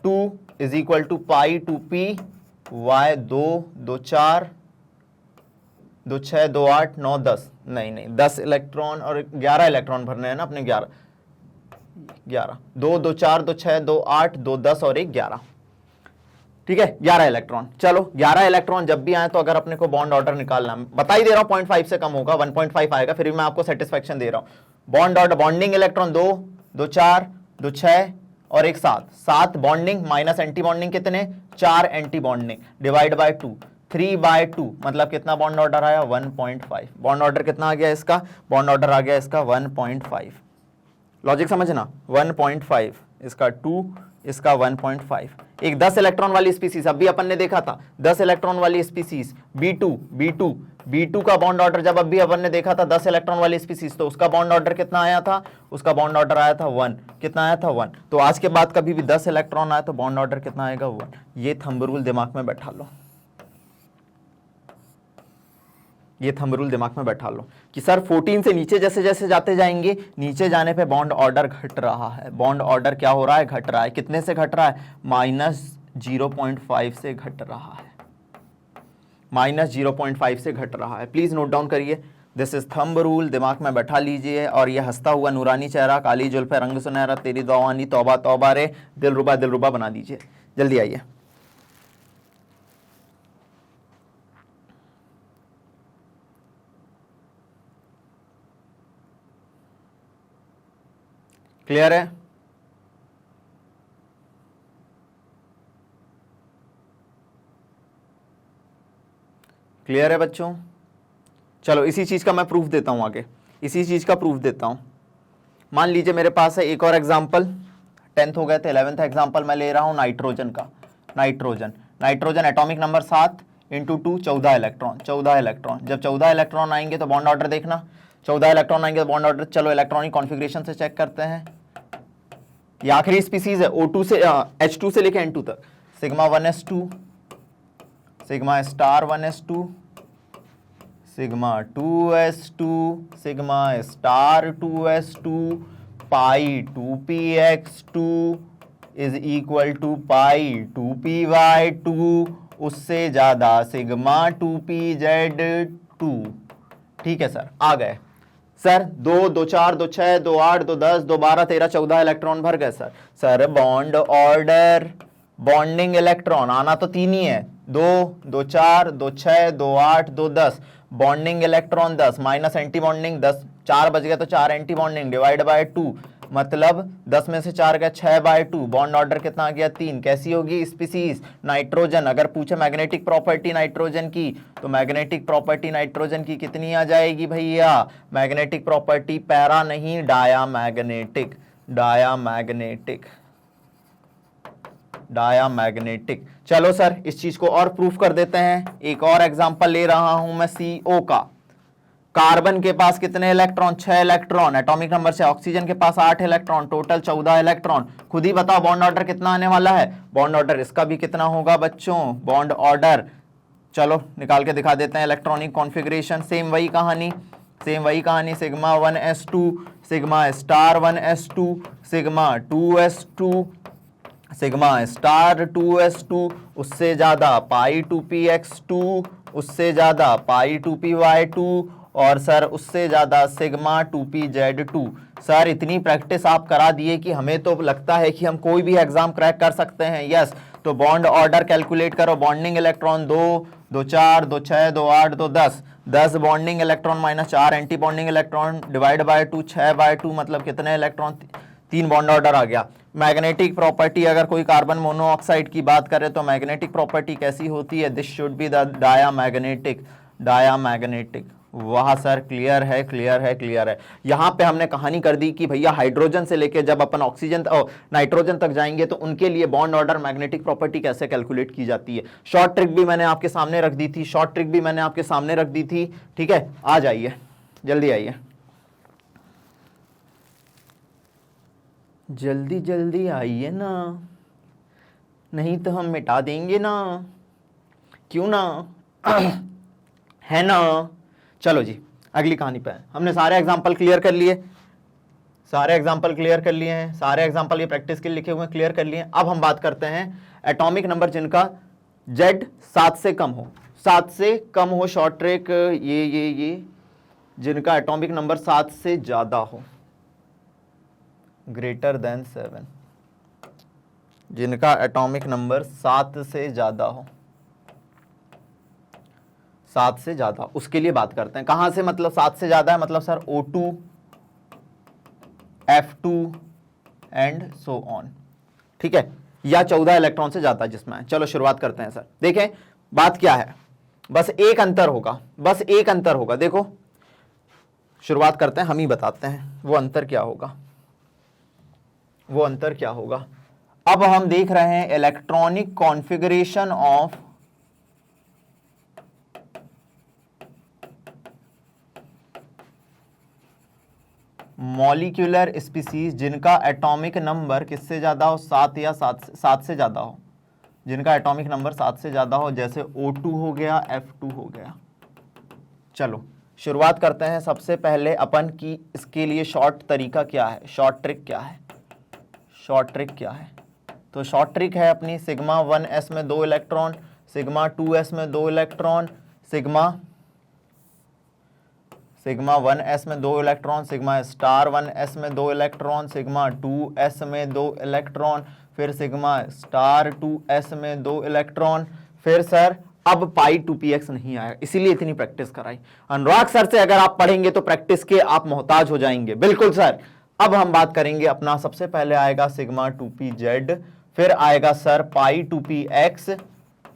2 is equal to pi 2p y 2 2 4 2 6 2 8 9 10, नहीं 10 इलेक्ट्रॉन और 11 इलेक्ट्रॉन भरने हैं ना अपने, 11 2 2 4 2 6 2 8 2 10 और 1 11, ठीक है, 11 इलेक्ट्रॉन। चलो 11 इलेक्ट्रॉन जब भी आए तो अगर अपने को बॉन्ड ऑर्डर निकालना है, बता ही दे रहा हूं 0.5 से कम होगा, 1.5 आएगा, फिर भी मैं आपको सेटिस्फेक्शन दे रहा हूं। बॉन्ड ऑर्डर, बॉन्डिंग इलेक्ट्रॉन 2 2 4 2 6 और 1 7 बॉन्डिंग माइनस एंटी बॉन्डिंग कितने? 4 एंटी बॉन्डिंग डिवाइड बाय 2, 3/2 मतलब कितना बॉन्ड ऑर्डर आया? 1.5। बॉन्ड ऑर्डर कितना आ गया इसका? बॉन्ड ऑर्डर आ गया इसका 1.5। लॉजिक समझना, 1.5 इसका 2, इसका 1.5। एक 10 इलेक्ट्रॉन वाली स्पीसीज अभी अपन ने देखा था, 10 इलेक्ट्रॉन वाली स्पीसीज B2 का बॉन्ड ऑर्डर जब अभी अपन ने देखा था 10 इलेक्ट्रॉन वाली स्पीसीज, तो उसका बॉन्ड ऑर्डर कितना आया था? उसका बॉन्ड ऑर्डर आया था 1। कितना आया था? 1। तो आज के बाद कभी भी 10 इलेक्ट्रॉन आए तो बॉन्ड ऑर्डर कितना आएगा? 1। ये थंब रूल दिमाग में बैठा लो, ये थंब रूल दिमाग में बैठा लो कि सर 14 से नीचे जैसे जैसे जाते जाएंगे, नीचे जाने पे बॉन्ड ऑर्डर घट रहा है। बॉन्ड ऑर्डर क्या हो रहा है? घट रहा है। कितने से घट रहा है? -0.5 से घट रहा है, -0.5 से घट रहा है। प्लीज नोट डाउन करिए, दिस इज थंब रूल, दिमाग में बैठा लीजिए। और ये हंसता हुआ नूरानी चेहरा, काली जुल्फे, रंग सुनहरा, तेरी दवानी, तौबा तौबा रे, दिलरुबा बना दीजिए। जल्दी आइए। क्लियर है? क्लियर है बच्चों? चलो इसी चीज का मैं प्रूफ देता हूं आगे, इसी चीज का प्रूफ देता हूं। मान लीजिए मेरे पास है एक और एग्जांपल, 10th हो गए थे, 11th एग्जांपल मैं ले रहा हूं नाइट्रोजन का। Nitrogen atomic number 7 × 2 14 electron, 14 electron. जब 14 इलेक्ट्रॉन आएंगे तो बॉन्ड ऑर्डर देखना, 14 इलेक्ट्रॉन आएंगे तो बॉन्ड ऑर्डर। चलो इलेक्ट्रॉनिक कॉन्फ़िगरेशन से चेक करते हैं। ये आखिरी स्पीसीज है, O2 से H2 से लेके N2 तक। Sigma 1s2, sigma star 1s2, sigma 2s2, sigma star 2s2, pi 2px2 is equal to pi 2py2, उससे ज्यादा सिग्मा 2pz2। ठीक है सर, आ गए सर। 2 2 4 2 6 2 8 2 10 2 12 13 14 इलेक्ट्रॉन भर गए sir. Sir bond order, bonding electron आना तो 3 ही है, 2 2 4 2 6 2 8 2 10। Bonding electron 10 minus anti bonding 10, 4 बच गया तो 4 एंटी बॉन्डिंग डिवाइड बाय 2, मतलब 10 में से 4 गया 6/2, बॉन्ड ऑर्डर कितना आ गया 3। कैसी होगी स्पीसीज? नाइट्रोजन। अगर पूछे मैग्नेटिक प्रॉपर्टी नाइट्रोजन की, तो मैग्नेटिक प्रॉपर्टी नाइट्रोजन की कितनी आ जाएगी भैया? मैग्नेटिक प्रॉपर्टी पैरा नहीं, डायामैग्नेटिक, डायामैग्नेटिक, डायामैग्नेटिक। चलो सर इस चीज को और प्रूफ कर देते हैं। एक और एग्जांपल ले रहा हूं मैं CO का। कार्बन के पास कितने इलेक्ट्रॉन? 6 इलेक्ट्रॉन एटॉमिक नंबर से। ऑक्सीजन के पास 8 इलेक्ट्रॉन, टोटल 14 इलेक्ट्रॉन। खुद ही बताओ बॉन्ड ऑर्डर कितना आने वाला है? बॉन्ड ऑर्डर इसका भी कितना होगा बच्चों? बॉन्ड ऑर्डर चलो निकाल के दिखा देते हैं। इलेक्ट्रॉनिक कॉन्फ़िगरेशन सेम वही कहानी, सेम वही कहानी। Sigma 1s2, sigma star 1s2, sigma 2s2, sigma star 2s2, उससे ज्यादा पाई 2px2, उससे ज्यादा पाई 2py2, और सर उससे ज्यादा सिग्मा 2pz2। सर इतनी प्रैक्टिस आप करा दिए कि हमें तो लगता है कि हम कोई भी एग्जाम क्रैक कर सकते हैं। यस, तो बॉन्ड ऑर्डर कैलकुलेट करो। Bonding electron 2, 2 4, 2 6, 2 8, 2 10, 10 bonding electron minus 4 anti bonding electron divide by 2, 6/2, मतलब कितने इलेक्ट्रॉन? 3 बॉन्ड ऑर्डर आ गया। मैग्नेटिक प्रॉपर्टी अगर कोई कार्बन मोनोऑक्साइड की बात करे तो मैग्नेटिक प्रॉपर्टी कैसी होती है? This should be the diamagnetic, diamagnetic. वाह सर, क्लियर है, क्लियर है, क्लियर है। यहां पे हमने कहानी कर दी कि भैया हाइड्रोजन से लेके जब अपन ऑक्सीजन नाइट्रोजन तक जाएंगे तो उनके लिए बॉन्ड ऑर्डर मैग्नेटिक प्रॉपर्टी कैसे कैलकुलेट की जाती है। शॉर्ट ट्रिक भी मैंने आपके सामने रख दी थी, शॉर्ट ट्रिक भी मैंने आपके सामने रख दी थी। ठीक है, आ जाइए, जल्दी आइए, जल्दी जल्दी आइए ना, नहीं तो हम मिटा देंगे ना, क्यों ना है ना। चलो जी अगली कहानी पे। हमने सारे एग्जांपल क्लियर कर लिए, सारे एग्जांपल क्लियर कर लिए हैं, सारे एग्जांपल ये प्रैक्टिस के लिए लिखे हुए क्लियर कर लिए। अब हम बात करते हैं एटॉमिक नंबर जिनका Z 7 से कम हो, 7 से कम हो। शॉर्ट ट्रिक ये जिनका एटॉमिक नंबर 7 से ज्यादा हो, ग्रेटर देन 7, जिनका एटॉमिक नंबर 7 से ज्यादा हो, 7 से ज्यादा, उसके लिए बात करते हैं। कहां से मतलब 7 से ज्यादा है? मतलब sir O2, F2 and so on. ठीक है, या 14 इलेक्ट्रॉन से ज्यादा जिसमें है। चलो शुरुआत करते हैं सर। देखें बात क्या है, बस एक अंतर होगा, बस एक अंतर होगा। देखो शुरुआत करते हैं, हम ही बताते हैं वो अंतर क्या होगा, वो अंतर क्या होगा। अब हम देख रहे हैं electronic configuration of molecular species जिनका एटॉमिक नंबर किससे ज्यादा हो? 7 या 7 से ज्यादा हो, जिनका एटॉमिक नंबर 7 से ज्यादा हो, जैसे O2 हो गया, F2 हो गया। चलो शुरुआत करते हैं। सबसे पहले अपन की इसके लिए शॉर्ट तरीका क्या है, शॉर्ट ट्रिक क्या है, शॉर्ट ट्रिक क्या है? तो शॉर्ट ट्रिक है अपनी सिग्मा 1s में 2 इलेक्ट्रॉन, सिग्मा 2s में 2 इलेक्ट्रॉन, सिग्मा 1s में 2 इलेक्ट्रॉन, सिग्मा स्टार 1s में 2 इलेक्ट्रॉन, सिग्मा 2s में 2 इलेक्ट्रॉन, फिर सिग्मा स्टार 2s में 2 इलेक्ट्रॉन, फिर सर अब पाई 2px नहीं आया, इसीलिए इतनी प्रैक्टिस कराई। अनुराग सर से अगर आप पढ़ेंगे तो प्रैक्टिस के आप मोहताज हो जाएंगे। बिल्कुल सर। अब हम बात करेंगे अपना, सबसे पहले आएगा सिग्मा 2pz, फिर आएगा सर पाई 2px,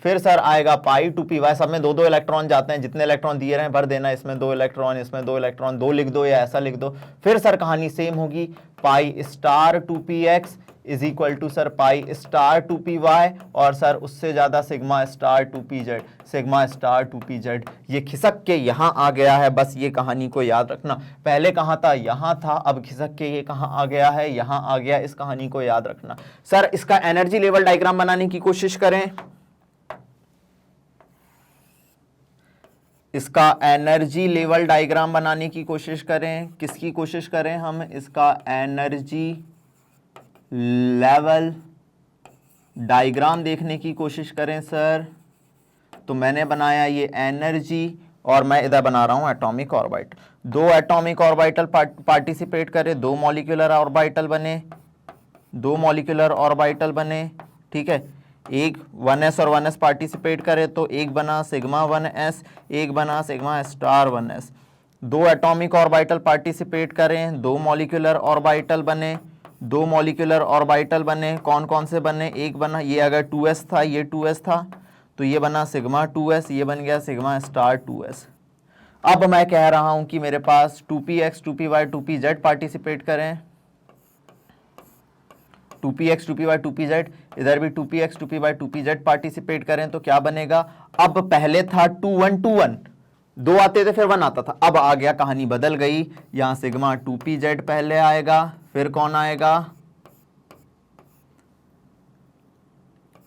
फिर सर आएगा पाई 2py। सब में 2-2 इलेक्ट्रॉन जाते हैं, जितने इलेक्ट्रॉन दिए रहे भर देना, इसमें 2 इलेक्ट्रॉन, इसमें 2 इलेक्ट्रॉन, 2 लिख दो या ऐसा लिख दो। फिर सर कहानी सेम होगी, pi star 2px is equal to sir pi star 2py, और सर उससे ज्यादा sigma star 2pz, sigma star 2pz। ये खिसक के यहां आ गया है, बस ये कहानी को याद रखना। पहले कहां था? यहां था, अब खिसक के ये कहां आ गया है? यहां आ गया। इस कहानी को याद रखना। सर इसका एनर्जी लेवल डायग्राम बनाने की कोशिश करें, इसका एनर्जी लेवल डायग्राम बनाने की कोशिश करें। किसकी कोशिश करें हम? इसका एनर्जी लेवल डायग्राम देखने की कोशिश करें सर। तो मैंने बनाया ये एनर्जी, और मैं इधर बना रहा हूं atomic orbital. 2 atomic orbital participate करें, 2 मॉलिक्यूलर ऑर्बिटल बने, 2 मॉलिक्यूलर ऑर्बिटल बने। ठीक है, एक 1s और 1s पार्टिसिपेट करे तो एक बना सिग्मा 1s, एक बना सिग्मा स्टार 1s। दो एटॉमिक ऑर्बिटल पार्टिसिपेट करें, दो मॉलिक्यूलर ऑर्बिटल बने, दो मॉलिक्यूलर ऑर्बिटल बने। कौन कौन से बने? एक बना, ये अगर 2s था, ये 2s था, तो ये बना सिग्मा 2s, ये बन गया सिग्मा स्टार 2s। अब मैं कह रहा हूं कि मेरे पास 2px 2py 2pz पार्टिसिपेट करें, 2px 2py 2pz, इधर भी 2px 2py 2pz पार्टिसिपेट करें तो क्या बनेगा? अब पहले था 2 1 2 1, दो आते थे फिर 1 आता था, अब आ गया, कहानी बदल गई। यहां सिग्मा 2pz पहले आएगा, फिर कौन आएगा?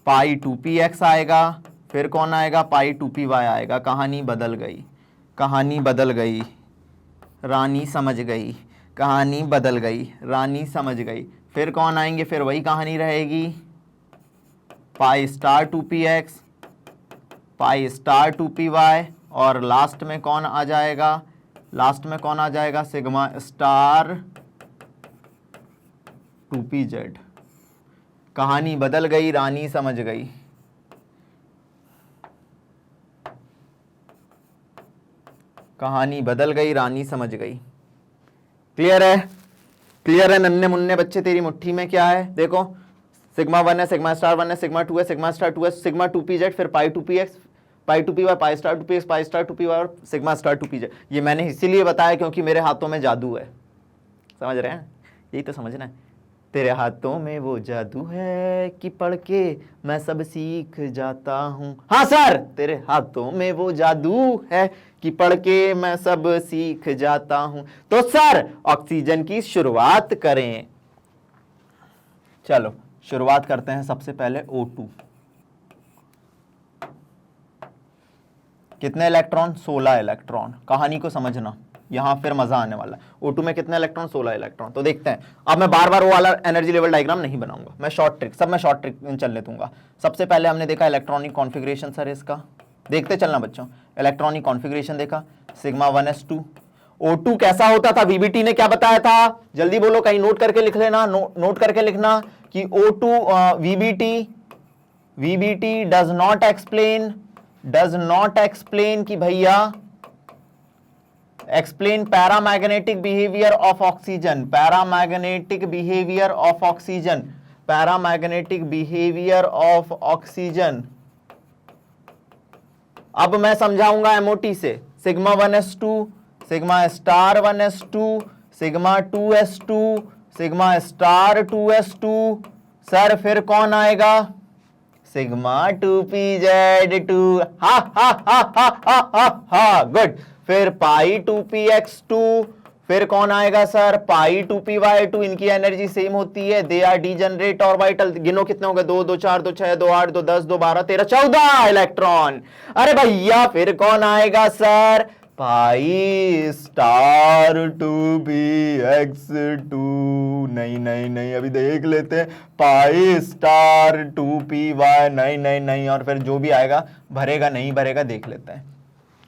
पाई 2px आएगा, फिर कौन आएगा? पाई 2py आएगा। कहानी बदल गई, कहानी बदल गई, रानी समझ गई, कहानी बदल गई, रानी समझ गई। फिर कौन आएंगे? फिर वही कहानी रहेगी, पाई स्टार 2px, पाई स्टार 2py, और लास्ट में कौन आ जाएगा? लास्ट में कौन आ जाएगा? Sigma star 2pz। कहानी बदल गई, रानी समझ गई। कहानी बदल गई, रानी समझ गई। क्लियर है? क्लियर है नन्हे मुन्ने बच्चे? तेरी मुट्ठी में क्या है? देखो, सिग्मा 1 है, सिग्मा स्टार 1 है, सिग्मा 2 है, सिग्मा स्टार 2 है, सिग्मा 2pz, फिर पाई 2px, पाई 2py, पाई स्टार 2px, पाई स्टार 2py और सिग्मा स्टार 2pz। ये मैंने इसीलिए बताया क्योंकि मेरे हाथों में जादू है। समझ रहे हैं? यही तो समझना है। तेरे हाथों में वो जादू है कि पढ़ के मैं सब सीख जाता हूं। हाँ सर, तेरे हाथों में वो जादू है कि पढ़ के मैं सब सीख जाता हूं। तो सर ऑक्सीजन की शुरुआत करें। चलो शुरुआत करते हैं। सबसे पहले O2, कितने इलेक्ट्रॉन? 16 इलेक्ट्रॉन। कहानी को समझना, यहां फिर मजा आने वाला है। O2 में कितने इलेक्ट्रॉन? 16 इलेक्ट्रॉन। तो देखते हैं। अब मैं बार बार वो वाला एनर्जी लेवल डायग्राम नहीं बनाऊंगा, मैं शॉर्ट ट्रिक, सब मैं शॉर्ट ट्रिक चलने दूंगा। सबसे पहले हमने देखा इलेक्ट्रॉनिक कॉन्फ़िगरेशन। सर इसका देखते चलना बच्चों। इलेक्ट्रॉनिक कॉन्फ़िगरेशन देखा, सिग्मा 1s2। O2 कैसा होता था? VBT ने क्या बताया था? जल्दी बोलो, कहीं नोट करके लिख लेना, नोट करके लिखना कि O2 VBT does not explain कि भैया explain paramagnetic behaviour of oxygen, paramagnetic behaviour of oxygen, paramagnetic behaviour of oxygen. अब मैं समझाऊंगा एमओटी से। Sigma 1s2, sigma star 1s2, sigma 2s2, sigma star 2s2। Sir फिर कौन आएगा? Sigma 2pz2। हा हा हा हा हा हा हा, गुड। फिर पाई 2px2, फिर कौन आएगा सर? Pi 2py2। इनकी एनर्जी सेम होती है, दे आर डीजनरेट ऑर्बिटल। गिनो कितने होंगे? 2 2 4 2 6 2 8 2 10 2 12 13 14 इलेक्ट्रॉन। अरे भैया फिर कौन आएगा सर? Pi star 2px2। नहीं नहीं नहीं, अभी देख लेते हैं। पाई स्टार 2py। नहीं नहीं नहीं, और फिर जो भी आएगा भरेगा नहीं भरेगा देख लेते हैं।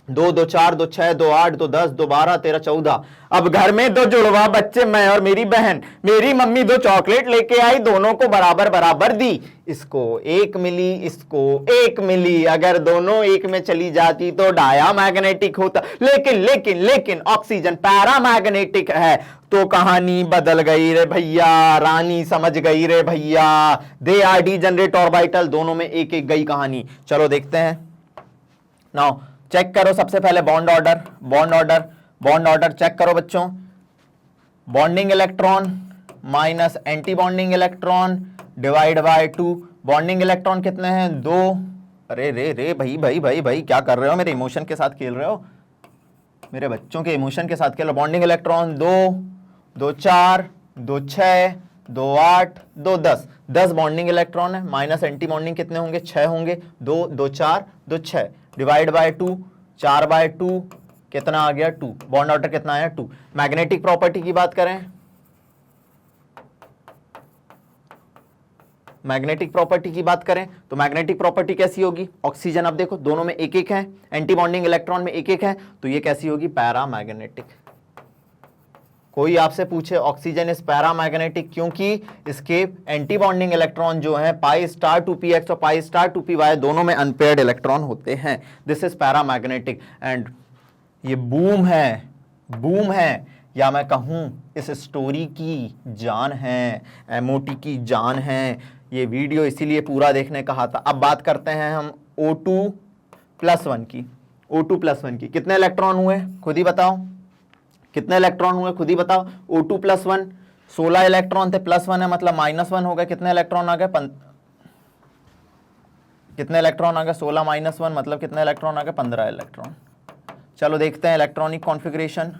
2 2 4 2 6 2 8 2 10 2 12 13 14। अब घर में 2 जुड़वा बच्चे, मैं और मेरी बहन। मेरी मम्मी 2 चॉकलेट लेके आई, दोनों को बराबर बराबर दी। इसको 1 मिली, इसको 1 मिली। अगर दोनों 1 में चली जाती तो डायामैग्नेटिक होता, लेकिन लेकिन लेकिन ऑक्सीजन पैरामैग्नेटिक है। तो कहानी बदल गई रे भैया, रानी समझ गई रे भैया। दे आर डीजनरेट ऑर्बिटल, दोनों में एक एक गई कहानी। चलो देखते हैं। नाउ चेक करो सबसे पहले bond order, bond order, bond order check करो बच्चों। Bonding electron minus anti bonding electron divide by 2। Bonding electron कितने हैं? 2। अरे रे रे भाई भाई भाई भाई, क्या कर रहे हो? मेरे इमोशन के साथ खेल रहे हो, मेरे बच्चों के इमोशन के साथ खेल रहे हो। Bonding electron 2 2 4 2 6 2 8 2 10। 10 बॉन्डिंग इलेक्ट्रॉन है। माइनस एंटी बॉन्डिंग कितने होंगे? 6 होंगे। 2 2 4 2 6 डिवाइड बाय 2, 4 बाय 2 कितना आ गया? 2। बॉन्ड ऑर्डर कितना आया? 2। मैग्नेटिक प्रॉपर्टी की बात करें, मैग्नेटिक प्रॉपर्टी की बात करें तो मैग्नेटिक प्रॉपर्टी कैसी होगी? ऑक्सीजन, अब देखो दोनों में एक एक है, एंटी बॉन्डिंग इलेक्ट्रॉन में एक एक है, तो ये कैसी होगी? पैरामैग्नेटिक। कोई आपसे पूछे ऑक्सीजन इज पैरामैग्नेटिक, क्योंकि इसके एंटी बॉन्डिंग इलेक्ट्रॉन जो है पाई स्टार 2px और पाई स्टार 2py दोनों में अनपेयर्ड इलेक्ट्रॉन होते हैं। This is paramagnetic. एंड ये बूम है या मैं कहूं इस स्टोरी की जान है, एमओटी की जान है। ये वीडियो इसीलिए पूरा देखने कहा था। अब बात करते हैं हम O2+1 की। O2+1 की कितने इलेक्ट्रॉन हुए खुद ही बताओ, कितने इलेक्ट्रॉन हुए खुद ही बताओ। O2+1 16 इलेक्ट्रॉन थे, +1 है मतलब -1 हो गए। कितने इलेक्ट्रॉन आ गए? कितने इलेक्ट्रॉन आ गए? 16 -1 मतलब कितने इलेक्ट्रॉन आ गए? 15 इलेक्ट्रॉन। चलो देखते हैं electronic configuration.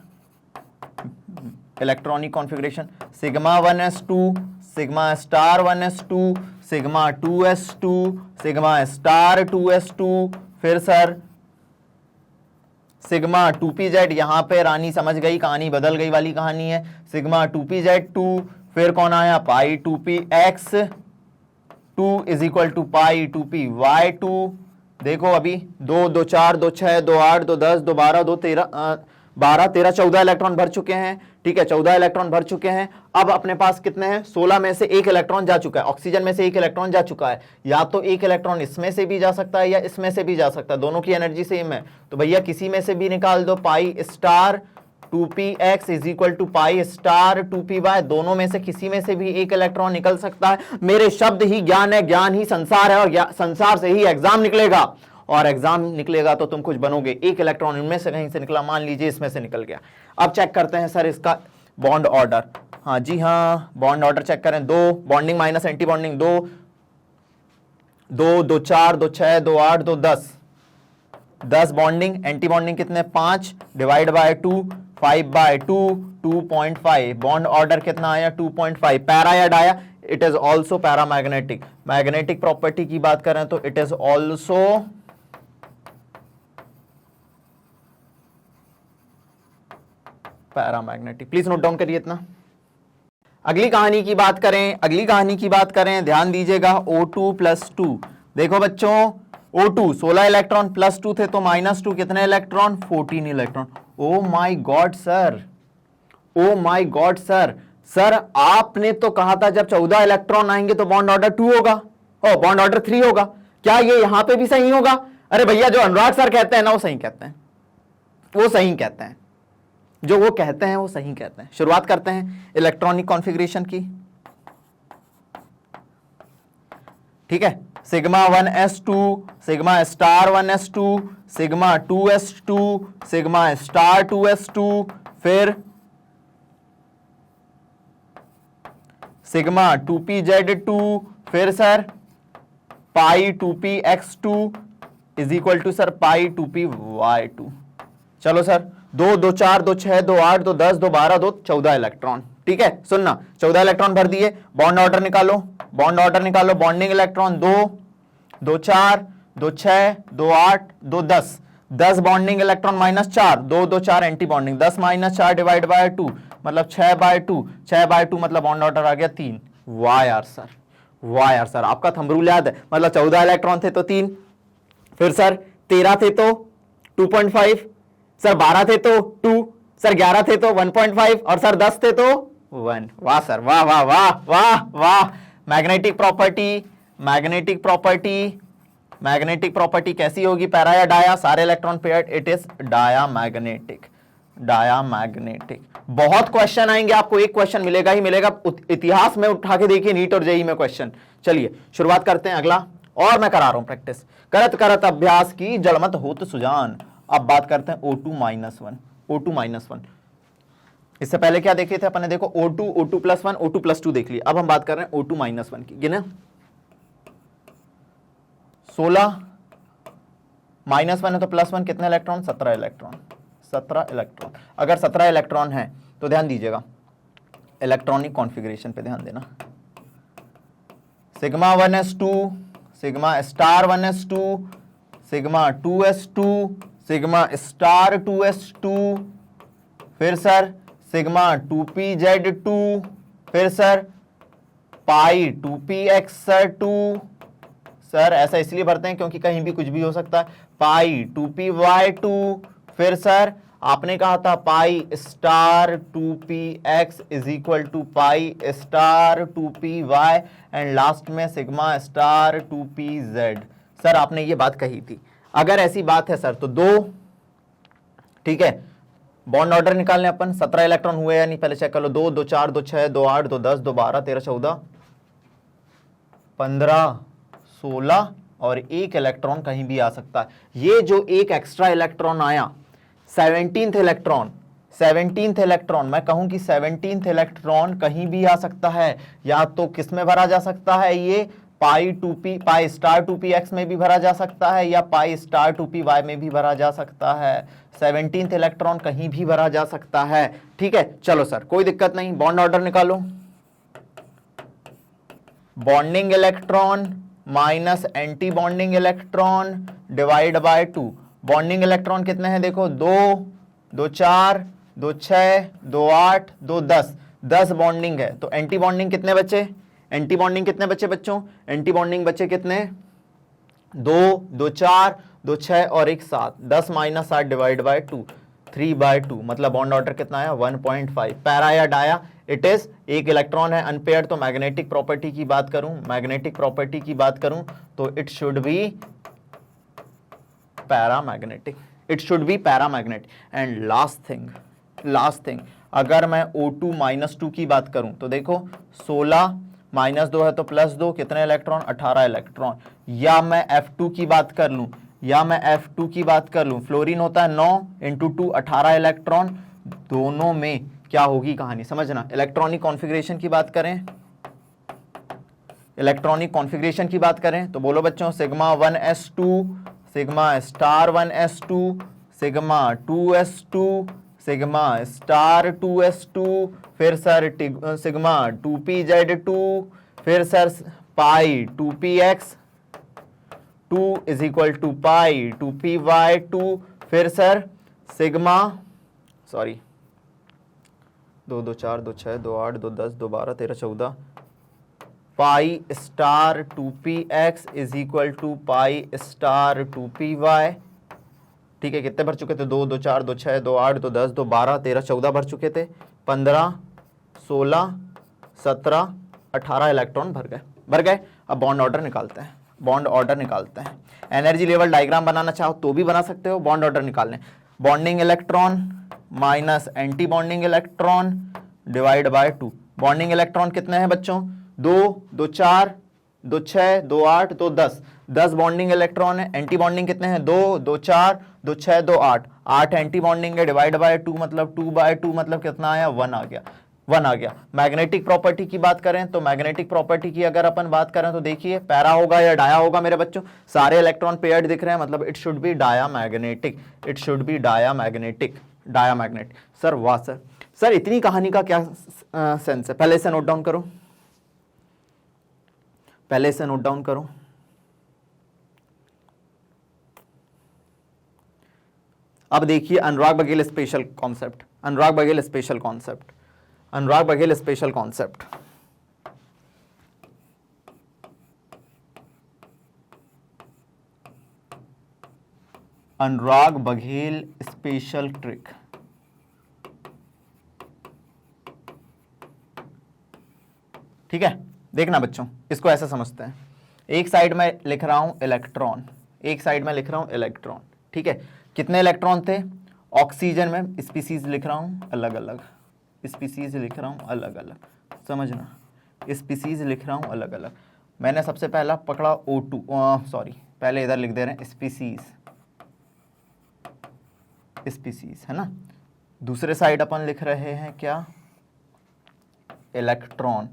Electronic configuration sigma 1s2, sigma star 1s2, sigma 2s2, sigma star 2s2, फिर सर सिग्मा 2pz। यहां पे रानी समझ गई, कहानी बदल गई वाली कहानी है। सिग्मा 2pz2, फिर कौन आया? Pi 2px2 is equal to pi 2py2। देखो अभी 2 2 4 2 6 2 8 2 10 2 12 2 13 14 इलेक्ट्रॉन भर चुके हैं। ठीक है, 14 इलेक्ट्रॉन भर चुके हैं। अब अपने पास कितने हैं? 16 में से एक इलेक्ट्रॉन जा चुका है, ऑक्सीजन में से एक इलेक्ट्रॉन जा चुका है। या तो एक इलेक्ट्रॉन इसमें से भी जा सकता है या इसमें से भी जा सकता है, दोनों की एनर्जी सेम है। तो भैया किसी में से भी निकाल दो। Pi star 2px is equal to pi star 2py, दोनों में से किसी में से भी एक इलेक्ट्रॉन निकल सकता है। मेरे शब्द ही ज्ञान है, ज्ञान ही संसार है, और संसार से ही एग्जाम निकलेगा, और एग्जाम निकलेगा तो तुम कुछ बनोगे। एक इलेक्ट्रॉन इनमें से कहीं से निकला, मान लीजिए इसमें से निकल गया। अब चेक करते हैं सर इसका बॉन्ड ऑर्डर। हाँ जी हाँ, बॉन्ड ऑर्डर चेक करें। 2 bonding minus anti bonding, 2 2 2 4 2 6 2 8 2 10 bonding, anti bonding कितने? 5 डिवाइड बाय 2 5/2 2.5। बॉन्ड ऑर्डर कितना आया? 2.5। पैरा या dia? It is also paramagnetic. Magnetic property की बात करें तो it is also paramagnetic. Please note down करिए इतना। अगली कहानी की बात करें, ध्यान दीजिएगा। O2+2। देखो बच्चों, O2 16 इलेक्ट्रॉन, +2 थे तो -2 कितने electron? 14 electron. Oh my God sir, oh my God sir, sir आपने तो कहा था जब 14 इलेक्ट्रॉन आएंगे तो बॉन्ड ऑर्डर 2 होगा और बॉन्ड ऑर्डर 3 होगा। क्या ये यहां पे भी सही होगा? अरे भैया जो अनुराग सर कहते हैं ना वो सही कहते हैं, वो सही कहते हैं, जो वो कहते हैं वो सही कहते हैं। शुरुआत करते हैं इलेक्ट्रॉनिक कॉन्फ़िगरेशन की। ठीक है, sigma 1s2, sigma star 1s2, sigma 2s2, sigma star 2s2, फिर सिग्मा 2pz2, फिर sir pi 2px2 is equal to sir pi 2py2। चलो सर 2 2 4 2 6 2 8 2 10 2 12 2 14 इलेक्ट्रॉन। ठीक है, सुनना, 14 इलेक्ट्रॉन भर दिए। बॉन्ड ऑर्डर निकालो, बॉन्ड ऑर्डर निकालो। Bonding electron 2 2 4 2 6 2 8 2 10 bonding electron -4 2 2 4 anti bonding, 10 -4 divide by 2 मतलब 6/2 मतलब बॉन्ड ऑर्डर आ गया 3। वाह यार सर, वाह यार सर, आपका थंब रूल याद है। मतलब 14 इलेक्ट्रॉन थे तो 3, फिर सर 13 थे तो 2.5, सर 12 थे तो 2, सर 11 थे तो 1.5 और सर 10 थे तो 1। वाह सर, वाह वाह वाह वाह वाह। Magnetic property, magnetic property, magnetic property कैसी होगी? पैरा या डाया? सारे electron paired, it is diamagnetic, diamagnetic. बहुत क्वेश्चन आएंगे, आपको एक क्वेश्चन मिलेगा ही मिलेगा। इतिहास में उठा के देखिए, नीट और जेईई में क्वेश्चन। चलिए शुरुआत करते हैं अगला, और मैं करा रहा हूं प्रैक्टिस। करत करत अभ्यास की जलमत होत सुजान। अब बात करते हैं O2-1, O2-1। इससे पहले क्या देखे थे अपन ने? देखो O2, O2+1, O2+2 देख लिया। अब हम बात कर रहे हैं O2-1 की। गिने 16 -1 है तो +1 कितने इलेक्ट्रॉन? 17 electron, 17 electron. अगर 17 इलेक्ट्रॉन है तो ध्यान दीजिएगा इलेक्ट्रॉनिक कॉन्फ़िगरेशन पे ध्यान देना। Sigma 1s2, sigma star 1s2, sigma 2s2, sigma star 2s2, फिर सर सिग्मा 2pz2, फिर सर पाई 2px2, सर ऐसा इसलिए भरते हैं क्योंकि कहीं भी कुछ भी हो सकता है, पाई 2py2, फिर सर आपने कहा था pi star 2p(x) is equal to pi star 2py and last में सिग्मा स्टार 2pz। सर आपने ये बात कही थी। अगर ऐसी बात है सर तो दो, ठीक है, बॉन्ड ऑर्डर निकालने अपन। 17 इलेक्ट्रॉन हुए या नहीं पहले चेक कर लो। 2 2 4 2 6 2 8 2 10 2 12 13 14 15 16 और एक इलेक्ट्रॉन कहीं भी आ सकता है। ये जो एक एक्स्ट्रा इलेक्ट्रॉन आया 17th इलेक्ट्रॉन, मैं कहूं कि 17th इलेक्ट्रॉन कहीं भी आ सकता है। या तो किस में भरा जा सकता है, ये पाई स्टार 2px में भी भरा जा सकता है या पाई स्टार 2py में भी भरा जा सकता है। 17th इलेक्ट्रॉन कहीं भी भरा जा सकता है। ठीक है, चलो सर कोई दिक्कत नहीं, बॉन्ड ऑर्डर निकालो। Bonding electron minus anti bonding electron divide by 2। Bonding electron कितने हैं देखो, 2 2 4 2 6 2 8 2 10 10 बॉन्डिंग है। तो एंटी बॉन्डिंग कितने बचे, एंटी बॉन्डिंग कितने बचे बच्चों, एंटी बॉन्डिंग बचे कितने, 2 2 4 2 6 और एक 7। 10 माइनस 7 डिवाइड बाय 2 3/2, मतलब बॉन्ड ऑर्डर कितना है 1.5। पैरा या डाया, इट इज एक इलेक्ट्रॉन है अनपेयर्ड। तो मैग्नेटिक प्रॉपर्टी की बात करूं, मैग्नेटिक प्रॉपर्टी की बात करूं तो it should be paramagnetic, it should be paramagnetic. And last thing अगर मैं O2 -2 की बात करूं तो देखो 16 -2 है तो +2, कितने इलेक्ट्रॉन 18 इलेक्ट्रॉन। या मैं F2 की बात कर लूं, फ्लोरीन होता है 9 × 2 18 इलेक्ट्रॉन। दोनों में क्या होगी कहानी समझना। इलेक्ट्रॉनिक कॉन्फ़िगरेशन की बात करें, तो बोलो बच्चों sigma 1s2, sigma star 1s2, sigma 2s2, sigma star 2s2, फिर सर सिग्मा 2pz2, फिर sir pi 2px 2 is equal to pi 2py2, फिर sir sigma 2 2 4 2 6 2 8 2 10 2 12 13 14 pi star 2px is equal to pi star 2py। ठीक है, कितने भर चुके थे, 2 2 4 2 6 2 8 2 10 2 12 13 14 भर चुके थे। 15 16 17 18 इलेक्ट्रॉन भर गए। अब बॉन्ड ऑर्डर निकालते हैं। एनर्जी लेवल डायग्राम बनाना चाहो तो भी बना सकते हो, बॉन्ड ऑर्डर निकालने। Bonding electron minus anti bonding electron divide by 2। Bonding electron कितने हैं बच्चों, 2 2 4 2 6 2 8 2 10 10 बॉन्डिंग इलेक्ट्रॉन है। एंटी बॉन्डिंग कितने हैं, 2 2 4 2 6 2 8 8 एंटी बॉन्डिंग है। डिवाइड बाय 2 मतलब 2/2 मतलब कितना आया, 1 आ गया। मैग्नेटिक प्रॉपर्टी की बात करें तो मैग्नेटिक प्रॉपर्टी की अगर अपन बात करें तो देखिए पैरा होगा या डाया होगा मेरे बच्चों, सारे इलेक्ट्रॉन पेयर्ड दिख रहे हैं, मतलब it should be diamagnetic. Sir वाह सर इतनी कहानी का क्या सेंस है, पहले से नोट डाउन करो। अब देखिए अनुराग बघेल स्पेशल कॉन्सेप्ट। अनुराग बघेल स्पेशल कॉन्सेप्ट अनुराग बघेल स्पेशल ट्रिक। ठीक है, देखना बच्चों, इसको ऐसे समझते हैं। एक साइड में लिख रहा हूं इलेक्ट्रॉन, ठीक है। कितने इलेक्ट्रॉन थे, ऑक्सीजन में स्पीसीज लिख रहा हूं अलग अलग, समझना, स्पीसीज लिख रहा हूं अलग अलग। मैंने सबसे पहला पकड़ा O2, पहले इधर लिख दे रहे हैं स्पीसीज है ना। दूसरे साइड अपन लिख रहे हैं क्या, इलेक्ट्रॉन।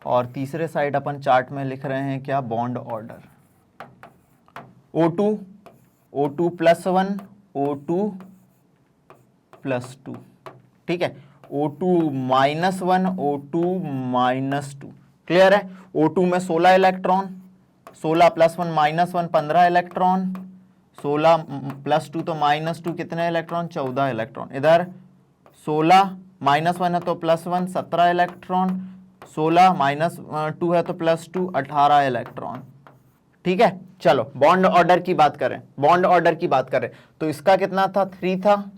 और तीसरे साइड अपन चार्ट में लिख रहे हैं क्या, बॉन्ड ऑर्डर। O2 +1 O2 +2, ठीक है। O2 -1 O2 -2, क्लियर है। O2 में 16 इलेक्ट्रॉन, 16 + 1 -1 15 इलेक्ट्रॉन, 16 + 2 तो -2 कितने इलेक्ट्रॉन, 14 इलेक्ट्रॉन। इधर 16 -1 है तो +1 17 इलेक्ट्रॉन, 16 -2 है तो +2 18 इलेक्ट्रॉन। ठीक है, चलो बॉन्ड ऑर्डर की बात करें तो इसका कितना था, 3 था,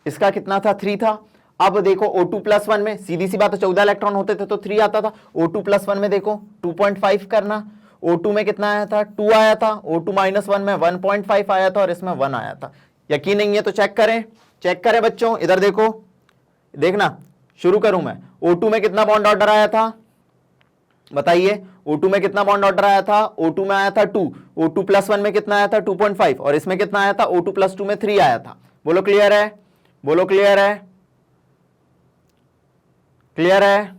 इसका कितना था, 3 था। अब देखो O2+1 में सीधी सी बात है, 14 इलेक्ट्रॉन होते थे तो 3 आता था। O2+1 में देखो 2.5 करना, O2 में कितना आया था, 2 आया था, O2-1 में 1.5 आया था और इसमें 1 आया था। यकीन नहीं है तो चेक करें, चेक करें बच्चों, इधर देखो, देखना शुरू करूं मैं। O2 में कितना बॉन्ड ऑर्डर आया था बताइए, O2 में कितना बॉन्ड ऑर्डर आया था, O2 में आया था 2, O2+1 में कितना आया था 2.5 और इसमें कितना आया था, O2+2 में 3 आया था। बोलो क्लियर है, बोलो क्लियर है, क्लियर है।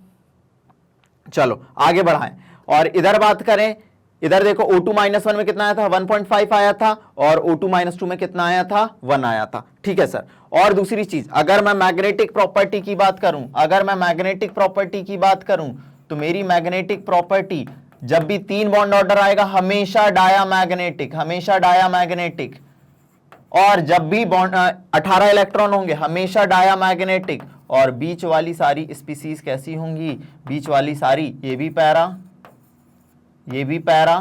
चलो आगे बढ़ाएं और इधर बात करें, इधर देखो O2-1 में कितना आया था, 1.5 आया था और O2-2 में कितना आया था, 1 आया था। ठीक है सर। और दूसरी चीज, अगर मैं मैग्नेटिक प्रॉपर्टी की बात करूं, अगर मैं मैग्नेटिक प्रॉपर्टी की बात करूं तो मेरी मैग्नेटिक प्रॉपर्टी, जब भी 3 बॉन्ड ऑर्डर आएगा हमेशा डायामैग्नेटिक, हमेशा डायामैग्नेटिक। और जब भी बॉन्ड 18 इलेक्ट्रॉन होंगे हमेशा डायामैग्नेटिक। और बीच वाली सारी स्पीसीज कैसी होंगी, बीच वाली सारी, ये भी पैरा, ये भी पैरा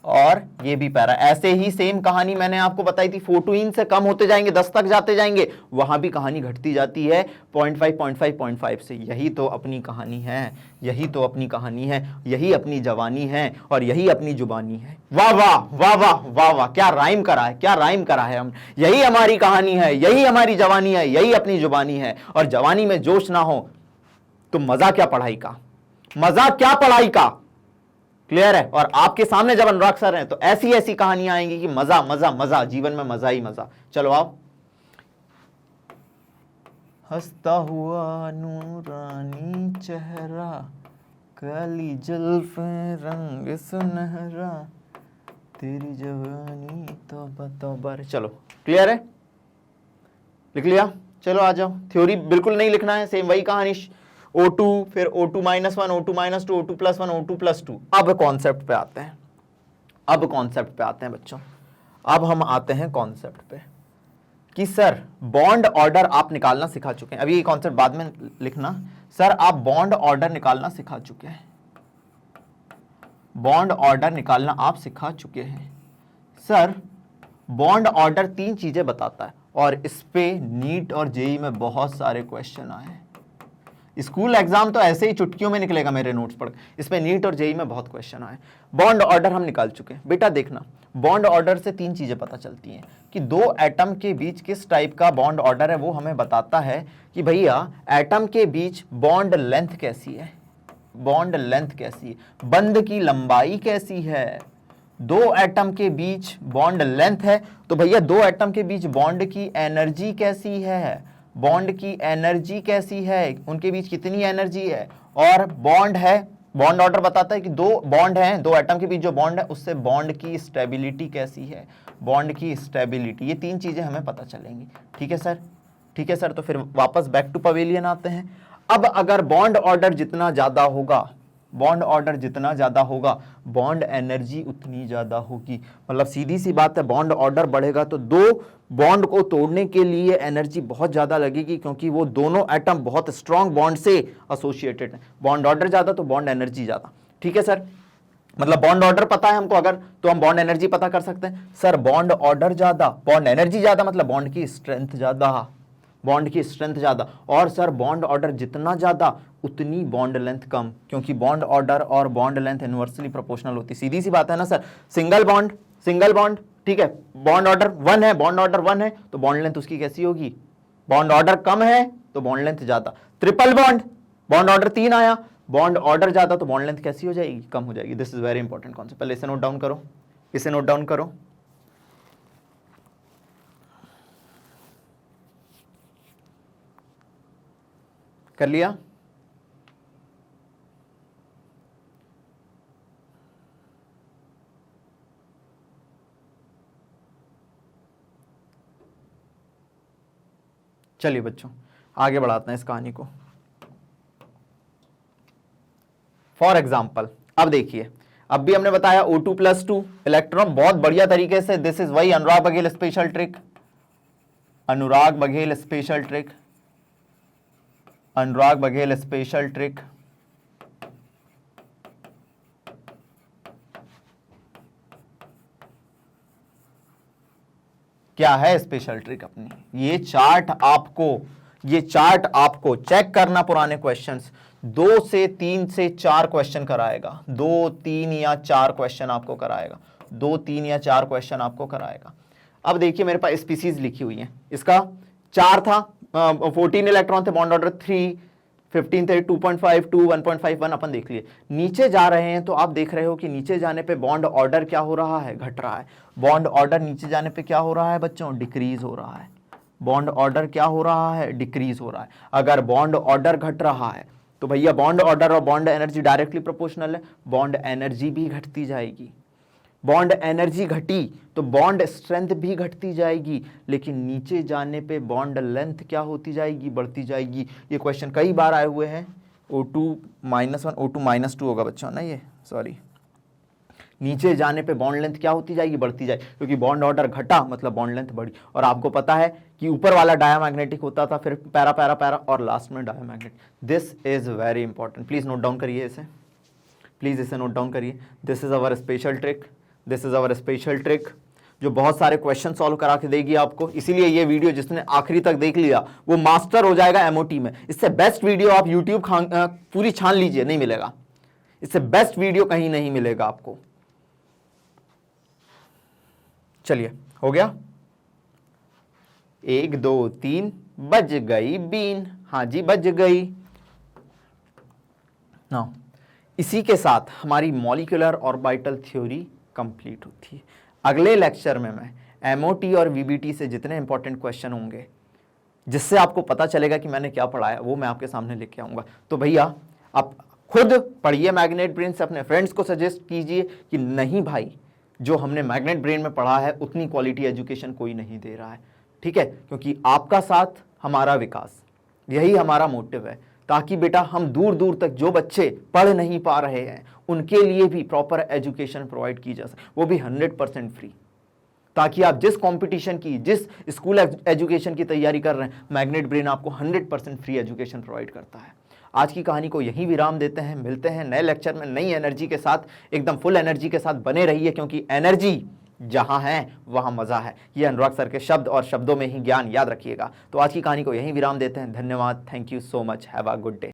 और ये भी पैरा। ऐसे ही सेम कहानी मैंने आपको बताई थी, 4 to in से कम होते जाएंगे, 10 तक जाते जाएंगे, वहां भी कहानी घटती जाती है 0.5 0.5 0.5 से। यही तो अपनी कहानी है, यही तो अपनी कहानी है, यही अपनी जवानी है और यही अपनी जुबानी है। वाह वाह वाह वाह वाह वाह, क्या राइम करा है, क्या राइम करा है हम। यही हमारी कहानी है, यही हमारी जवानी है, यही अपनी जुबानी है। और जवानी में जोश ना हो तो मजा क्या पढ़ाई का, मजा क्या पढ़ाई का। क्लियर है। और आपके सामने जब अनुराग सर हैं तो ऐसी ऐसी कहानियां आएंगी कि मजा मजा मजा, जीवन में मजा ही मजा। चलो आओ। हंसता हुआ नूरानी चेहरा, काली जुल्फें रंग सुनहरा, तेरी जवानी तौबा तौबा। चलो क्लियर है, लिख लिया। चलो आ जाओ, थ्योरी बिल्कुल नहीं लिखना है, सेम वही कहानी, O2 फिर O2-1 O2-2 O2+1 O2+2। अब कॉन्सेप्ट पे आते हैं, अब कॉन्सेप्ट पे आते हैं बच्चों। अब हम आते हैं कॉन्सेप्ट पे कि सर बॉन्ड ऑर्डर आप निकालना सिखा चुके हैं, अभी ये कॉन्सेप्ट बाद में लिखना। सर आप बॉन्ड ऑर्डर निकालना सिखा चुके हैं, बॉन्ड ऑर्डर निकालना आप सिखा चुके हैं। सर बॉन्ड ऑर्डर 3 चीजें बताता है और इस पे नीट और जेई में बहुत सारे क्वेश्चन आए हैं। स्कूल एग्जाम तो ऐसे ही चुटकियों में निकलेगा मेरे नोट्स पढ़, इसमें नीट और जेई में बहुत क्वेश्चन आए। बॉन्ड ऑर्डर हम निकाल चुके हैं बेटा। देखना, बॉन्ड ऑर्डर से 3 चीजें पता चलती हैं कि 2 एटम के बीच किस टाइप का बॉन्ड ऑर्डर है। वो हमें बताता है कि भैया एटम के बीच बॉन्ड लेंथ कैसी है, बॉन्ड लेंथ कैसी है, बंध की लंबाई कैसी है। 2 एटम के बीच बॉन्ड लेंथ है तो भैया 2 एटम के बीच बॉन्ड की एनर्जी कैसी है, बॉन्ड की एनर्जी कैसी है, उनके बीच कितनी एनर्जी है। और बॉन्ड है, बॉन्ड ऑर्डर बताता है कि 2 बॉन्ड हैं, 2 एटम के बीच जो बॉन्ड है उससे बॉन्ड की स्टेबिलिटी कैसी है, बॉन्ड की स्टेबिलिटी। ये 3 चीजें हमें पता चलेंगी। ठीक है सर, ठीक है सर। तो फिर वापस बैक टू पवेलियन आते हैं। अब अगर बॉन्ड ऑर्डर जितना ज्यादा होगा, बॉन्ड ऑर्डर जितना ज्यादा होगा बॉन्ड एनर्जी उतनी ज्यादा होगी। मतलब सीधी सी बात है, बॉन्ड ऑर्डर बढ़ेगा तो 2 बॉन्ड को तोड़ने के लिए एनर्जी बहुत ज्यादा लगेगी, क्योंकि वो दोनों एटम बहुत स्ट्रॉन्ग बॉन्ड से एसोसिएटेड है। बॉन्ड ऑर्डर ज्यादा तो बॉन्ड एनर्जी ज्यादा। ठीक है सर, मतलब बॉन्ड ऑर्डर पता है हमको अगर, तो हम बॉन्ड एनर्जी पता कर सकते हैं। सर बॉन्ड ऑर्डर ज्यादा, बॉन्ड एनर्जी ज्यादा, मतलब बॉन्ड की स्ट्रेंथ ज्यादा, बॉन्ड की स्ट्रेंथ ज्यादा। और सर बॉन्ड ऑर्डर जितना ज्यादा उतनी बॉन्ड लेंथ कम, क्योंकि बॉन्ड ऑर्डर और बॉन्ड लेंथ इनवर्सली प्रोपोर्शनल होती। सीधी सी बात है ना sir. Single bond, single bond, ठीक है, बॉन्ड ऑर्डर 1 है, बॉन्ड ऑर्डर 1 है तो बॉन्ड लेंथ उसकी कैसी होगी, बॉन्ड ऑर्डर कम है तो बॉन्ड लेंथ ज्यादा। ट्रिपल बॉन्ड, बॉन्ड ऑर्डर 3 आया, बॉन्ड ऑर्डर ज्यादा तो बॉन्ड लेंथ कैसी हो जाएगी, कम हो जाएगी। This is very important concept, पहले इसे नोट डाउन करो, इसे नोट डाउन करो। कर लिया? चलिए बच्चों आगे बढ़ाते हैं इस कहानी को। फॉर एग्जाम्पल अब देखिए, अब भी हमने बताया O2+2 इलेक्ट्रॉन बहुत बढ़िया तरीके से, दिस इज वही अनुराग बघेल स्पेशल ट्रिक, अनुराग बघेल स्पेशल ट्रिक, अनुराग बघेल स्पेशल ट्रिक। क्या है स्पेशल ट्रिक अपनी? ये चार्ट आपको चेक करना, पुराने क्वेश्चंस 2 से 3 से 4 क्वेश्चन कराएगा, 2, 3 या 4 क्वेश्चन आपको कराएगा, 2, 3 या 4 क्वेश्चन आपको कराएगा। अब देखिए मेरे पास स्पीसीज लिखी हुई है, इसका 4 था, 14 इलेक्ट्रॉन थे, बॉन्ड ऑर्डर 3, 15 थे, 2.5, 2, 1.51 अपन देख लिए। नीचे जा रहे हैं तो आप देख रहे हो कि नीचे जाने पे बॉन्ड ऑर्डर क्या हो रहा है? घट रहा है। बॉन्ड ऑर्डर नीचे जाने पे क्या हो रहा है बच्चों? डिक्रीज हो रहा है। बॉन्ड ऑर्डर क्या हो रहा है? डिक्रीज हो रहा है। अगर बॉन्ड ऑर्डर घट रहा है तो भैया बॉन्ड ऑर्डर और बॉन्ड एनर्जी डायरेक्टली प्रोपोर्शनल है, बॉन्ड एनर्जी भी घटती जाएगी। बॉन्ड एनर्जी घटी तो बॉन्ड स्ट्रेंथ भी घटती जाएगी, लेकिन नीचे जाने पे बॉन्ड लेंथ क्या होती जाएगी? बढ़ती जाएगी। ये क्वेश्चन कई बार आए हुए हैं। O2-1 O2-2 होगा बच्चों ना, ये सॉरी। नीचे जाने पे बॉन्ड लेंथ क्या होती जाएगी? बढ़ती जाएगी, क्योंकि बॉन्ड ऑर्डर घटा मतलब बॉन्ड लेंथ बढ़ी। और आपको पता है कि ऊपर वाला डायामैग्नेटिक होता था, फिर पैरा पैरा पैरा और लास्ट में diamagnetic. This is very important, please note down करिए इसे, प्लीज इसे नोट डाउन करिए। This is our special trick, this is our special trick जो बहुत सारे क्वेश्चन सॉल्व करा के देगी आपको। इसीलिए ये वीडियो जिसने आखिरी तक देख लिया वो मास्टर हो जाएगा एमओटी में। इससे बेस्ट वीडियो आप यूट्यूब पूरी छान लीजिए, नहीं मिलेगा। इससे बेस्ट वीडियो कहीं नहीं मिलेगा आपको। चलिए हो गया, 1 2 3 बज गई बीन। हाँ जी बज गई ना। इसी के साथ हमारी मॉलिक्यूलर ऑर्बिटल थ्योरी कंप्लीट होती है। अगले लेक्चर में मैं एमओटी और वीबीटी से जितने इंपॉर्टेंट क्वेश्चन होंगे, जिससे आपको पता चलेगा कि मैंने क्या पढ़ाया, वो मैं आपके सामने लेके आऊंगा। तो भैया आप खुद पढ़िए मैग्नेट ब्रेन से, अपने फ्रेंड्स को सजेस्ट कीजिए कि नहीं भाई, जो हमने मैग्नेट ब्रेन में पढ़ा है उतनी क्वालिटी एजुकेशन कोई नहीं दे रहा है, ठीक है? क्योंकि आपका साथ हमारा विकास, यही हमारा मोटिव है, ताकि बेटा हम दूर दूर तक जो बच्चे पढ़ नहीं पा रहे हैं उनके लिए भी प्रॉपर एजुकेशन प्रोवाइड की जा सके, वो भी 100% फ्री, ताकि आप जिस कंपटीशन की, जिस स्कूल एजुकेशन की तैयारी कर रहे हैं, मैग्नेट ब्रेन आपको 100% फ्री एजुकेशन प्रोवाइड करता है। आज की कहानी को यहीं विराम देते हैं, मिलते हैं नए लेक्चर में नई एनर्जी के साथ, एकदम फुल एनर्जी के साथ बने रहिए, क्योंकि एनर्जी जहां है वहां मजा है। ये अनुराग सर के शब्द, और शब्दों में ही ज्ञान, याद रखिएगा। तो आज की कहानी को यहीं विराम देते हैं। धन्यवाद, thank you so much, have a good day.